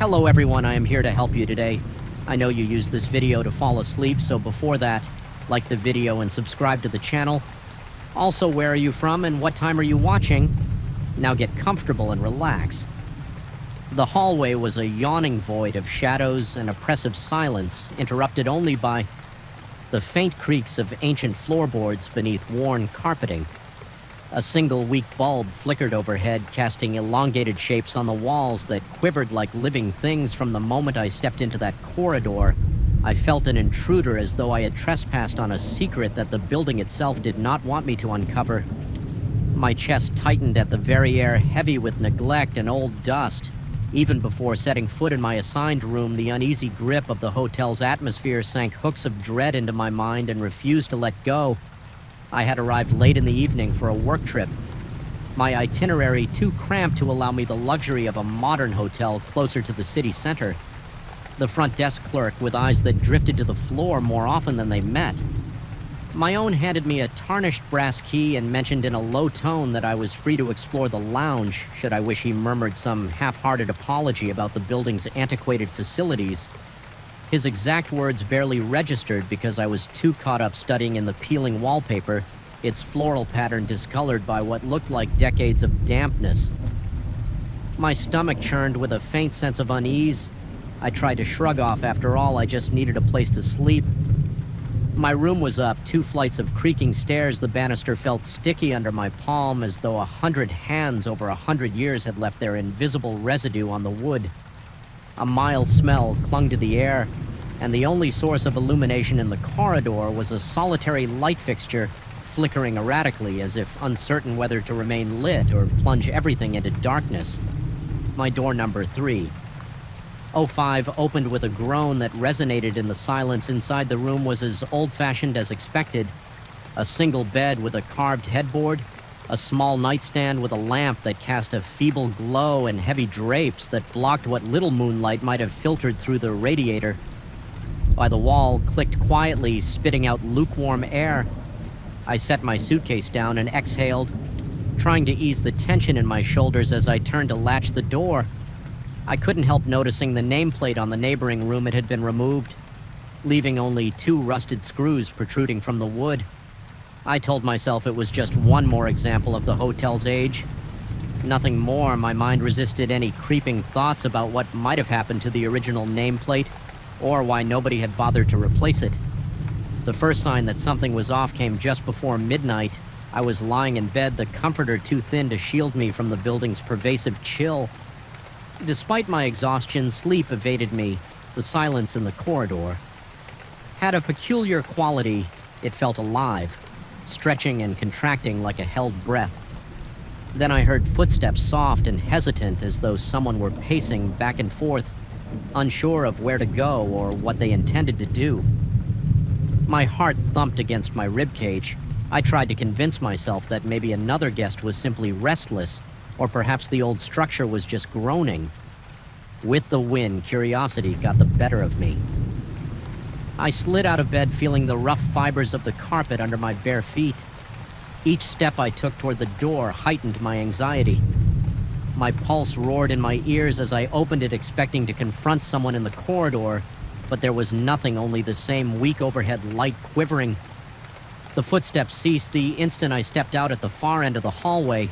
Hello everyone, I am here to help you today. I know you use this video to fall asleep, so before that, like the video and subscribe to the channel. Also, where are you from and what time are you watching? Now get comfortable and relax. The hallway was a yawning void of shadows and oppressive silence, interrupted only by the faint creaks of ancient floorboards beneath worn carpeting. A single weak bulb flickered overhead, casting elongated shapes on the walls that quivered like living things. From the moment I stepped into that corridor, I felt an intruder, as though I had trespassed on a secret that the building itself did not want me to uncover. My chest tightened at the very air, heavy with neglect and old dust. Even before setting foot in my assigned room, the uneasy grip of the hotel's atmosphere sank hooks of dread into my mind and refused to let go. I had arrived late in the evening for a work trip. My itinerary too cramped to allow me the luxury of a modern hotel closer to the city center. The front desk clerk with eyes that drifted to the floor more often than they met. My own handed me a tarnished brass key and mentioned in a low tone that I was free to explore the lounge, should I wish. He murmured some half-hearted apology about the building's antiquated facilities. His exact words barely registered because I was too caught up studying in the peeling wallpaper, its floral pattern discolored by what looked like decades of dampness. My stomach churned with a faint sense of unease. I tried to shrug off. After all, I just needed a place to sleep. My room was up 2 flights of creaking stairs. The banister felt sticky under my palm, as though 100 hands over 100 years had left their invisible residue on the wood. A mild smell clung to the air, and the only source of illumination in the corridor was a solitary light fixture flickering erratically, as if uncertain whether to remain lit or plunge everything into darkness. My door number 305 opened with a groan that resonated in the silence. Inside the room was as old-fashioned as expected. A single bed with a carved headboard, a small nightstand with a lamp that cast a feeble glow, and heavy drapes that blocked what little moonlight might have filtered through the radiator. By the wall clicked quietly, spitting out lukewarm air. I set my suitcase down and exhaled, trying to ease the tension in my shoulders as I turned to latch the door. I couldn't help noticing the nameplate on the neighboring room. It had been removed, leaving only 2 rusted screws protruding from the wood. I told myself it was just one more example of the hotel's age. Nothing more. My mind resisted any creeping thoughts about what might have happened to the original nameplate, or why nobody had bothered to replace it. The first sign that something was off came just before midnight. I was lying in bed, the comforter too thin to shield me from the building's pervasive chill. Despite my exhaustion, sleep evaded me. The silence in the corridor had a peculiar quality. It felt alive, stretching and contracting like a held breath. Then I heard footsteps, soft and hesitant, as though someone were pacing back and forth, unsure of where to go or what they intended to do. My heart thumped against my ribcage. I tried to convince myself that maybe another guest was simply restless, or perhaps the old structure was just groaning. With the wind, curiosity got the better of me. I slid out of bed, feeling the rough fibers of the carpet under my bare feet. Each step I took toward the door heightened my anxiety. My pulse roared in my ears as I opened it, expecting to confront someone in the corridor, but there was nothing, only the same weak overhead light quivering. The footsteps ceased the instant I stepped out at the far end of the hallway.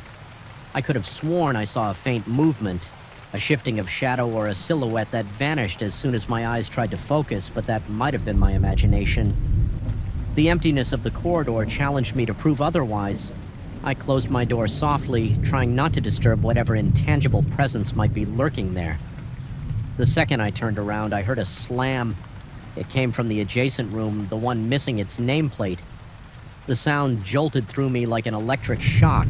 I could have sworn I saw a faint movement, a shifting of shadow or a silhouette that vanished as soon as my eyes tried to focus, but that might have been my imagination. The emptiness of the corridor challenged me to prove otherwise. I closed my door softly, trying not to disturb whatever intangible presence might be lurking there. The second I turned around, I heard a slam. It came from the adjacent room, the one missing its nameplate. The sound jolted through me like an electric shock.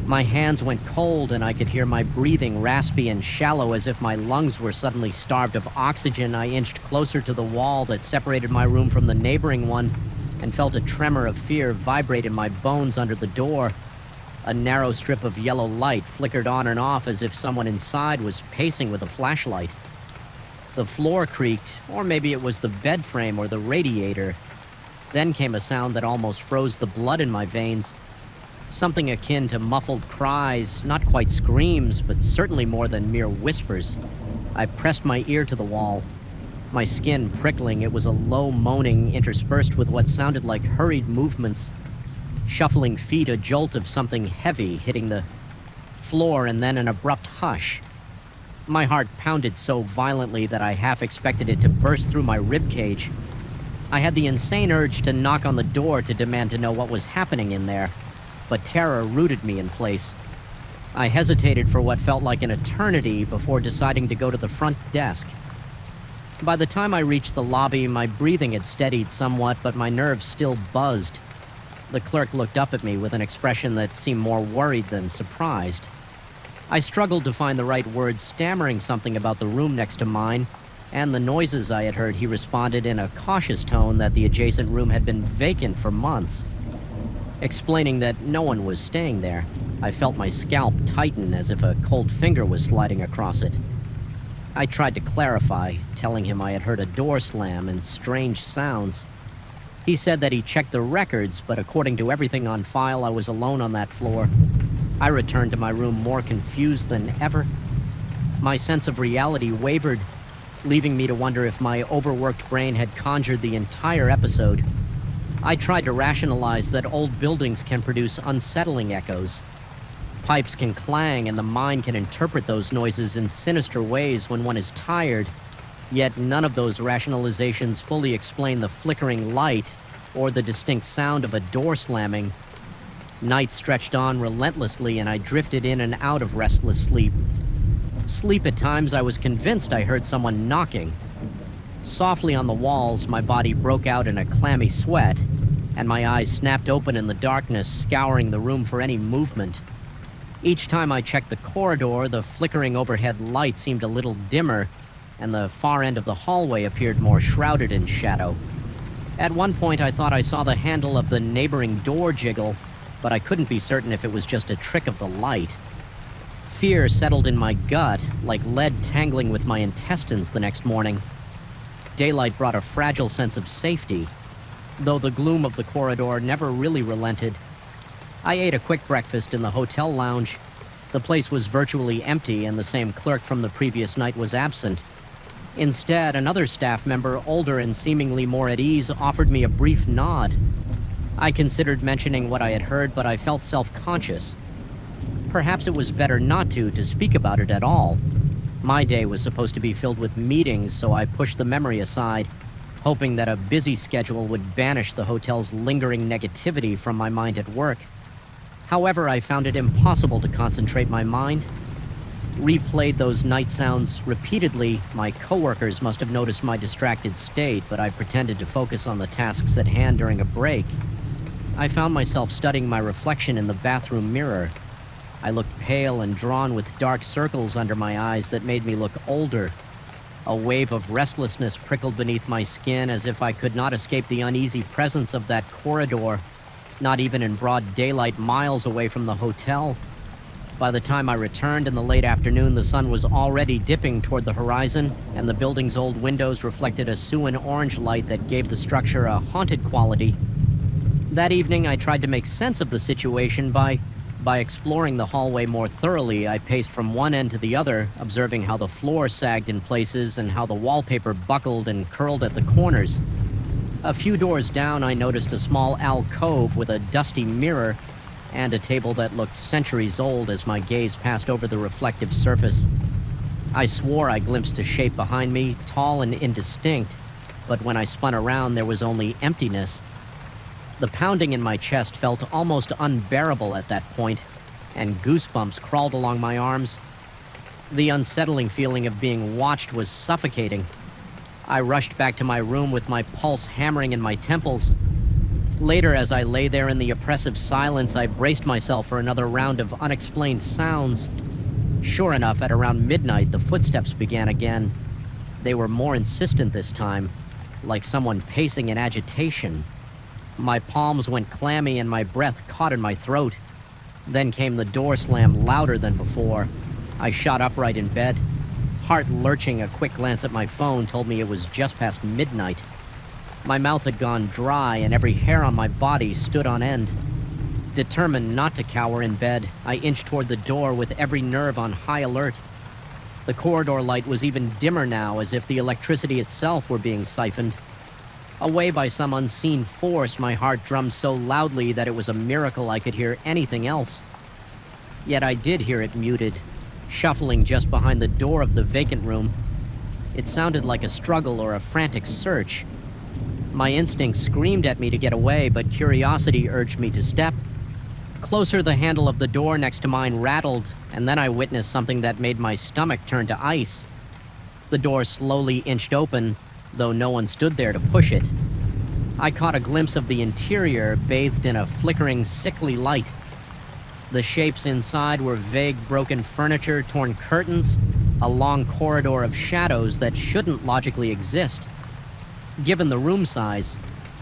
My hands went cold, and I could hear my breathing raspy and shallow, as if my lungs were suddenly starved of oxygen. I inched closer to the wall that separated my room from the neighboring one, and felt a tremor of fear vibrate in my bones under the door. A narrow strip of yellow light flickered on and off, as if someone inside was pacing with a flashlight. The floor creaked, or maybe it was the bed frame or the radiator. Then came a sound that almost froze the blood in my veins. Something akin to muffled cries, not quite screams, but certainly more than mere whispers. I pressed my ear to the wall, my skin prickling. It was a low moaning interspersed with what sounded like hurried movements, shuffling feet, a jolt of something heavy hitting the floor, and then an abrupt hush. My heart pounded so violently that I half expected it to burst through my ribcage. I had the insane urge to knock on the door to demand to know what was happening in there, but terror rooted me in place. I hesitated for what felt like an eternity before deciding to go to the front desk. By the time I reached the lobby, my breathing had steadied somewhat, but my nerves still buzzed. The clerk looked up at me with an expression that seemed more worried than surprised. I struggled to find the right words, stammering something about the room next to mine and the noises I had heard. He responded in a cautious tone that the adjacent room had been vacant for months, explaining that no one was staying there. I felt my scalp tighten as if a cold finger was sliding across it. I tried to clarify, telling him I had heard a door slam and strange sounds. He said that he checked the records, but according to everything on file, I was alone on that floor. I returned to my room more confused than ever. My sense of reality wavered, leaving me to wonder if my overworked brain had conjured the entire episode. I tried to rationalize that old buildings can produce unsettling echoes. Pipes can clang, and the mind can interpret those noises in sinister ways when one is tired. Yet none of those rationalizations fully explain the flickering light or the distinct sound of a door slamming. Night stretched on relentlessly, and I drifted in and out of restless sleep. At times, I was convinced I heard someone knocking. Softly on the walls, my body broke out in a clammy sweat, and my eyes snapped open in the darkness, scouring the room for any movement. Each time I checked the corridor, the flickering overhead light seemed a little dimmer, and the far end of the hallway appeared more shrouded in shadow. At one point, I thought I saw the handle of the neighboring door jiggle, but I couldn't be certain if it was just a trick of the light. Fear settled in my gut, like lead tangling with my intestines the next morning. Daylight brought a fragile sense of safety, though the gloom of the corridor never really relented. I ate a quick breakfast in the hotel lounge. The place was virtually empty, and the same clerk from the previous night was absent. Instead, another staff member, older and seemingly more at ease, offered me a brief nod. I considered mentioning what I had heard, but I felt self-conscious. Perhaps it was better not to speak about it at all. My day was supposed to be filled with meetings, so I pushed the memory aside, hoping that a busy schedule would banish the hotel's lingering negativity from my mind at work. However, I found it impossible to concentrate my mind. Replayed those night sounds repeatedly. My coworkers must have noticed my distracted state, but I pretended to focus on the tasks at hand during a break. I found myself studying my reflection in the bathroom mirror. I looked pale and drawn with dark circles under my eyes that made me look older. A wave of restlessness prickled beneath my skin as if I could not escape the uneasy presence of that corridor, not even in broad daylight miles away from the hotel. By the time I returned in the late afternoon, the sun was already dipping toward the horizon, and the building's old windows reflected a Suan orange light that gave the structure a haunted quality. That evening, I tried to make sense of the situation by exploring the hallway more thoroughly. I paced from one end to the other, observing how the floor sagged in places and how the wallpaper buckled and curled at the corners. A few doors down, I noticed a small alcove with a dusty mirror and a table that looked centuries old as my gaze passed over the reflective surface. I swore I glimpsed a shape behind me, tall and indistinct, but when I spun around, there was only emptiness. The pounding in my chest felt almost unbearable at that point, and goosebumps crawled along my arms. The unsettling feeling of being watched was suffocating. I rushed back to my room with my pulse hammering in my temples. Later, as I lay there in the oppressive silence, I braced myself for another round of unexplained sounds. Sure enough, at around midnight, the footsteps began again. They were more insistent this time, like someone pacing in agitation. My palms went clammy and my breath caught in my throat. Then came the door slam, louder than before. I shot upright in bed. Heart lurching, a quick glance at my phone told me it was just past midnight. My mouth had gone dry and every hair on my body stood on end. Determined not to cower in bed, I inched toward the door with every nerve on high alert. The corridor light was even dimmer now, as if the electricity itself were being siphoned. Away by some unseen force, my heart drummed so loudly that it was a miracle I could hear anything else. Yet I did hear it muted, shuffling just behind the door of the vacant room. It sounded like a struggle or a frantic search. My instinct screamed at me to get away, but curiosity urged me to step. Closer, the handle of the door next to mine rattled, and then I witnessed something that made my stomach turn to ice. The door slowly inched open, though no one stood there to push it. I caught a glimpse of the interior, bathed in a flickering, sickly light. The shapes inside were vague, broken furniture, torn curtains, a long corridor of shadows that shouldn't logically exist. Given the room size,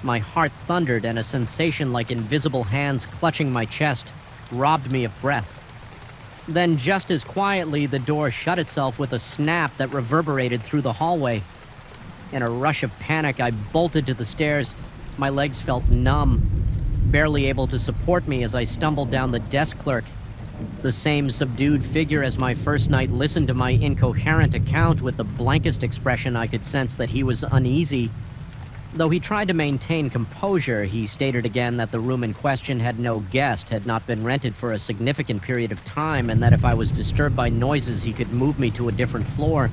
my heart thundered, and a sensation like invisible hands clutching my chest robbed me of breath. Then, just as quietly, the door shut itself with a snap that reverberated through the hallway. In a rush of panic, I bolted to the stairs. My legs felt numb, barely able to support me as I stumbled down the desk clerk. The same subdued figure as my first night listened to my incoherent account with the blankest expression. I could sense that he was uneasy. Though he tried to maintain composure, he stated again that the room in question had no guest, had not been rented for a significant period of time, and that if I was disturbed by noises, he could move me to a different floor.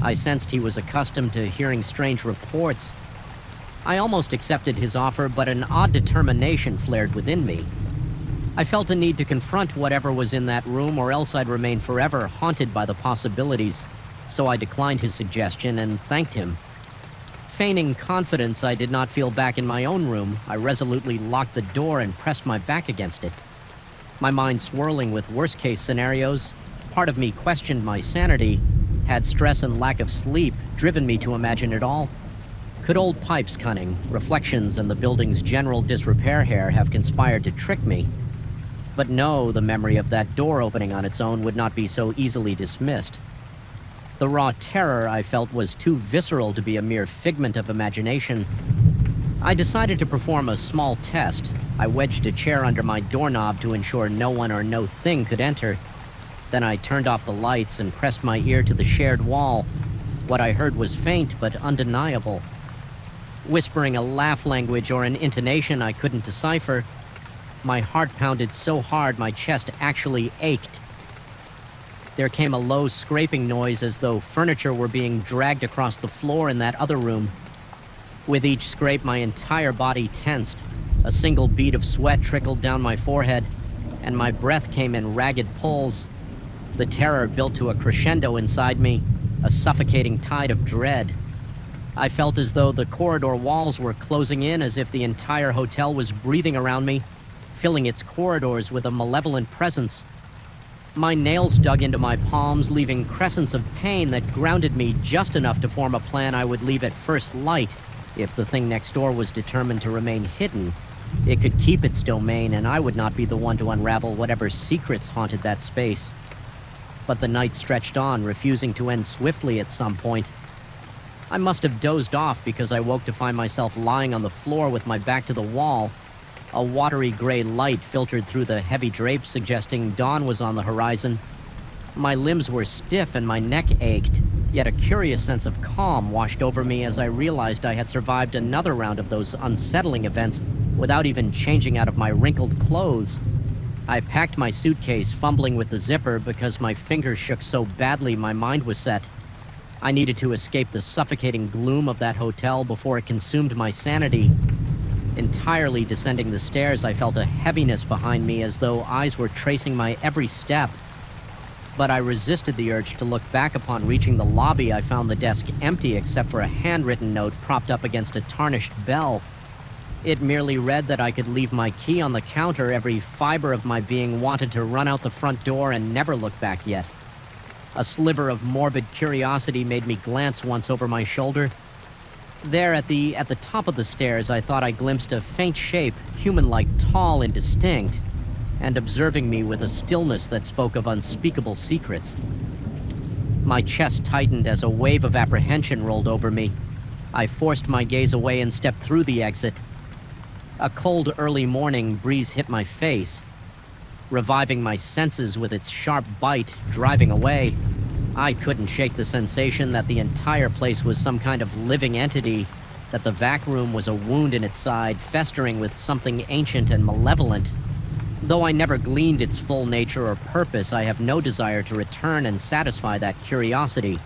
I sensed he was accustomed to hearing strange reports. I almost accepted his offer, but an odd determination flared within me. I felt a need to confront whatever was in that room, or else I'd remain forever haunted by the possibilities. So I declined his suggestion and thanked him. Feigning confidence I did not feel back in my own room, I resolutely locked the door and pressed my back against it. My mind swirling with worst-case scenarios, part of me questioned my sanity. Had stress and lack of sleep driven me to imagine it all? Could old Pipe's cunning, reflections, and the building's general disrepair here have conspired to trick me? But no, the memory of that door opening on its own would not be so easily dismissed. The raw terror I felt was too visceral to be a mere figment of imagination. I decided to perform a small test. I wedged a chair under my doorknob to ensure no one or no thing could enter. Then I turned off the lights and pressed my ear to the shared wall. What I heard was faint but undeniable. Whispering a laugh language or an intonation I couldn't decipher, my heart pounded so hard my chest actually ached. There came a low scraping noise as though furniture were being dragged across the floor in that other room. With each scrape, my entire body tensed. A single bead of sweat trickled down my forehead, and my breath came in ragged pulls. The terror built to a crescendo inside me, a suffocating tide of dread. I felt as though the corridor walls were closing in, as if the entire hotel was breathing around me, filling its corridors with a malevolent presence. My nails dug into my palms, leaving crescents of pain that grounded me just enough to form a plan I would leave at first light. If the thing next door was determined to remain hidden, it could keep its domain, and I would not be the one to unravel whatever secrets haunted that space. But the night stretched on, refusing to end swiftly at some point. I must have dozed off because I woke to find myself lying on the floor with my back to the wall. A watery gray light filtered through the heavy drapes, suggesting dawn was on the horizon. My limbs were stiff and my neck ached, yet a curious sense of calm washed over me as I realized I had survived another round of those unsettling events without even changing out of my wrinkled clothes. I packed my suitcase, fumbling with the zipper because my fingers shook so badly my mind was set. I needed to escape the suffocating gloom of that hotel before it consumed my sanity. Entirely descending the stairs, I felt a heaviness behind me as though eyes were tracing my every step. But I resisted the urge to look back. Upon reaching the lobby, I found the desk empty except for a handwritten note propped up against a tarnished bell. It merely read that I could leave my key on the counter. Every fiber of my being wanted to run out the front door and never look back yet. A sliver of morbid curiosity made me glance once over my shoulder. There at the top of the stairs, I thought I glimpsed a faint shape, human-like, tall and distinct, and observing me with a stillness that spoke of unspeakable secrets. My chest tightened as a wave of apprehension rolled over me. I forced my gaze away and stepped through the exit. A cold early morning breeze hit my face, reviving my senses with its sharp bite, driving away. I couldn't shake the sensation that the entire place was some kind of living entity, that the vac room was a wound in its side, festering with something ancient and malevolent. Though I never gleaned its full nature or purpose, I have no desire to return and satisfy that curiosity.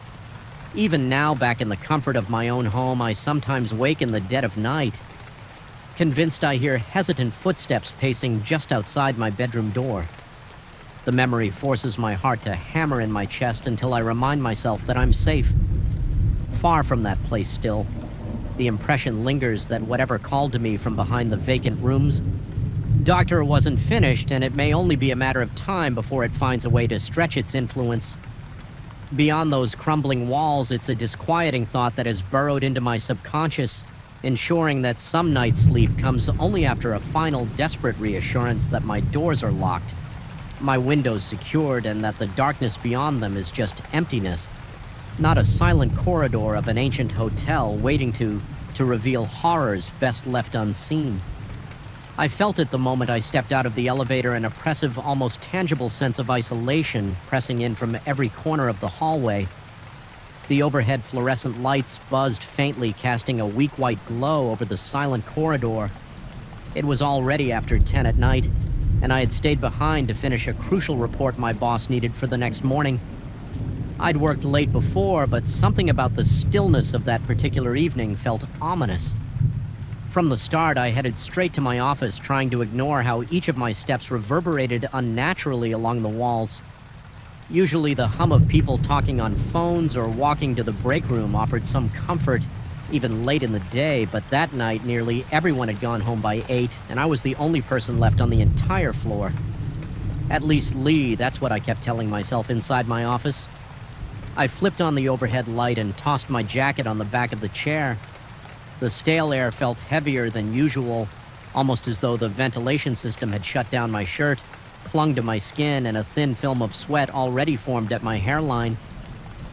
Even now, back in the comfort of my own home, I sometimes wake in the dead of night, convinced I hear hesitant footsteps pacing just outside my bedroom door. The memory forces my heart to hammer in my chest until I remind myself that I'm safe. Far from that place still, the impression lingers that whatever called to me from behind the vacant rooms, Doctor wasn't finished, and it may only be a matter of time before it finds a way to stretch its influence. Beyond those crumbling walls, it's a disquieting thought that has burrowed into my subconscious, ensuring that some night's sleep comes only after a final desperate reassurance that my doors are locked, my windows secured, and that the darkness beyond them is just emptiness, not a silent corridor of an ancient hotel waiting to reveal horrors best left unseen. I felt it the moment I stepped out of the elevator, an oppressive, almost tangible sense of isolation pressing in from every corner of the hallway. The overhead fluorescent lights buzzed faintly, casting a weak white glow over the silent corridor. It was already after 10 at night, and I had stayed behind to finish a crucial report my boss needed for the next morning. I'd worked late before, but something about the stillness of that particular evening felt ominous. From the start, I headed straight to my office, trying to ignore how each of my steps reverberated unnaturally along the walls. Usually the hum of people talking on phones or walking to the break room offered some comfort, even late in the day, but that night nearly everyone had gone home by 8, and I was the only person left on the entire floor. At least Lee, that's what I kept telling myself inside my office. I flipped on the overhead light and tossed my jacket on the back of the chair. The stale air felt heavier than usual, almost as though the ventilation system had shut down my shirt, clung to my skin, and a thin film of sweat already formed at my hairline.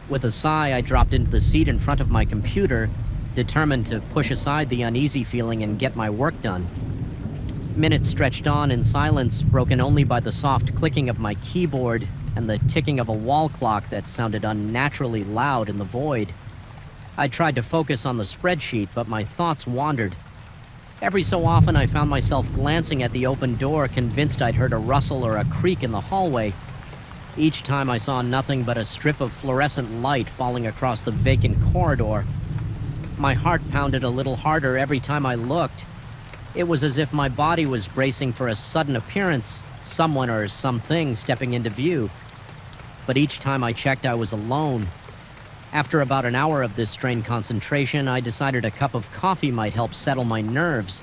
With a sigh, I dropped into the seat in front of my computer, determined to push aside the uneasy feeling and get my work done. Minutes stretched on in silence, broken only by the soft clicking of my keyboard and the ticking of a wall clock that sounded unnaturally loud in the void. I tried to focus on the spreadsheet, but my thoughts wandered. Every so often, I found myself glancing at the open door, convinced I'd heard a rustle or a creak in the hallway. Each time I saw nothing but a strip of fluorescent light falling across the vacant corridor. My heart pounded a little harder every time I looked. It was as if my body was bracing for a sudden appearance, someone or something stepping into view. But each time I checked, I was alone. After about an hour of this strained concentration, I decided a cup of coffee might help settle my nerves.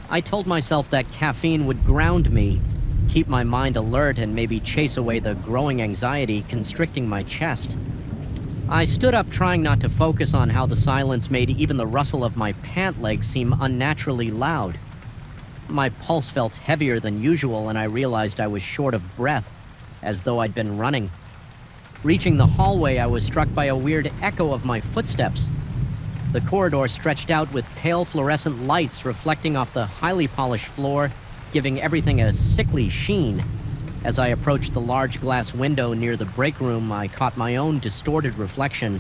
I told myself that caffeine would ground me, keep my mind alert, and maybe chase away the growing anxiety constricting my chest. I stood up, trying not to focus on how the silence made even the rustle of my pant legs seem unnaturally loud. My pulse felt heavier than usual, and I realized I was short of breath, as though I'd been running. Reaching the hallway, I was struck by a weird echo of my footsteps. The corridor stretched out with pale fluorescent lights reflecting off the highly polished floor, giving everything a sickly sheen. As I approached the large glass window near the break room, I caught my own distorted reflection.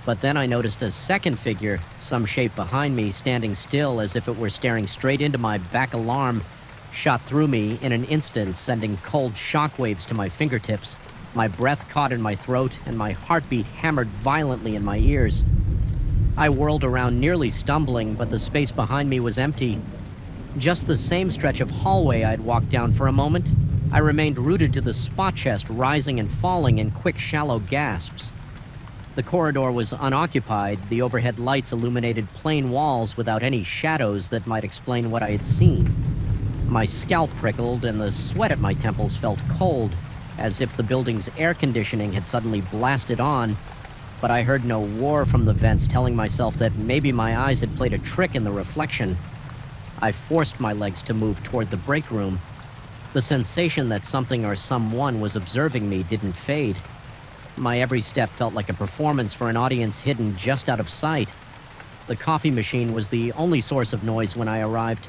But then I noticed a second figure, some shape behind me, standing still as if it were staring straight into my back. Alarm shot through me in an instant, sending cold shockwaves to my fingertips. My breath caught in my throat, and my heartbeat hammered violently in my ears. I whirled around, nearly stumbling, but the space behind me was empty. Just the same stretch of hallway I'd walked down for a moment. I remained rooted to the spot chest, rising and falling in quick, shallow gasps. The corridor was unoccupied. The overhead lights illuminated plain walls without any shadows that might explain what I had seen. My scalp prickled, and the sweat at my temples felt cold, as if the building's air conditioning had suddenly blasted on, but I heard no roar from the vents, telling myself that maybe my eyes had played a trick in the reflection. I forced my legs to move toward the break room. The sensation that something or someone was observing me didn't fade. My every step felt like a performance for an audience hidden just out of sight. The coffee machine was the only source of noise when I arrived.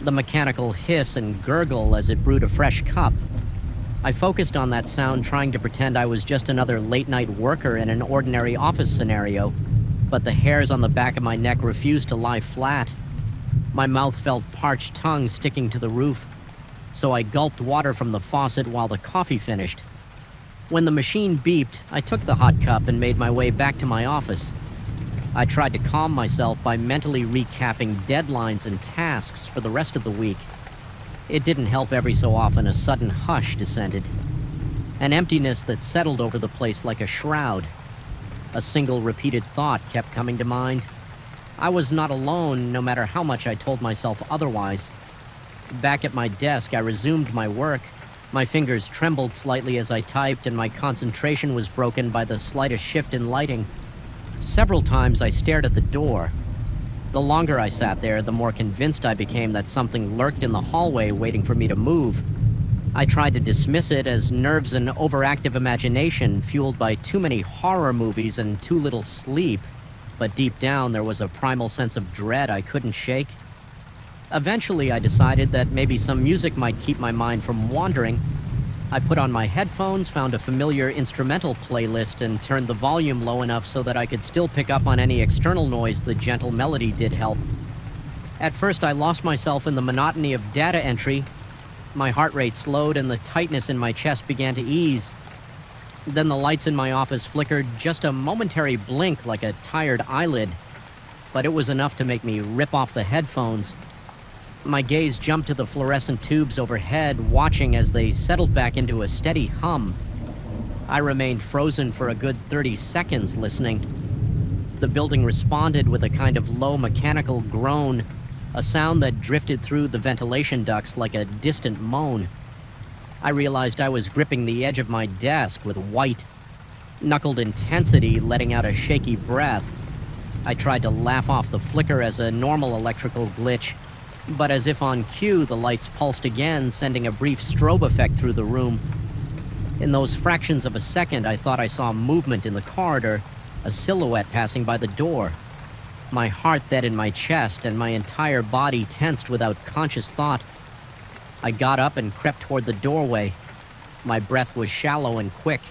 The mechanical hiss and gurgle as it brewed a fresh cup. I focused on that sound, trying to pretend I was just another late-night worker in an ordinary office scenario, but the hairs on the back of my neck refused to lie flat. My mouth felt parched tongue sticking to the roof, so I gulped water from the faucet while the coffee finished. When the machine beeped, I took the hot cup and made my way back to my office. I tried to calm myself by mentally recapping deadlines and tasks for the rest of the week. It didn't help. Every so often a sudden hush descended, an emptiness that settled over the place like a shroud. A single repeated thought kept coming to mind. I was not alone, no matter how much I told myself otherwise. Back at my desk, I resumed my work. My fingers trembled slightly as I typed, and my concentration was broken by the slightest shift in lighting. Several times I stared at the door. The longer I sat there, the more convinced I became that something lurked in the hallway waiting for me to move. I tried to dismiss it as nerves and overactive imagination fueled by too many horror movies and too little sleep, but deep down there was a primal sense of dread I couldn't shake. Eventually I decided that maybe some music might keep my mind from wandering. I put on my headphones, found a familiar instrumental playlist, and turned the volume low enough so that I could still pick up on any external noise. The gentle melody did help. At first I lost myself in the monotony of data entry. My heart rate slowed and the tightness in my chest began to ease. Then the lights in my office flickered, just a momentary blink like a tired eyelid. But it was enough to make me rip off the headphones. My gaze jumped to the fluorescent tubes overhead, watching as they settled back into a steady hum. I remained frozen for a good 30 seconds, listening. The building responded with a kind of low mechanical groan, a sound that drifted through the ventilation ducts like a distant moan. I realized I was gripping the edge of my desk with white, knuckled intensity, letting out a shaky breath. I tried to laugh off the flicker as a normal electrical glitch, but as if on cue, the lights pulsed again, sending a brief strobe effect through the room. In those fractions of a second, I thought I saw movement in the corridor, a silhouette passing by the door. My heart dead in my chest, and my entire body tensed without conscious thought. I got up and crept toward the doorway. My breath was shallow and quick,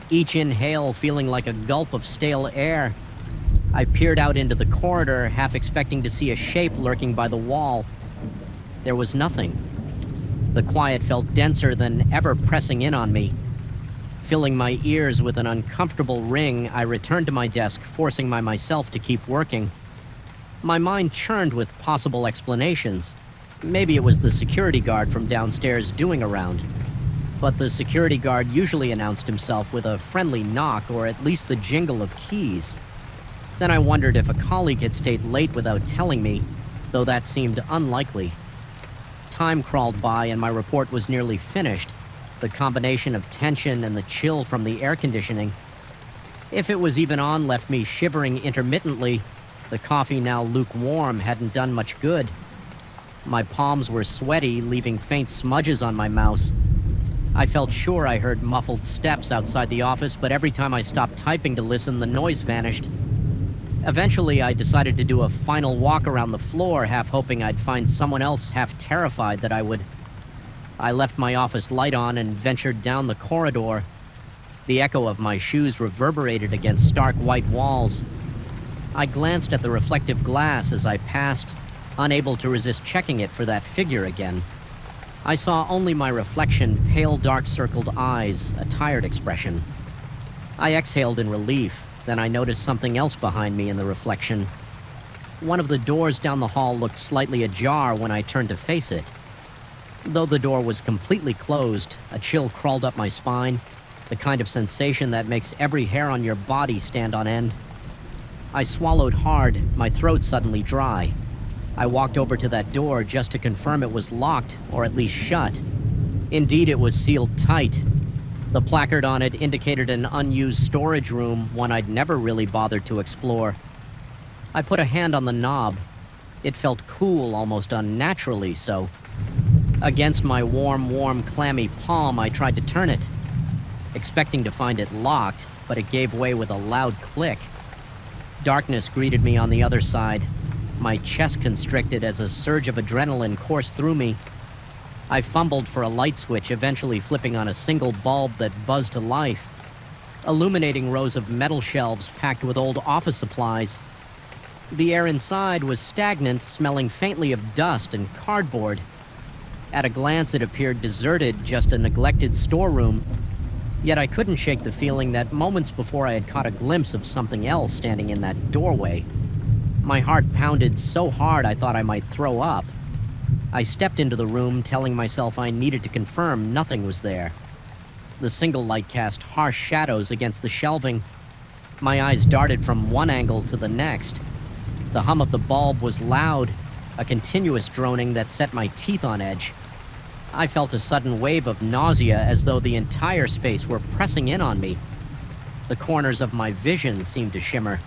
each inhale feeling like a gulp of stale air. I peered out into the corridor, half expecting to see a shape lurking by the wall. There was nothing. The quiet felt denser than ever, pressing in on me. Filling my ears with an uncomfortable ring, I returned to my desk, forcing myself to keep working. My mind churned with possible explanations. Maybe it was the security guard from downstairs doing a round. But the security guard usually announced himself with a friendly knock, or at least the jingle of keys. Then I wondered if a colleague had stayed late without telling me, though that seemed unlikely. Time crawled by and my report was nearly finished, the combination of tension and the chill from the air conditioning. If it was even on, left me shivering intermittently. The coffee, now lukewarm, hadn't done much good. My palms were sweaty, leaving faint smudges on my mouse. I felt sure I heard muffled steps outside the office, but every time I stopped typing to listen, the noise vanished. Eventually, I decided to do a final walk around the floor, half hoping I'd find someone else half terrified that I would. I left my office light on and ventured down the corridor. The echo of my shoes reverberated against stark white walls. I glanced at the reflective glass as I passed, unable to resist checking it for that figure again. I saw only my reflection, pale, dark-circled eyes, a tired expression. I exhaled in relief. Then I noticed something else behind me in the reflection. One of the doors down the hall looked slightly ajar when I turned to face it. Though the door was completely closed, a chill crawled up my spine, the kind of sensation that makes every hair on your body stand on end. I swallowed hard, my throat suddenly dry. I walked over to that door just to confirm it was locked, or at least shut. Indeed, it was sealed tight. The placard on it indicated an unused storage room, one I'd never really bothered to explore. I put a hand on the knob. It felt cool, almost unnaturally so. Against my warm, clammy palm, I tried to turn it, expecting to find it locked, but it gave way with a loud click. Darkness greeted me on the other side. My chest constricted as a surge of adrenaline coursed through me. I fumbled for a light switch, eventually flipping on a single bulb that buzzed to life, illuminating rows of metal shelves packed with old office supplies. The air inside was stagnant, smelling faintly of dust and cardboard. At a glance, it appeared deserted, just a neglected storeroom. Yet I couldn't shake the feeling that moments before I had caught a glimpse of something else standing in that doorway. My heart pounded so hard I thought I might throw up. I stepped into the room, telling myself I needed to confirm nothing was there. The single light cast harsh shadows against the shelving. My eyes darted from one angle to the next. The hum of the bulb was loud, a continuous droning that set my teeth on edge. I felt a sudden wave of nausea, as though the entire space were pressing in on me. The corners of my vision seemed to shimmer.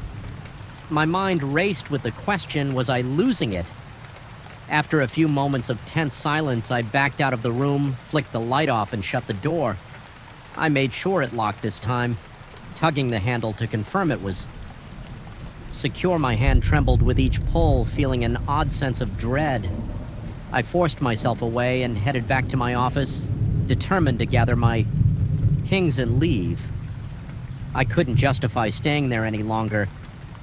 My mind raced with the question, was I losing it? After a few moments of tense silence, I backed out of the room, flicked the light off, and shut the door. I made sure it locked this time, tugging the handle to confirm it was secure. My hand trembled with each pull, feeling an odd sense of dread. I forced myself away and headed back to my office, determined to gather my things and leave. I couldn't justify staying there any longer,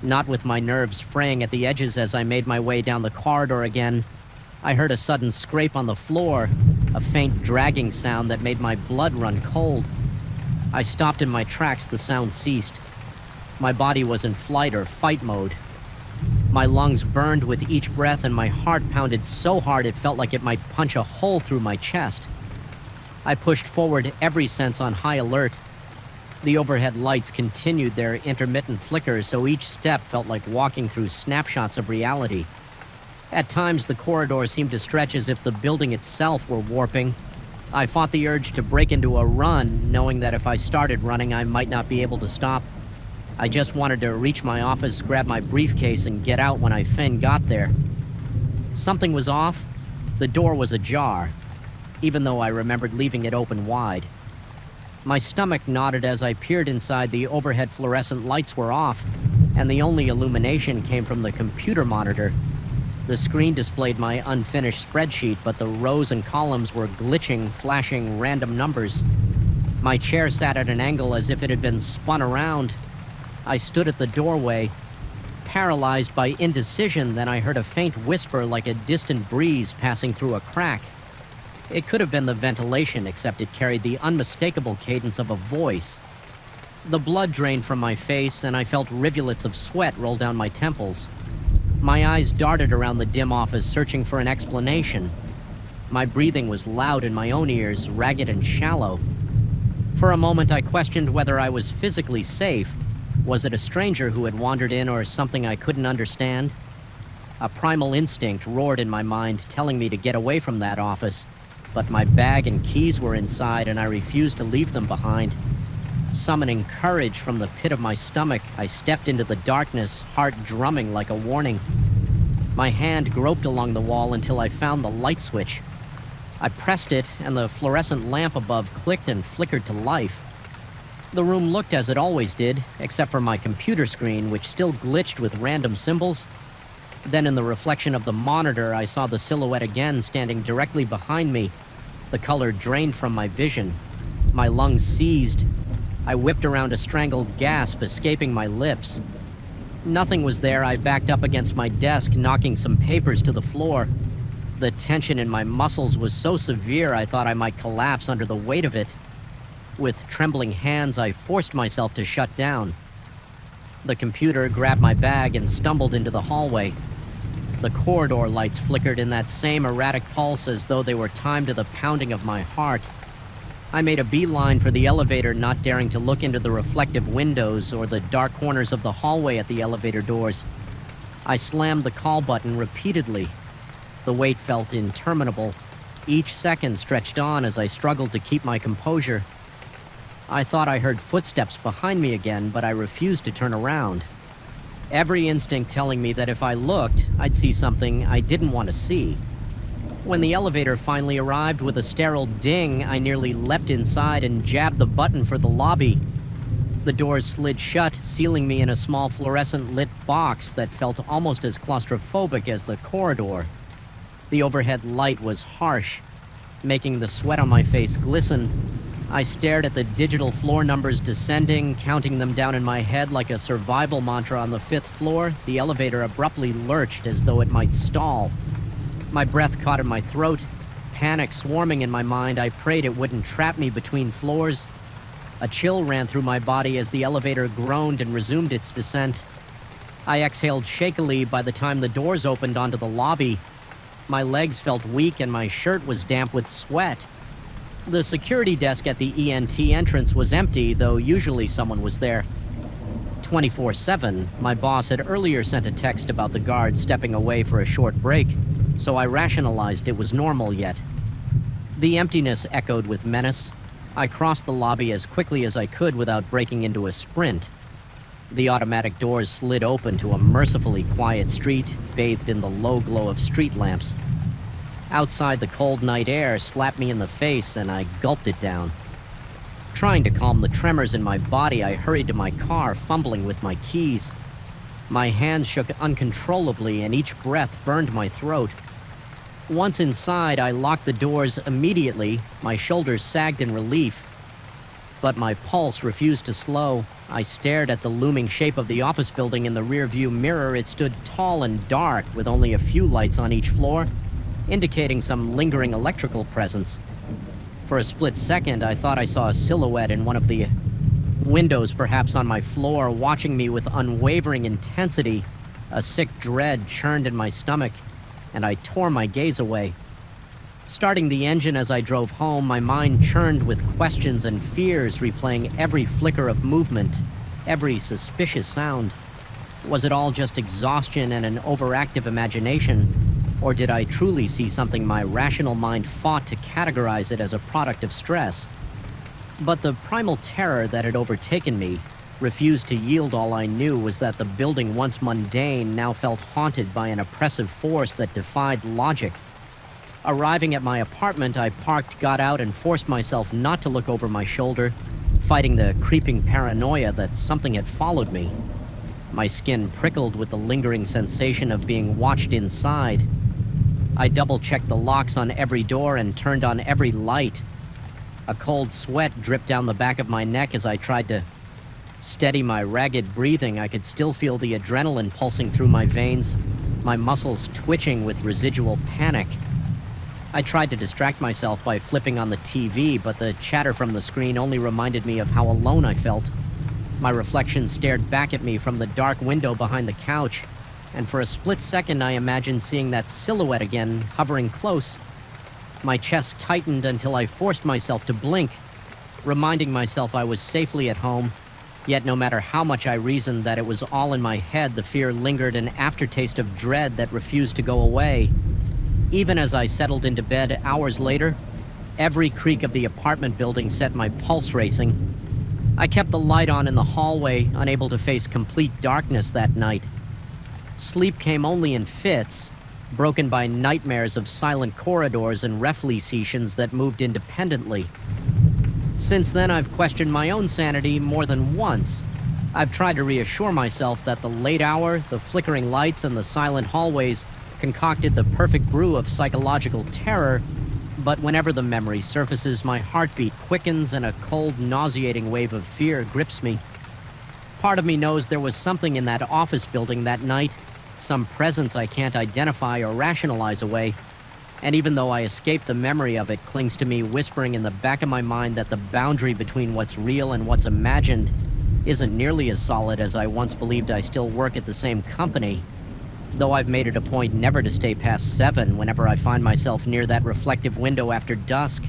not with my nerves fraying at the edges. As I made my way down the corridor again, I heard a sudden scrape on the floor, a faint dragging sound that made my blood run cold. I stopped in my tracks. The sound ceased. My body was in flight or fight mode. My lungs burned with each breath, and my heart pounded so hard it felt like it might punch a hole through my chest. I pushed forward, every sense on high alert. The overhead lights continued their intermittent flicker, so each step felt like walking through snapshots of reality. At times, the corridor seemed to stretch as if the building itself were warping. I fought the urge to break into a run, knowing that if I started running, I might not be able to stop. I just wanted to reach my office, grab my briefcase, and get out when I got there. Something was off. The door was ajar, even though I remembered leaving it open wide. My stomach knotted as I peered inside. The overhead fluorescent lights were off, and the only illumination came from the computer monitor. The screen displayed my unfinished spreadsheet, but the rows and columns were glitching, flashing random numbers. My chair sat at an angle as if it had been spun around. I stood at the doorway, paralyzed by indecision. Then I heard a faint whisper like a distant breeze passing through a crack. It could have been the ventilation, except it carried the unmistakable cadence of a voice. The blood drained from my face, and I felt rivulets of sweat roll down my temples. My eyes darted around the dim office, searching for an explanation. My breathing was loud in my own ears, ragged and shallow. For a moment, I questioned whether I was physically safe. Was it a stranger who had wandered in, or something I couldn't understand? A primal instinct roared in my mind, telling me to get away from that office. But my bag and keys were inside, and I refused to leave them behind. Summoning courage from the pit of my stomach, I stepped into the darkness, heart drumming like a warning. My hand groped along the wall until I found the light switch. I pressed it, and the fluorescent lamp above clicked and flickered to life. The room looked as it always did, except for my computer screen, which still glitched with random symbols. Then in the reflection of the monitor, I saw the silhouette again, standing directly behind me. The color drained from my vision. My lungs seized. I whipped around, a strangled gasp escaping my lips. Nothing was there. I backed up against my desk, knocking some papers to the floor. The tension in my muscles was so severe I thought I might collapse under the weight of it. With trembling hands, I forced myself to shut down. The computer grabbed my bag and stumbled into the hallway. The corridor lights flickered in that same erratic pulse, as though they were timed to the pounding of my heart. I made a beeline for the elevator, not daring to look into the reflective windows or the dark corners of the hallway at the elevator doors. I slammed the call button repeatedly. The wait felt interminable. Each second stretched on as I struggled to keep my composure. I thought I heard footsteps behind me again, but I refused to turn around. Every instinct telling me that if I looked, I'd see something I didn't want to see. When the elevator finally arrived with a sterile ding, I nearly leapt inside and jabbed the button for the lobby. The doors slid shut, sealing me in a small fluorescent-lit box that felt almost as claustrophobic as the corridor. The overhead light was harsh. making the sweat on my face glisten. I stared at the digital floor numbers descending, counting them down in my head like a survival mantra. On the 5th floor, the elevator abruptly lurched as though it might stall. My breath caught in my throat, panic swarming in my mind. I prayed it wouldn't trap me between floors. A chill ran through my body as the elevator groaned and resumed its descent. I exhaled shakily by the time the doors opened onto the lobby. My legs felt weak and my shirt was damp with sweat. The security desk at the ENT entrance was empty, though usually someone was there. 24/7, my boss had earlier sent a text about the guard stepping away for a short break, so I rationalized it was normal yet. The emptiness echoed with menace. I crossed the lobby as quickly as I could without breaking into a sprint. The automatic doors slid open to a mercifully quiet street, bathed in the low glow of street lamps. Outside, the cold night air slapped me in the face, and I gulped it down. Trying to calm the tremors in my body, I hurried to my car, fumbling with my keys. My hands shook uncontrollably, and each breath burned my throat. Once inside, I locked the doors immediately. My shoulders sagged in relief. But my pulse refused to slow. I stared at the looming shape of the office building in the rearview mirror. It stood tall and dark, with only a few lights on each floor, indicating some lingering electrical presence. For a split second, I thought I saw a silhouette in one of the windows, perhaps on my floor, watching me with unwavering intensity. A sick dread churned in my stomach, and I tore my gaze away. Starting the engine as I drove home, my mind churned with questions and fears, replaying every flicker of movement, every suspicious sound. Was it all just exhaustion and an overactive imagination? Or did I truly see something my rational mind fought to categorize it as a product of stress? But the primal terror that had overtaken me refused to yield. All I knew was that the building, once mundane, now felt haunted by an oppressive force that defied logic. Arriving at my apartment, I parked, got out, and forced myself not to look over my shoulder, fighting the creeping paranoia that something had followed me. My skin prickled with the lingering sensation of being watched inside. I double-checked the locks on every door and turned on every light. A cold sweat dripped down the back of my neck as I tried to steady my ragged breathing. I could still feel the adrenaline pulsing through my veins, my muscles twitching with residual panic. I tried to distract myself by flipping on the TV, but the chatter from the screen only reminded me of how alone I felt. My reflection stared back at me from the dark window behind the couch, and for a split second I imagined seeing that silhouette again, hovering close. My chest tightened until I forced myself to blink, reminding myself I was safely at home. Yet no matter how much I reasoned that it was all in my head, the fear lingered, an aftertaste of dread that refused to go away. Even as I settled into bed hours later, every creak of the apartment building set my pulse racing. I kept the light on in the hallway, unable to face complete darkness that night. Sleep came only in fits, broken by nightmares of silent corridors and reflections that moved independently. Since then, I've questioned my own sanity more than once. I've tried to reassure myself that the late hour, the flickering lights, and the silent hallways concocted the perfect brew of psychological terror, but whenever the memory surfaces, my heartbeat quickens and a cold, nauseating wave of fear grips me. Part of me knows there was something in that office building that night, some presence I can't identify or rationalize away, and even though I escaped the memory of it, clings to me, whispering in the back of my mind that the boundary between what's real and what's imagined isn't nearly as solid as I once believed. I still work at the same company, though I've made it a point never to stay past 7 whenever I find myself near that reflective window after dusk.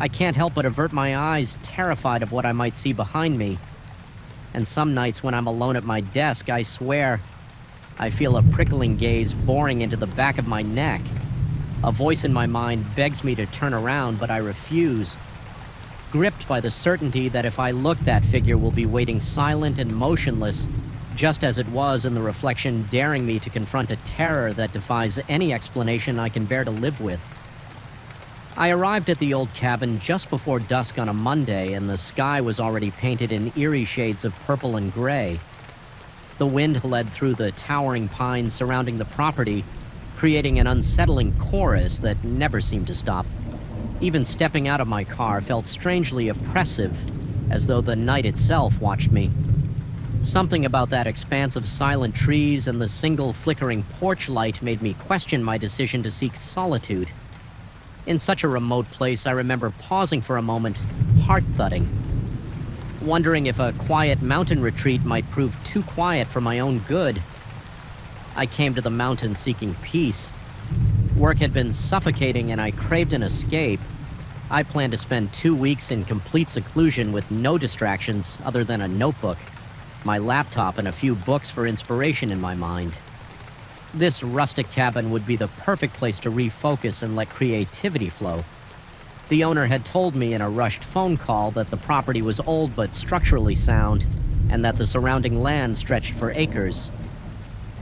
I can't help but avert my eyes, terrified of what I might see behind me. And some nights when I'm alone at my desk, I swear, I feel a prickling gaze boring into the back of my neck. A voice in my mind begs me to turn around, but I refuse. Gripped by the certainty that if I look, that figure will be waiting silent and motionless, just as it was in the reflection, daring me to confront a terror that defies any explanation I can bear to live with. I arrived at the old cabin just before dusk on a Monday, and the sky was already painted in eerie shades of purple and gray. The wind led through the towering pines surrounding the property, creating an unsettling chorus that never seemed to stop. Even stepping out of my car felt strangely oppressive, as though the night itself watched me. Something about that expanse of silent trees and the single flickering porch light made me question my decision to seek solitude. In such a remote place, I remember pausing for a moment, heart-thudding, wondering if a quiet mountain retreat might prove too quiet for my own good. I came to the mountain seeking peace. Work had been suffocating and I craved an escape. I planned to spend 2 weeks in complete seclusion with no distractions other than a notebook, my laptop, and a few books for inspiration in my mind. This rustic cabin would be the perfect place to refocus and let creativity flow. The owner had told me in a rushed phone call that the property was old but structurally sound, and that the surrounding land stretched for acres.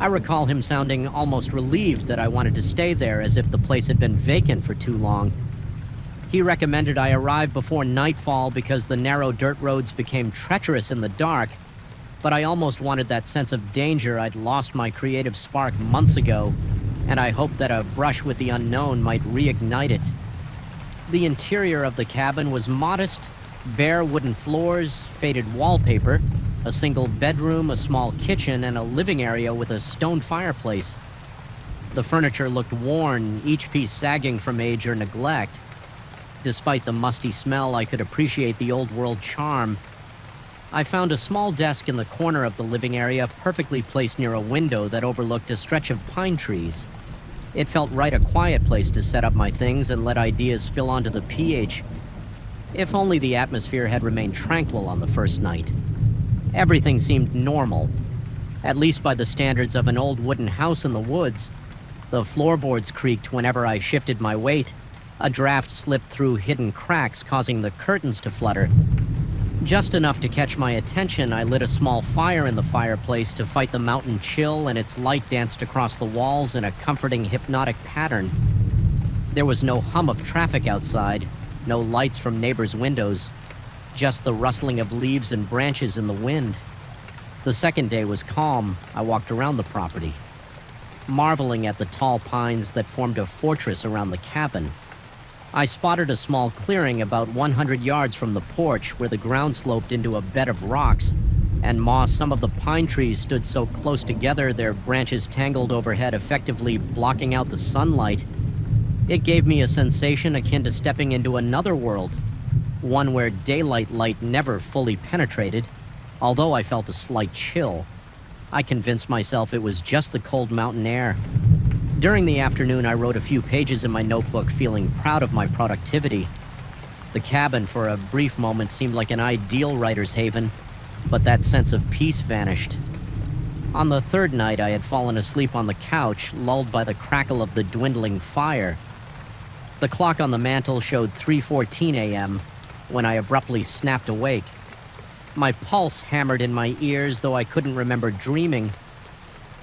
I recall him sounding almost relieved that I wanted to stay there, as if the place had been vacant for too long. He recommended I arrive before nightfall because the narrow dirt roads became treacherous in the dark, but I almost wanted that sense of danger. I'd lost my creative spark months ago, and I hoped that a brush with the unknown might reignite it. The interior of the cabin was modest: bare wooden floors, faded wallpaper, a single bedroom, a small kitchen, and a living area with a stone fireplace. The furniture looked worn, each piece sagging from age or neglect. Despite the musty smell, I could appreciate the old-world charm. I found a small desk in the corner of the living area, perfectly placed near a window that overlooked a stretch of pine trees. It felt right a quiet place to set up my things and let ideas spill onto the PH. If only the atmosphere had remained tranquil on the first night. Everything seemed normal, at least by the standards of an old wooden house in the woods. The floorboards creaked whenever I shifted my weight. A draft slipped through hidden cracks, causing the curtains to flutter. Just enough to catch my attention, I lit a small fire in the fireplace to fight the mountain chill, and its light danced across the walls in a comforting, hypnotic pattern. There was no hum of traffic outside, no lights from neighbors' windows, just the rustling of leaves and branches in the wind. The second day was calm. I walked around the property, marveling at the tall pines that formed a fortress around the cabin. I spotted a small clearing about 100 yards from the porch where the ground sloped into a bed of rocks and moss. Some of the pine trees stood so close together, their branches tangled overhead, effectively blocking out the sunlight. It gave me a sensation akin to stepping into another world, one where daylight light never fully penetrated. Although I felt a slight chill, I convinced myself it was just the cold mountain air. During the afternoon, I wrote a few pages in my notebook, feeling proud of my productivity. The cabin, for a brief moment, seemed like an ideal writer's haven, but that sense of peace vanished. On the third night, I had fallen asleep on the couch, lulled by the crackle of the dwindling fire. The clock on the mantel showed 3:14 a.m. when I abruptly snapped awake. My pulse hammered in my ears, though I couldn't remember dreaming.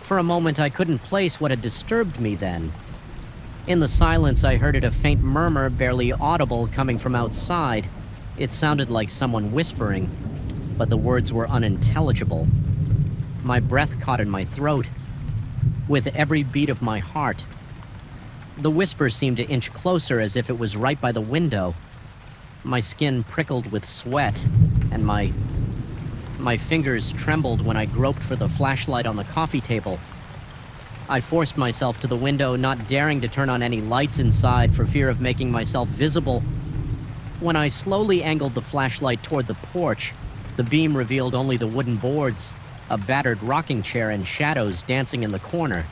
For a moment, I couldn't place what had disturbed me then. In the silence, I heard a faint murmur, barely audible, coming from outside. It sounded like someone whispering, but the words were unintelligible. My breath caught in my throat, with every beat of my heart. The whisper seemed to inch closer, as if it was right by the window. My skin prickled with sweat, and my fingers trembled when I groped for the flashlight on the coffee table. I forced myself to the window, not daring to turn on any lights inside for fear of making myself visible. When I slowly angled the flashlight toward the porch, the beam revealed only the wooden boards, a battered rocking chair, and shadows dancing in the corner.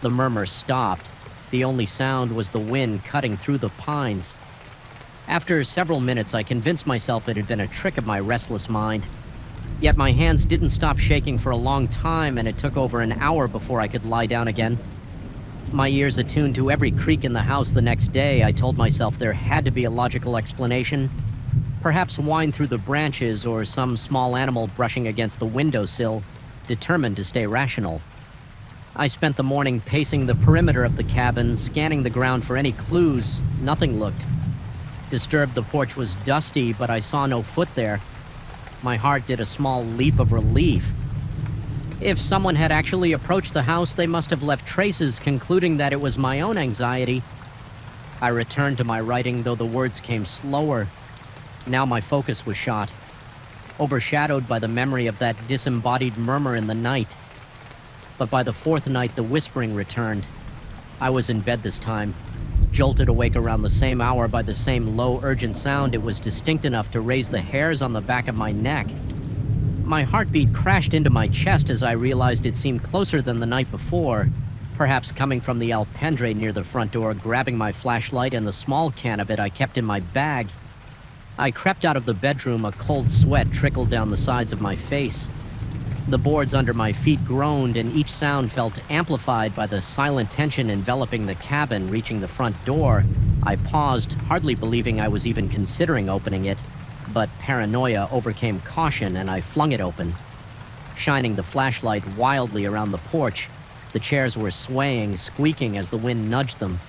The murmur stopped. The only sound was the wind cutting through the pines. After several minutes, I convinced myself it had been a trick of my restless mind. Yet my hands didn't stop shaking for a long time, and it took over an hour before I could lie down again. My ears attuned to every creak in the house the next day, I told myself there had to be a logical explanation. Perhaps whine through the branches, or some small animal brushing against the windowsill, determined to stay rational. I spent the morning pacing the perimeter of the cabin, scanning the ground for any clues. Nothing looked disturbed. The porch was dusty, but I saw no foot there. My heart did a small leap of relief. If someone had actually approached the house, they must have left traces, concluding that it was my own anxiety. I returned to my writing, though the words came slower. Now my focus was shot, overshadowed by the memory of that disembodied murmur in the night. But by the fourth night, the whispering returned. I was in bed this time, jolted awake around the same hour by the same low, urgent sound. It was distinct enough to raise the hairs on the back of my neck. My heartbeat crashed into my chest as I realized it seemed closer than the night before, perhaps coming from the alpendre near the front door, grabbing my flashlight and the small can of it I kept in my bag. I crept out of the bedroom, a cold sweat trickled down the sides of my face. The boards under my feet groaned, and each sound felt amplified by the silent tension enveloping the cabin. Reaching the front door, I paused, hardly believing I was even considering opening it, but paranoia overcame caution and I flung it open. Shining the flashlight wildly around the porch, the chairs were swaying, squeaking as the wind nudged them.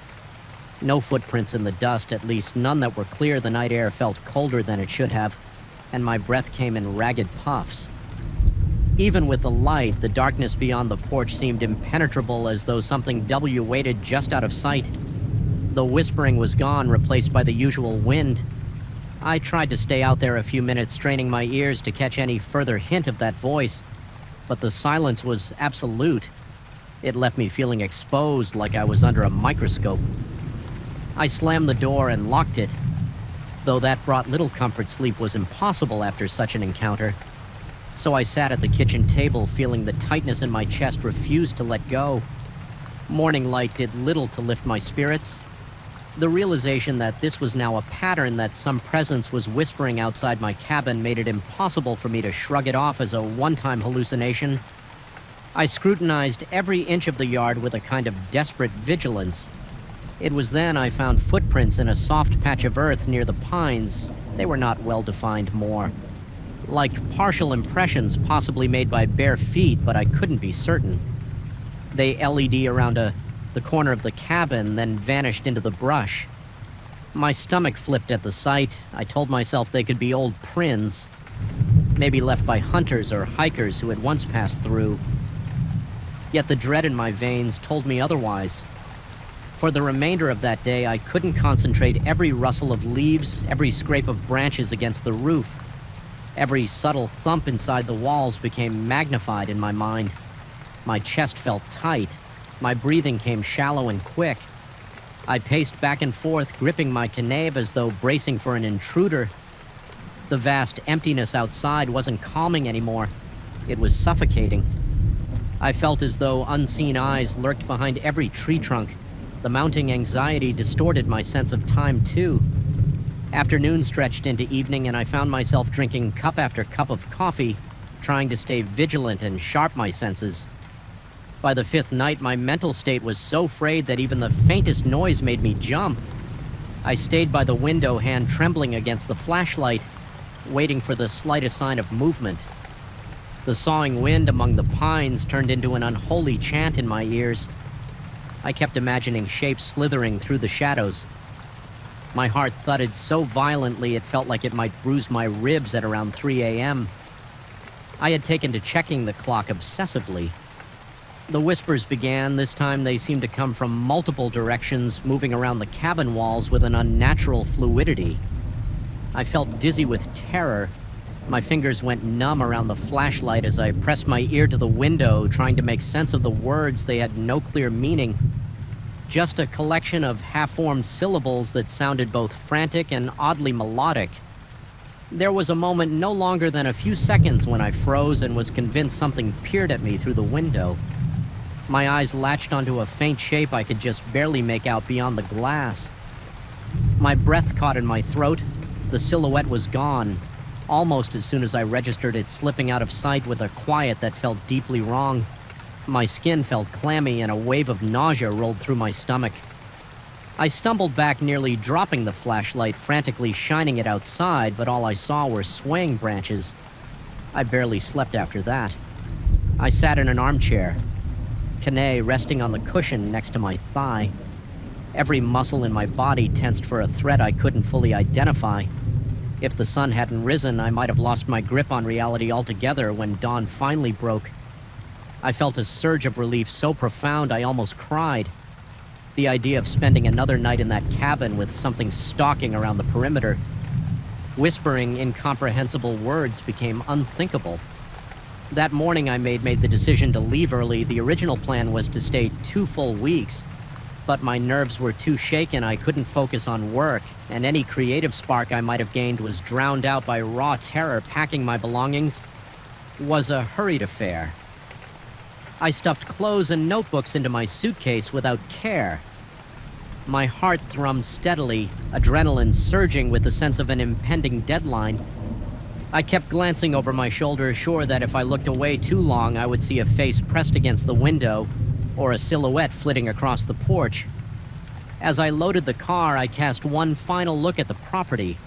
No footprints in the dust, at least none that were clear. The night air felt colder than it should have, and my breath came in ragged puffs. Even with the light, the darkness beyond the porch seemed impenetrable, as though something waited just out of sight. The whispering was gone, replaced by the usual wind. I tried to stay out there a few minutes, straining my ears to catch any further hint of that voice, but the silence was absolute. It left me feeling exposed, like I was under a microscope. I slammed the door and locked it, though that brought little comfort. Sleep was impossible after such an encounter. So I sat at the kitchen table, feeling the tightness in my chest refuse to let go. Morning light did little to lift my spirits. The realization that this was now a pattern, that some presence was whispering outside my cabin, made it impossible for me to shrug it off as a one-time hallucination. I scrutinized every inch of the yard with a kind of desperate vigilance. It was then I found footprints in a soft patch of earth near the pines. They were not well-defined more. Like partial impressions possibly made by bare feet, but I couldn't be certain. They LED around the corner of the cabin, then vanished into the brush. My stomach flipped at the sight. I told myself they could be old prints, maybe left by hunters or hikers who had once passed through. Yet the dread in my veins told me otherwise. For the remainder of that day, I couldn't concentrate. Every rustle of leaves, every scrape of branches against the roof, every subtle thump inside the walls became magnified in my mind. My chest felt tight. My breathing came shallow and quick. I paced back and forth, gripping my canave as though bracing for an intruder. The vast emptiness outside wasn't calming anymore. It was suffocating. I felt as though unseen eyes lurked behind every tree trunk. The mounting anxiety distorted my sense of time, too. Afternoon stretched into evening, and I found myself drinking cup after cup of coffee, trying to stay vigilant and sharp my senses. By the fifth night, my mental state was so frayed that even the faintest noise made me jump. I stayed by the window, hand trembling against the flashlight, waiting for the slightest sign of movement. The sawing wind among the pines turned into an unholy chant in my ears. I kept imagining shapes slithering through the shadows. My heart thudded so violently it felt like it might bruise my ribs at around 3 a.m. I had taken to checking the clock obsessively. The whispers began. This time they seemed to come from multiple directions, moving around the cabin walls with an unnatural fluidity. I felt dizzy with terror. My fingers went numb around the flashlight as I pressed my ear to the window, trying to make sense of the words. They had no clear meaning. Just a collection of half-formed syllables that sounded both frantic and oddly melodic. There was a moment no longer than a few seconds when I froze and was convinced something peered at me through the window. My eyes latched onto a faint shape I could just barely make out beyond the glass. My breath caught in my throat. The silhouette was gone, almost as soon as I registered it slipping out of sight with a quiet that felt deeply wrong. My skin felt clammy and a wave of nausea rolled through my stomach. I stumbled back, nearly dropping the flashlight, frantically shining it outside, but all I saw were swaying branches. I barely slept after that. I sat in an armchair, Kane resting on the cushion next to my thigh. Every muscle in my body tensed for a threat I couldn't fully identify. If the sun hadn't risen, I might have lost my grip on reality altogether when dawn finally broke. I felt a surge of relief so profound I almost cried. The idea of spending another night in that cabin with something stalking around the perimeter, whispering incomprehensible words, became unthinkable. That morning I made the decision to leave early. The original plan was to stay 2 full weeks, but my nerves were too shaken I couldn't focus on work, and any creative spark I might have gained was drowned out by raw terror. Packing my belongings was a hurried affair. I stuffed clothes and notebooks into my suitcase without care. My heart thrummed steadily, adrenaline surging with the sense of an impending deadline. I kept glancing over my shoulder, sure that if I looked away too long, I would see a face pressed against the window or a silhouette flitting across the porch. As I loaded the car, I cast one final look at the property.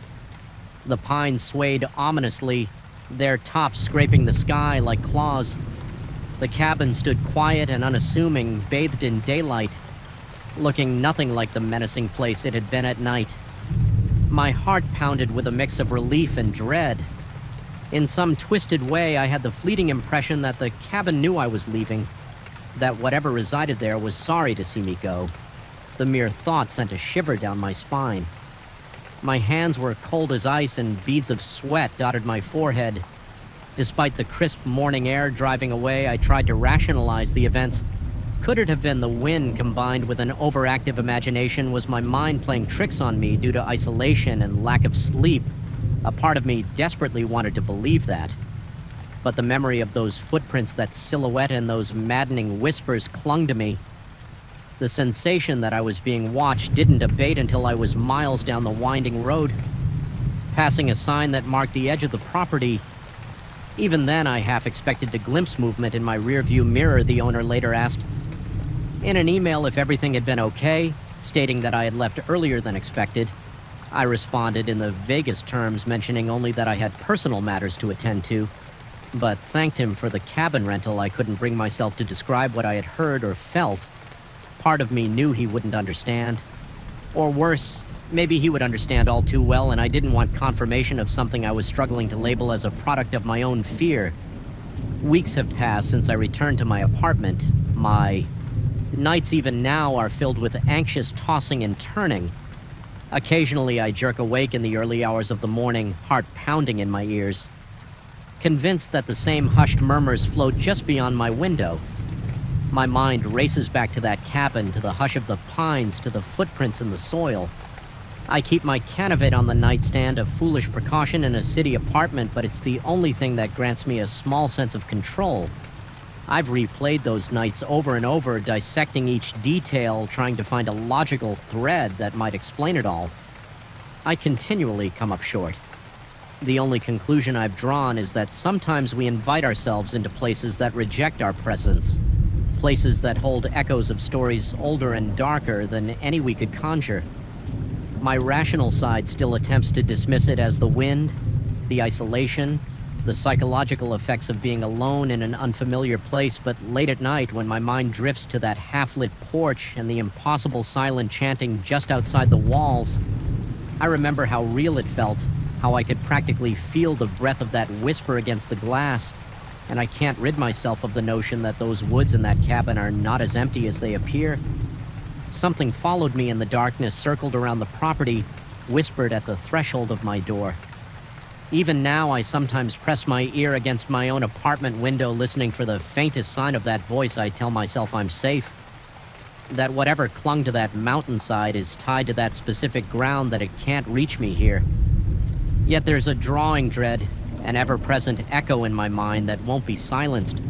The pines swayed ominously, their tops scraping the sky like claws. The cabin stood quiet and unassuming, bathed in daylight, looking nothing like the menacing place it had been at night. My heart pounded with a mix of relief and dread. In some twisted way, I had the fleeting impression that the cabin knew I was leaving, that whatever resided there was sorry to see me go. The mere thought sent a shiver down my spine. My hands were cold as ice and beads of sweat dotted my forehead. Despite the crisp morning air driving away, I tried to rationalize the events. Could it have been the wind combined with an overactive imagination? Was my mind playing tricks on me due to isolation and lack of sleep? A part of me desperately wanted to believe that. But the memory of those footprints, that silhouette, and those maddening whispers clung to me. The sensation that I was being watched didn't abate until I was miles down the winding road, passing a sign that marked the edge of the property. Even then, I half expected to glimpse movement in my rearview mirror, the owner later asked. In an email if everything had been okay, stating that I had left earlier than expected, I responded in the vaguest terms, mentioning only that I had personal matters to attend to, but thanked him for the cabin rental. I couldn't bring myself to describe what I had heard or felt. Part of me knew he wouldn't understand. Or worse, maybe he would understand all too well, and I didn't want confirmation of something I was struggling to label as a product of my own fear. Weeks have passed since I returned to my apartment. My nights even now are filled with anxious tossing and turning. Occasionally I jerk awake in the early hours of the morning, heart pounding in my ears, convinced that the same hushed murmurs float just beyond my window. My mind races back to that cabin, to the hush of the pines, to the footprints in the soil. I keep my Canavet on the nightstand, a foolish precaution in a city apartment, but it's the only thing that grants me a small sense of control. I've replayed those nights over and over, dissecting each detail, trying to find a logical thread that might explain it all. I continually come up short. The only conclusion I've drawn is that sometimes we invite ourselves into places that reject our presence, places that hold echoes of stories older and darker than any we could conjure. My rational side still attempts to dismiss it as the wind, the isolation, the psychological effects of being alone in an unfamiliar place, but late at night, when my mind drifts to that half-lit porch and the impossible silent chanting just outside the walls, I remember how real it felt, how I could practically feel the breath of that whisper against the glass, and I can't rid myself of the notion that those woods in that cabin are not as empty as they appear. Something followed me in the darkness, circled around the property, whispered at the threshold of my door. Even now, I sometimes press my ear against my own apartment window, listening for the faintest sign of that voice. I tell myself I'm safe, that whatever clung to that mountainside is tied to that specific ground, that it can't reach me here. Yet there's a drawing dread, an ever-present echo in my mind that won't be silenced.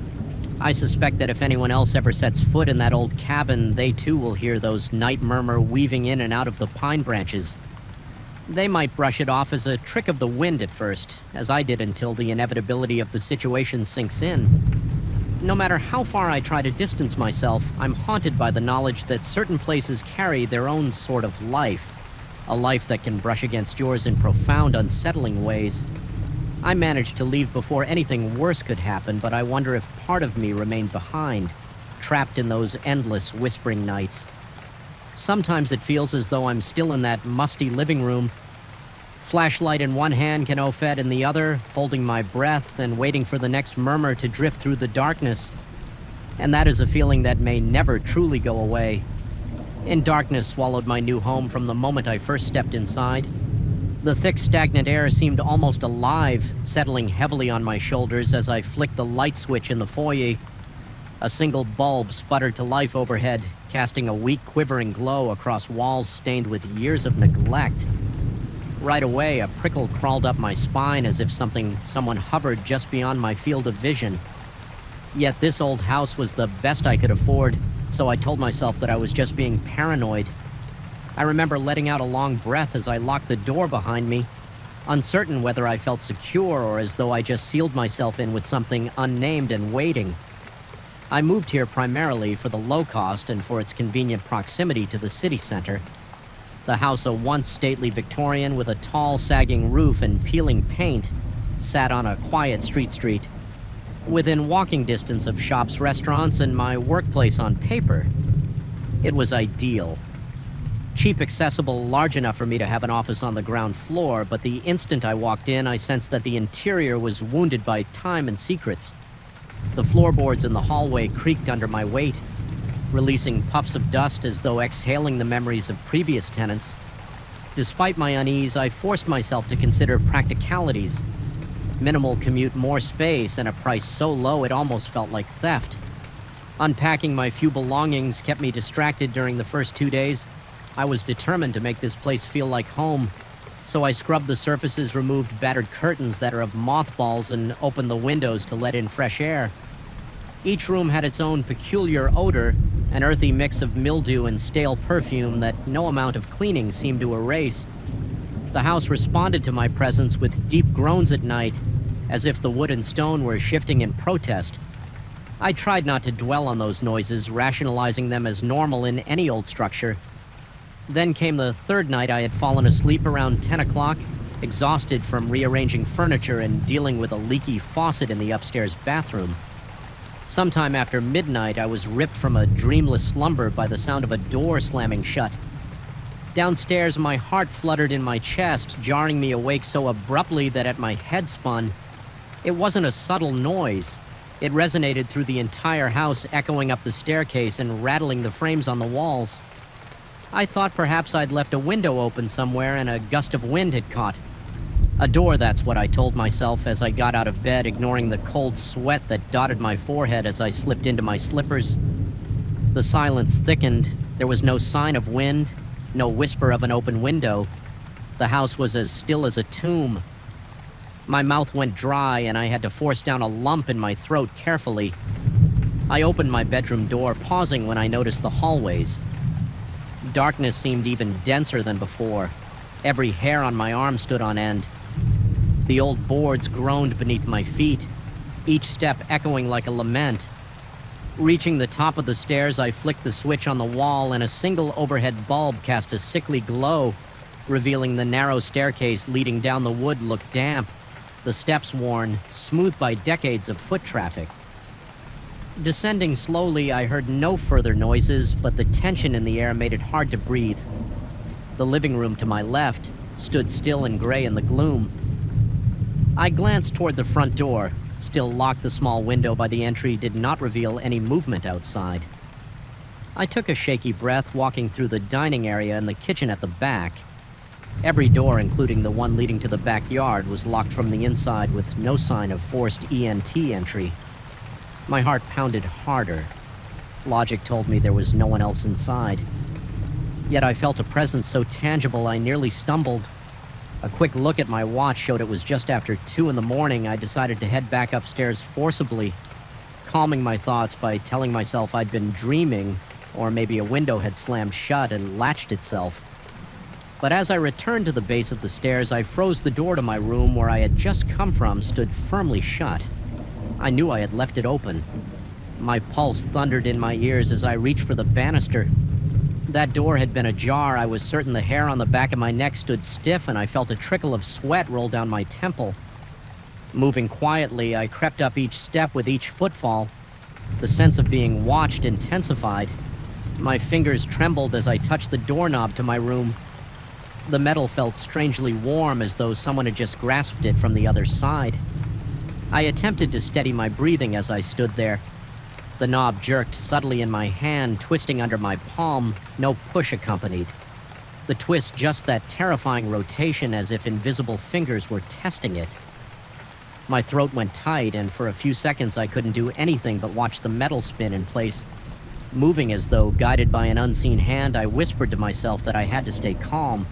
I suspect that if anyone else ever sets foot in that old cabin, they too will hear those night murmur weaving in and out of the pine branches. They might brush it off as a trick of the wind at first, as I did until the inevitability of the situation sinks in. No matter how far I try to distance myself, I'm haunted by the knowledge that certain places carry their own sort of life, a life that can brush against yours in profound, unsettling ways. I managed to leave before anything worse could happen, but I wonder if part of me remained behind, trapped in those endless whispering nights. Sometimes it feels as though I'm still in that musty living room, flashlight in one hand, Canofet in the other, holding my breath and waiting for the next murmur to drift through the darkness. And that is a feeling that may never truly go away. And darkness swallowed my new home from the moment I first stepped inside. The thick, stagnant air seemed almost alive, settling heavily on my shoulders as I flicked the light switch in the foyer. A single bulb sputtered to life overhead, casting a weak, quivering glow across walls stained with years of neglect. Right away, a prickle crawled up my spine as if someone hovered just beyond my field of vision. Yet this old house was the best I could afford, so I told myself that I was just being paranoid. I remember letting out a long breath as I locked the door behind me, uncertain whether I felt secure or as though I just sealed myself in with something unnamed and waiting. I moved here primarily for the low cost and for its convenient proximity to the city center. The house, a once stately Victorian with a tall, sagging roof and peeling paint, sat on a quiet street, within walking distance of shops, restaurants, and my workplace on paper. It was ideal. Cheap, accessible, large enough for me to have an office on the ground floor, but the instant I walked in, I sensed that the interior was wounded by time and secrets. The floorboards in the hallway creaked under my weight, releasing puffs of dust as though exhaling the memories of previous tenants. Despite my unease, I forced myself to consider practicalities. Minimal commute, more space, and a price so low it almost felt like theft. Unpacking my few belongings kept me distracted during the first 2 days. I was determined to make this place feel like home, so I scrubbed the surfaces, removed battered curtains that are of mothballs, and opened the windows to let in fresh air. Each room had its own peculiar odor, an earthy mix of mildew and stale perfume that no amount of cleaning seemed to erase. The house responded to my presence with deep groans at night, as if the wood and stone were shifting in protest. I tried not to dwell on those noises, rationalizing them as normal in any old structure. Then came the third night I had fallen asleep around 10 o'clock, exhausted from rearranging furniture and dealing with a leaky faucet in the upstairs bathroom. Sometime after midnight, I was ripped from a dreamless slumber by the sound of a door slamming shut. Downstairs, my heart fluttered in my chest, jarring me awake so abruptly that my head spun. It wasn't a subtle noise. It resonated through the entire house, echoing up the staircase and rattling the frames on the walls. I thought perhaps I'd left a window open somewhere and a gust of wind had caught. A door, that's what I told myself as I got out of bed, ignoring the cold sweat that dotted my forehead as I slipped into my slippers. The silence thickened. There was no sign of wind, no whisper of an open window. The house was as still as a tomb. My mouth went dry and I had to force down a lump in my throat carefully. I opened my bedroom door, pausing when I noticed the hallways. Darkness seemed even denser than before. Every hair on my arm stood on end. The old boards groaned beneath my feet, each step echoing like a lament. Reaching the top of the stairs, I flicked the switch on the wall and a single overhead bulb cast a sickly glow, revealing the narrow staircase leading down the wood looked damp, the steps worn, smooth by decades of foot traffic. Descending slowly, I heard no further noises, but the tension in the air made it hard to breathe. The living room to my left stood still and gray in the gloom. I glanced toward the front door. Still locked, the small window by the entry did not reveal any movement outside. I took a shaky breath, walking through the dining area and the kitchen at the back. Every door, including the one leading to the backyard, was locked from the inside with no sign of forced ENT entry. My heart pounded harder. Logic told me there was no one else inside. Yet I felt a presence so tangible I nearly stumbled. A quick look at my watch showed it was just after 2 in the morning. I decided to head back upstairs forcibly, calming my thoughts by telling myself I'd been dreaming, or maybe a window had slammed shut and latched itself. But as I returned to the base of the stairs, I froze. The door to my room, where I had just come from, stood firmly shut. I knew I had left it open. My pulse thundered in my ears as I reached for the banister. That door had been ajar. I was certain the hair on the back of my neck stood stiff, and I felt a trickle of sweat roll down my temple. Moving quietly, I crept up each step with each footfall. The sense of being watched intensified. My fingers trembled as I touched the doorknob to my room. The metal felt strangely warm, as though someone had just grasped it from the other side. I attempted to steady my breathing as I stood there. The knob jerked subtly in my hand, twisting under my palm, no push accompanied. The twist just that terrifying rotation as if invisible fingers were testing it. My throat went tight, and for a few seconds I couldn't do anything but watch the metal spin in place. Moving as though guided by an unseen hand, I whispered to myself that I had to stay calm.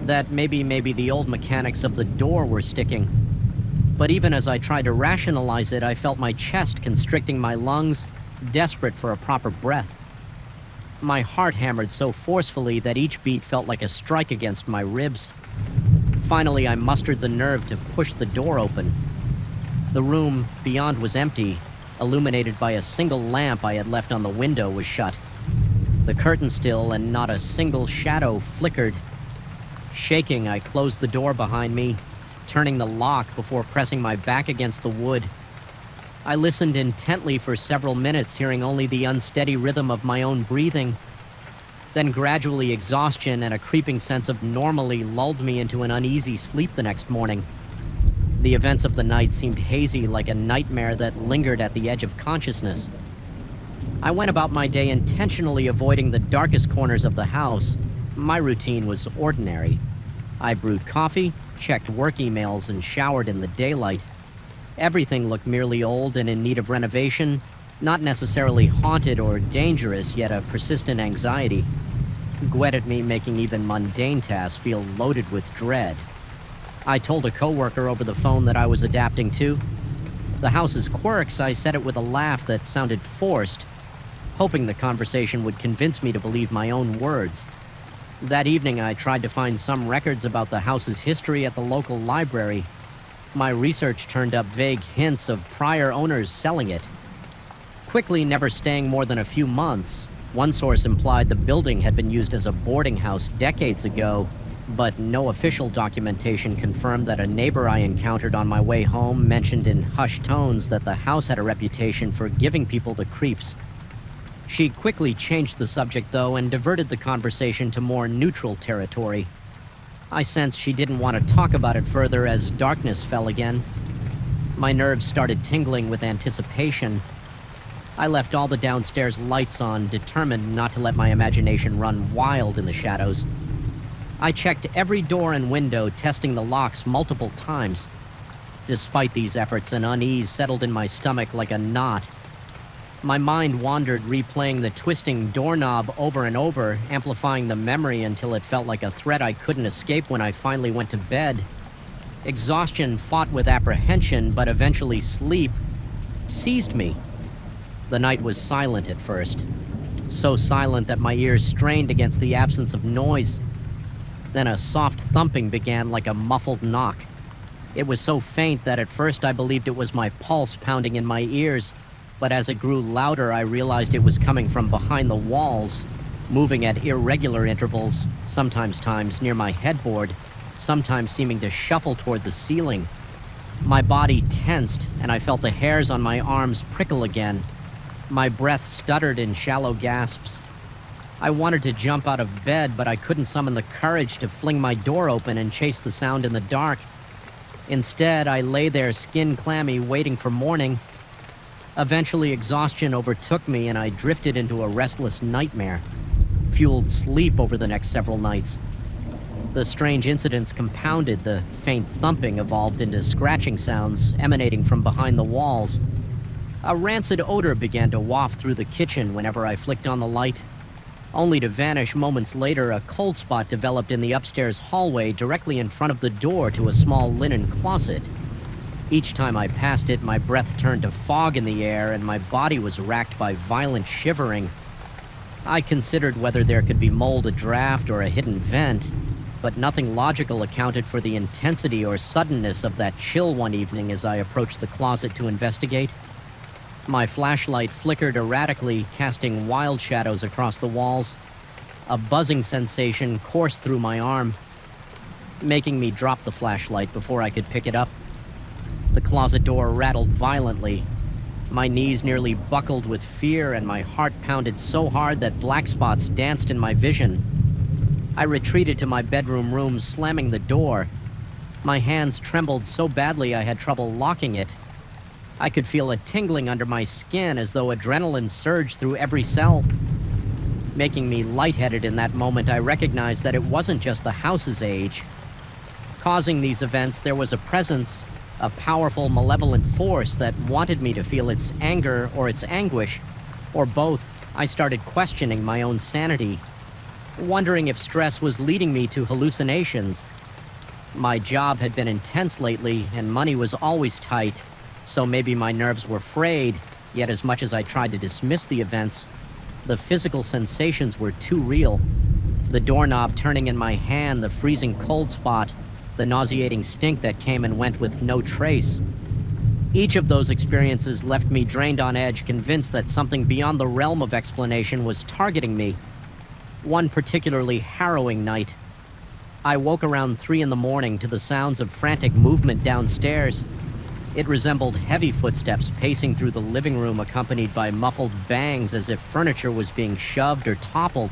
That maybe the old mechanics of the door were sticking. But even as I tried to rationalize it, I felt my chest constricting my lungs, desperate for a proper breath. My heart hammered so forcefully that each beat felt like a strike against my ribs. Finally, I mustered the nerve to push the door open. The room beyond was empty, illuminated by a single lamp I had left on the window was shut. The curtain still, and not a single shadow flickered. Shaking, I closed the door behind me, turning the lock before pressing my back against the wood. I listened intently for several minutes, hearing only the unsteady rhythm of my own breathing. Then gradually exhaustion and a creeping sense of normalcy lulled me into an uneasy sleep the next morning. The events of the night seemed hazy, like a nightmare that lingered at the edge of consciousness. I went about my day intentionally avoiding the darkest corners of the house. My routine was ordinary. I brewed coffee, checked work emails, and showered in the daylight. Everything looked merely old and in need of renovation, not necessarily haunted or dangerous, yet a persistent anxiety gwetted me, making even mundane tasks feel loaded with dread. I told a coworker over the phone that I was adapting to the house's quirks. I said it with a laugh that sounded forced, hoping the conversation would convince me to believe my own words. That evening, I tried to find some records about the house's history at the local library. My research turned up vague hints of prior owners selling it, quickly never staying more than a few months. One source implied the building had been used as a boarding house decades ago, but no official documentation confirmed that. A neighbor I encountered on my way home mentioned in hushed tones that the house had a reputation for giving people the creeps. She quickly changed the subject, though, and diverted the conversation to more neutral territory. I sensed she didn't want to talk about it further as darkness fell again. My nerves started tingling with anticipation. I left all the downstairs lights on, determined not to let my imagination run wild in the shadows. I checked every door and window, testing the locks multiple times. Despite these efforts, an unease settled in my stomach like a knot. My mind wandered, replaying the twisting doorknob over and over, amplifying the memory until it felt like a threat I couldn't escape when I finally went to bed. Exhaustion fought with apprehension, but eventually sleep seized me. The night was silent at first, so silent that my ears strained against the absence of noise. Then a soft thumping began like a muffled knock. It was so faint that at first I believed it was my pulse pounding in my ears, but as it grew louder, I realized it was coming from behind the walls, moving at irregular intervals, sometimes times near my headboard, sometimes seeming to shuffle toward the ceiling. My body tensed, and I felt the hairs on my arms prickle again. My breath stuttered in shallow gasps. I wanted to jump out of bed, but I couldn't summon the courage to fling my door open and chase the sound in the dark. Instead, I lay there skin clammy, waiting for morning. Eventually, exhaustion overtook me, and I drifted into a restless nightmare, fueled sleep over the next several nights. The strange incidents compounded. The faint thumping evolved into scratching sounds emanating from behind the walls. A rancid odor began to waft through the kitchen whenever I flicked on the light. Only to vanish moments later, a cold spot developed in the upstairs hallway directly in front of the door to a small linen closet. Each time I passed it, my breath turned to fog in the air, and my body was racked by violent shivering. I considered whether there could be mold, a draft, or a hidden vent, but nothing logical accounted for the intensity or suddenness of that chill one evening as I approached the closet to investigate. My flashlight flickered erratically, casting wild shadows across the walls. A buzzing sensation coursed through my arm, making me drop the flashlight before I could pick it up. The closet door rattled violently. My knees nearly buckled with fear, and my heart pounded so hard that black spots danced in my vision. I retreated to my bedroom room, slamming the door. My hands trembled so badly I had trouble locking it. I could feel a tingling under my skin as though adrenaline surged through every cell. Making me lightheaded in that moment, I recognized that it wasn't just the house's age. Causing these events, there was a presence, a powerful, malevolent force that wanted me to feel its anger or its anguish, or both. I started questioning my own sanity, wondering if stress was leading me to hallucinations. My job had been intense lately, and money was always tight, so maybe my nerves were frayed, yet as much as I tried to dismiss the events, the physical sensations were too real. The doorknob turning in my hand, the freezing cold spot, the nauseating stink that came and went with no trace. Each of those experiences left me drained on edge, convinced that something beyond the realm of explanation was targeting me. One particularly harrowing night, I woke around 3 a.m. to the sounds of frantic movement downstairs. It resembled heavy footsteps pacing through the living room, accompanied by muffled bangs as if furniture was being shoved or toppled.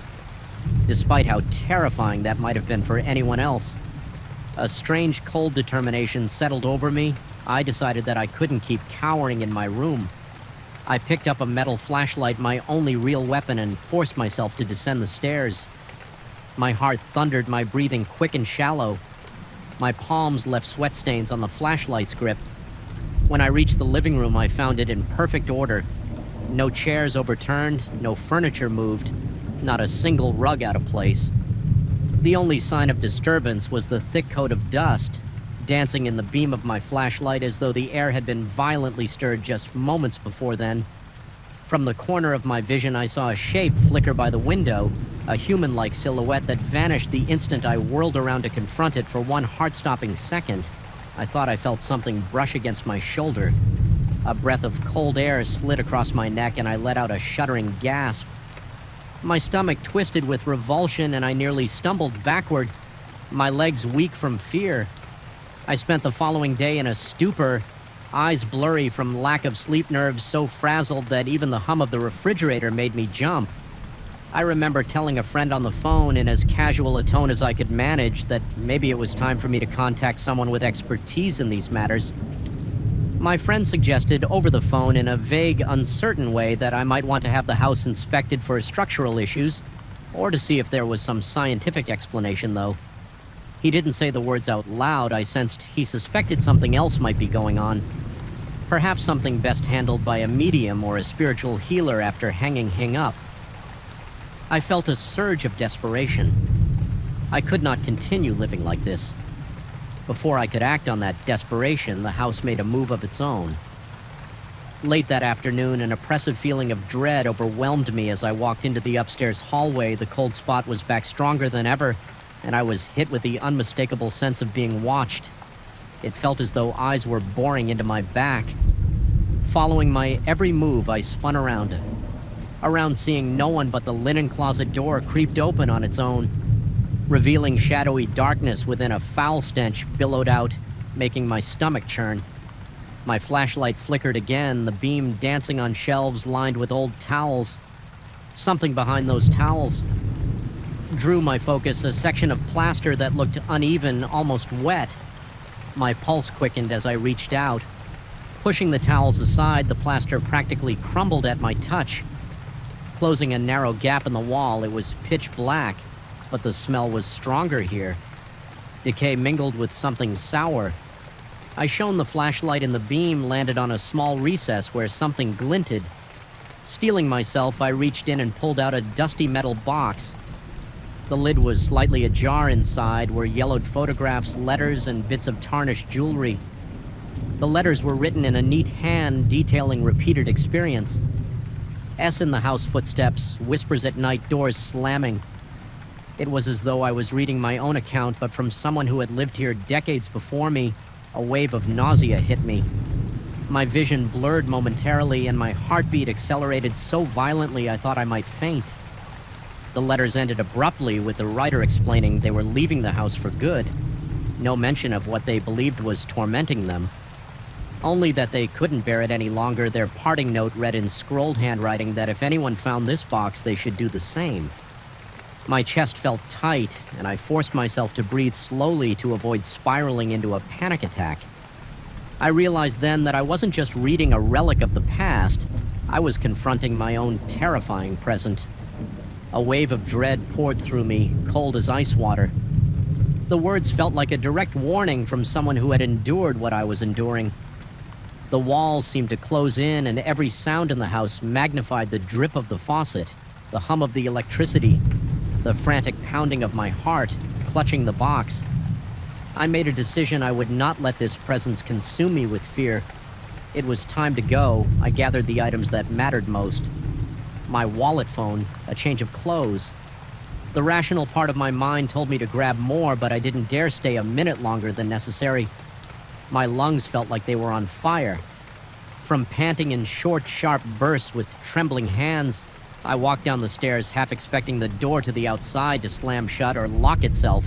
Despite how terrifying that might have been for anyone else, a strange cold determination settled over me. I decided that I couldn't keep cowering in my room. I picked up a metal flashlight, my only real weapon, and forced myself to descend the stairs. My heart thundered, my breathing quick and shallow. My palms left sweat stains on the flashlight's grip. When I reached the living room, I found it in perfect order. No chairs overturned, no furniture moved, not a single rug out of place. The only sign of disturbance was the thick coat of dust, dancing in the beam of my flashlight as though the air had been violently stirred just moments before then. From the corner of my vision, I saw a shape flicker by the window, a human-like silhouette that vanished the instant I whirled around to confront it for one heart-stopping second. I thought I felt something brush against my shoulder. A breath of cold air slid across my neck, and I let out a shuddering gasp. My stomach twisted with revulsion, and I nearly stumbled backward, my legs weak from fear. I spent the following day in a stupor, eyes blurry from lack of sleep, nerves so frazzled that even the hum of the refrigerator made me jump. I remember telling a friend on the phone in as casual a tone as I could manage that maybe it was time for me to contact someone with expertise in these matters. My friend suggested over the phone in a vague, uncertain way that I might want to have the house inspected for structural issues, or to see if there was some scientific explanation, though. He didn't say the words out loud. I sensed he suspected something else might be going on. Perhaps something best handled by a medium or a spiritual healer after hanging up. I felt a surge of desperation. I could not continue living like this. Before I could act on that desperation, the house made a move of its own. Late that afternoon, an oppressive feeling of dread overwhelmed me as I walked into the upstairs hallway. The cold spot was back stronger than ever, and I was hit with the unmistakable sense of being watched. It felt as though eyes were boring into my back. Following my every move, I spun around, seeing no one but the linen closet door creeped open on its own, revealing shadowy darkness within. A foul stench billowed out, making my stomach churn. My flashlight flickered again, the beam dancing on shelves lined with old towels. Something behind those towels drew my focus, a section of plaster that looked uneven, almost wet. My pulse quickened as I reached out. Pushing the towels aside, the plaster practically crumbled at my touch. Closing a narrow gap in the wall, it was pitch black, but the smell was stronger here. Decay mingled with something sour. I shone the flashlight and the beam landed on a small recess where something glinted. Steeling myself, I reached in and pulled out a dusty metal box. The lid was slightly ajar. Inside were yellowed photographs, letters, and bits of tarnished jewelry. The letters were written in a neat hand, detailing repeated experience. S in the house footsteps, whispers at night, doors slamming. It was as though I was reading my own account, but from someone who had lived here decades before me. A wave of nausea hit me. My vision blurred momentarily, and my heartbeat accelerated so violently I thought I might faint. The letters ended abruptly, with the writer explaining they were leaving the house for good. No mention of what they believed was tormenting them. Only that they couldn't bear it any longer. Their parting note read in scrolled handwriting that if anyone found this box, they should do the same. My chest felt tight, and I forced myself to breathe slowly to avoid spiraling into a panic attack. I realized then that I wasn't just reading a relic of the past, I was confronting my own terrifying present. A wave of dread poured through me, cold as ice water. The words felt like a direct warning from someone who had endured what I was enduring. The walls seemed to close in, and every sound in the house magnified the drip of the faucet, the hum of the electricity, the frantic pounding of my heart, clutching the box. I made a decision I would not let this presence consume me with fear. It was time to go. I gathered the items that mattered most. My wallet phone, a change of clothes. The rational part of my mind told me to grab more, but I didn't dare stay a minute longer than necessary. My lungs felt like they were on fire. From panting in short, sharp bursts with trembling hands, I walked down the stairs half expecting the door to the outside to slam shut or lock itself,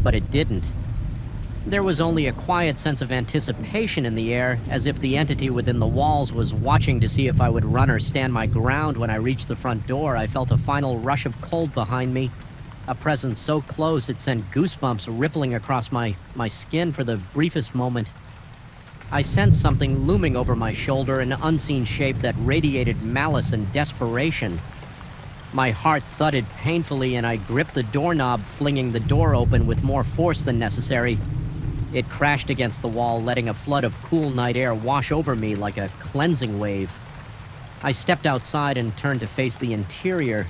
but it didn't. There was only a quiet sense of anticipation in the air, as if the entity within the walls was watching to see if I would run or stand my ground. When I reached the front door, I felt a final rush of cold behind me, a presence so close it sent goosebumps rippling across my skin for the briefest moment. I sensed something looming over my shoulder, an unseen shape that radiated malice and desperation. My heart thudded painfully, and I gripped the doorknob, flinging the door open with more force than necessary. It crashed against the wall, letting a flood of cool night air wash over me like a cleansing wave. I stepped outside and turned to face the interior.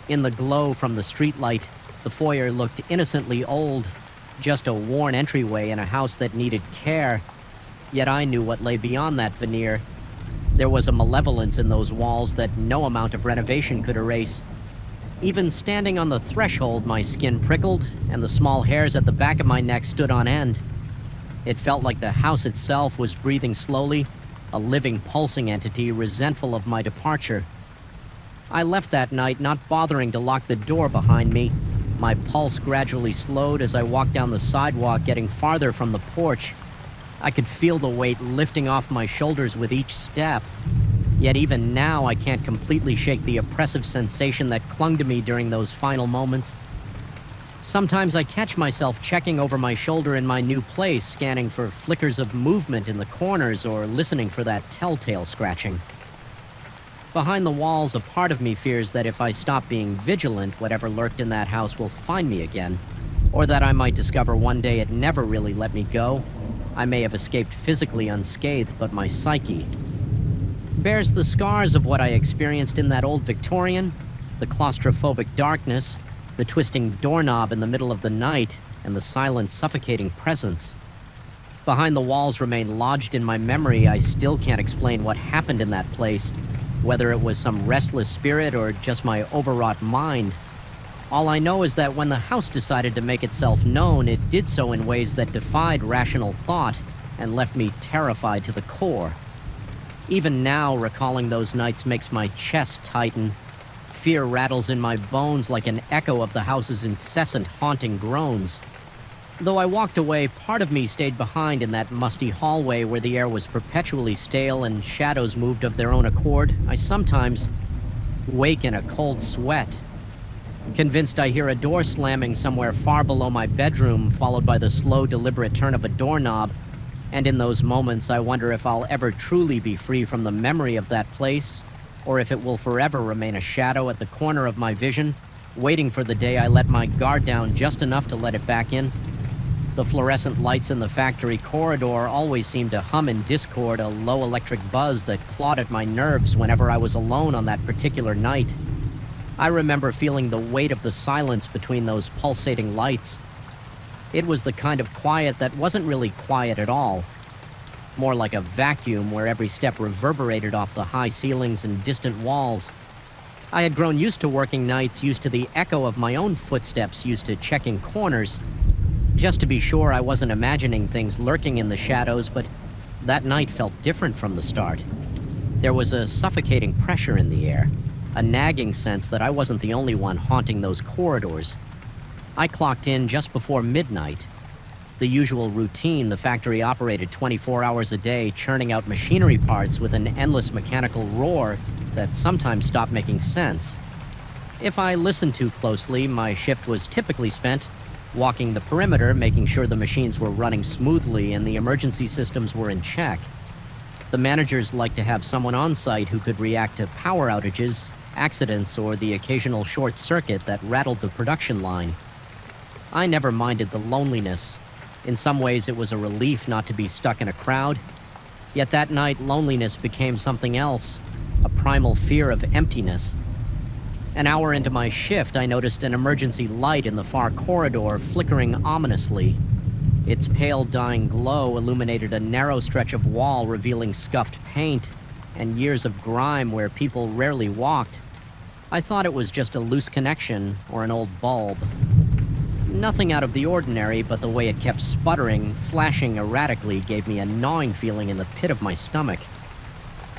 In the glow from the streetlight, the foyer looked innocently old, just a worn entryway in a house that needed care. Yet I knew what lay beyond that veneer. There was a malevolence in those walls that no amount of renovation could erase. Even standing on the threshold, my skin prickled, and the small hairs at the back of my neck stood on end. It felt like the house itself was breathing slowly, a living, pulsing entity resentful of my departure. I left that night, not bothering to lock the door behind me. My pulse gradually slowed as I walked down the sidewalk, getting farther from the porch. I could feel the weight lifting off my shoulders with each step. Yet even now, I can't completely shake the oppressive sensation that clung to me during those final moments. Sometimes I catch myself checking over my shoulder in my new place, scanning for flickers of movement in the corners or listening for that telltale scratching. Behind the walls, a part of me fears that if I stop being vigilant, whatever lurked in that house will find me again, or that I might discover one day it never really let me go. I may have escaped physically unscathed, but my psyche bears the scars of what I experienced in that old Victorian, the claustrophobic darkness, the twisting doorknob in the middle of the night, and the silent, suffocating presence. Behind the walls remain lodged in my memory. I still can't explain what happened in that place, whether it was some restless spirit or just my overwrought mind. All I know is that when the house decided to make itself known, it did so in ways that defied rational thought and left me terrified to the core. Even now, recalling those nights makes my chest tighten. Fear rattles in my bones like an echo of the house's incessant, haunting groans. Though I walked away, part of me stayed behind in that musty hallway where the air was perpetually stale and shadows moved of their own accord. I sometimes wake in a cold sweat, convinced I hear a door slamming somewhere far below my bedroom, followed by the slow, deliberate turn of a doorknob. And in those moments, I wonder if I'll ever truly be free from the memory of that place, or if it will forever remain a shadow at the corner of my vision, waiting for the day I let my guard down just enough to let it back in. The fluorescent lights in the factory corridor always seemed to hum in discord, a low electric buzz that clawed at my nerves whenever I was alone on that particular night. I remember feeling the weight of the silence between those pulsating lights. It was the kind of quiet that wasn't really quiet at all. More like a vacuum where every step reverberated off the high ceilings and distant walls. I had grown used to working nights, used to the echo of my own footsteps, used to checking corners, just to be sure I wasn't imagining things lurking in the shadows, but that night felt different from the start. There was a suffocating pressure in the air, a nagging sense that I wasn't the only one haunting those corridors. I clocked in just before midnight. The usual routine, the factory operated 24 hours a day, churning out machinery parts with an endless mechanical roar that sometimes stopped making sense. If I listened too closely, my shift was typically spent walking the perimeter, making sure the machines were running smoothly and the emergency systems were in check. The managers liked to have someone on site who could react to power outages, accidents, or the occasional short circuit that rattled the production line. I never minded the loneliness. In some ways, it was a relief not to be stuck in a crowd. Yet that night, loneliness became something else, a primal fear of emptiness. An hour into my shift, I noticed an emergency light in the far corridor flickering ominously. Its pale dying glow illuminated a narrow stretch of wall revealing scuffed paint and years of grime where people rarely walked. I thought it was just a loose connection or an old bulb. Nothing out of the ordinary, but the way it kept sputtering, flashing erratically, gave me a gnawing feeling in the pit of my stomach.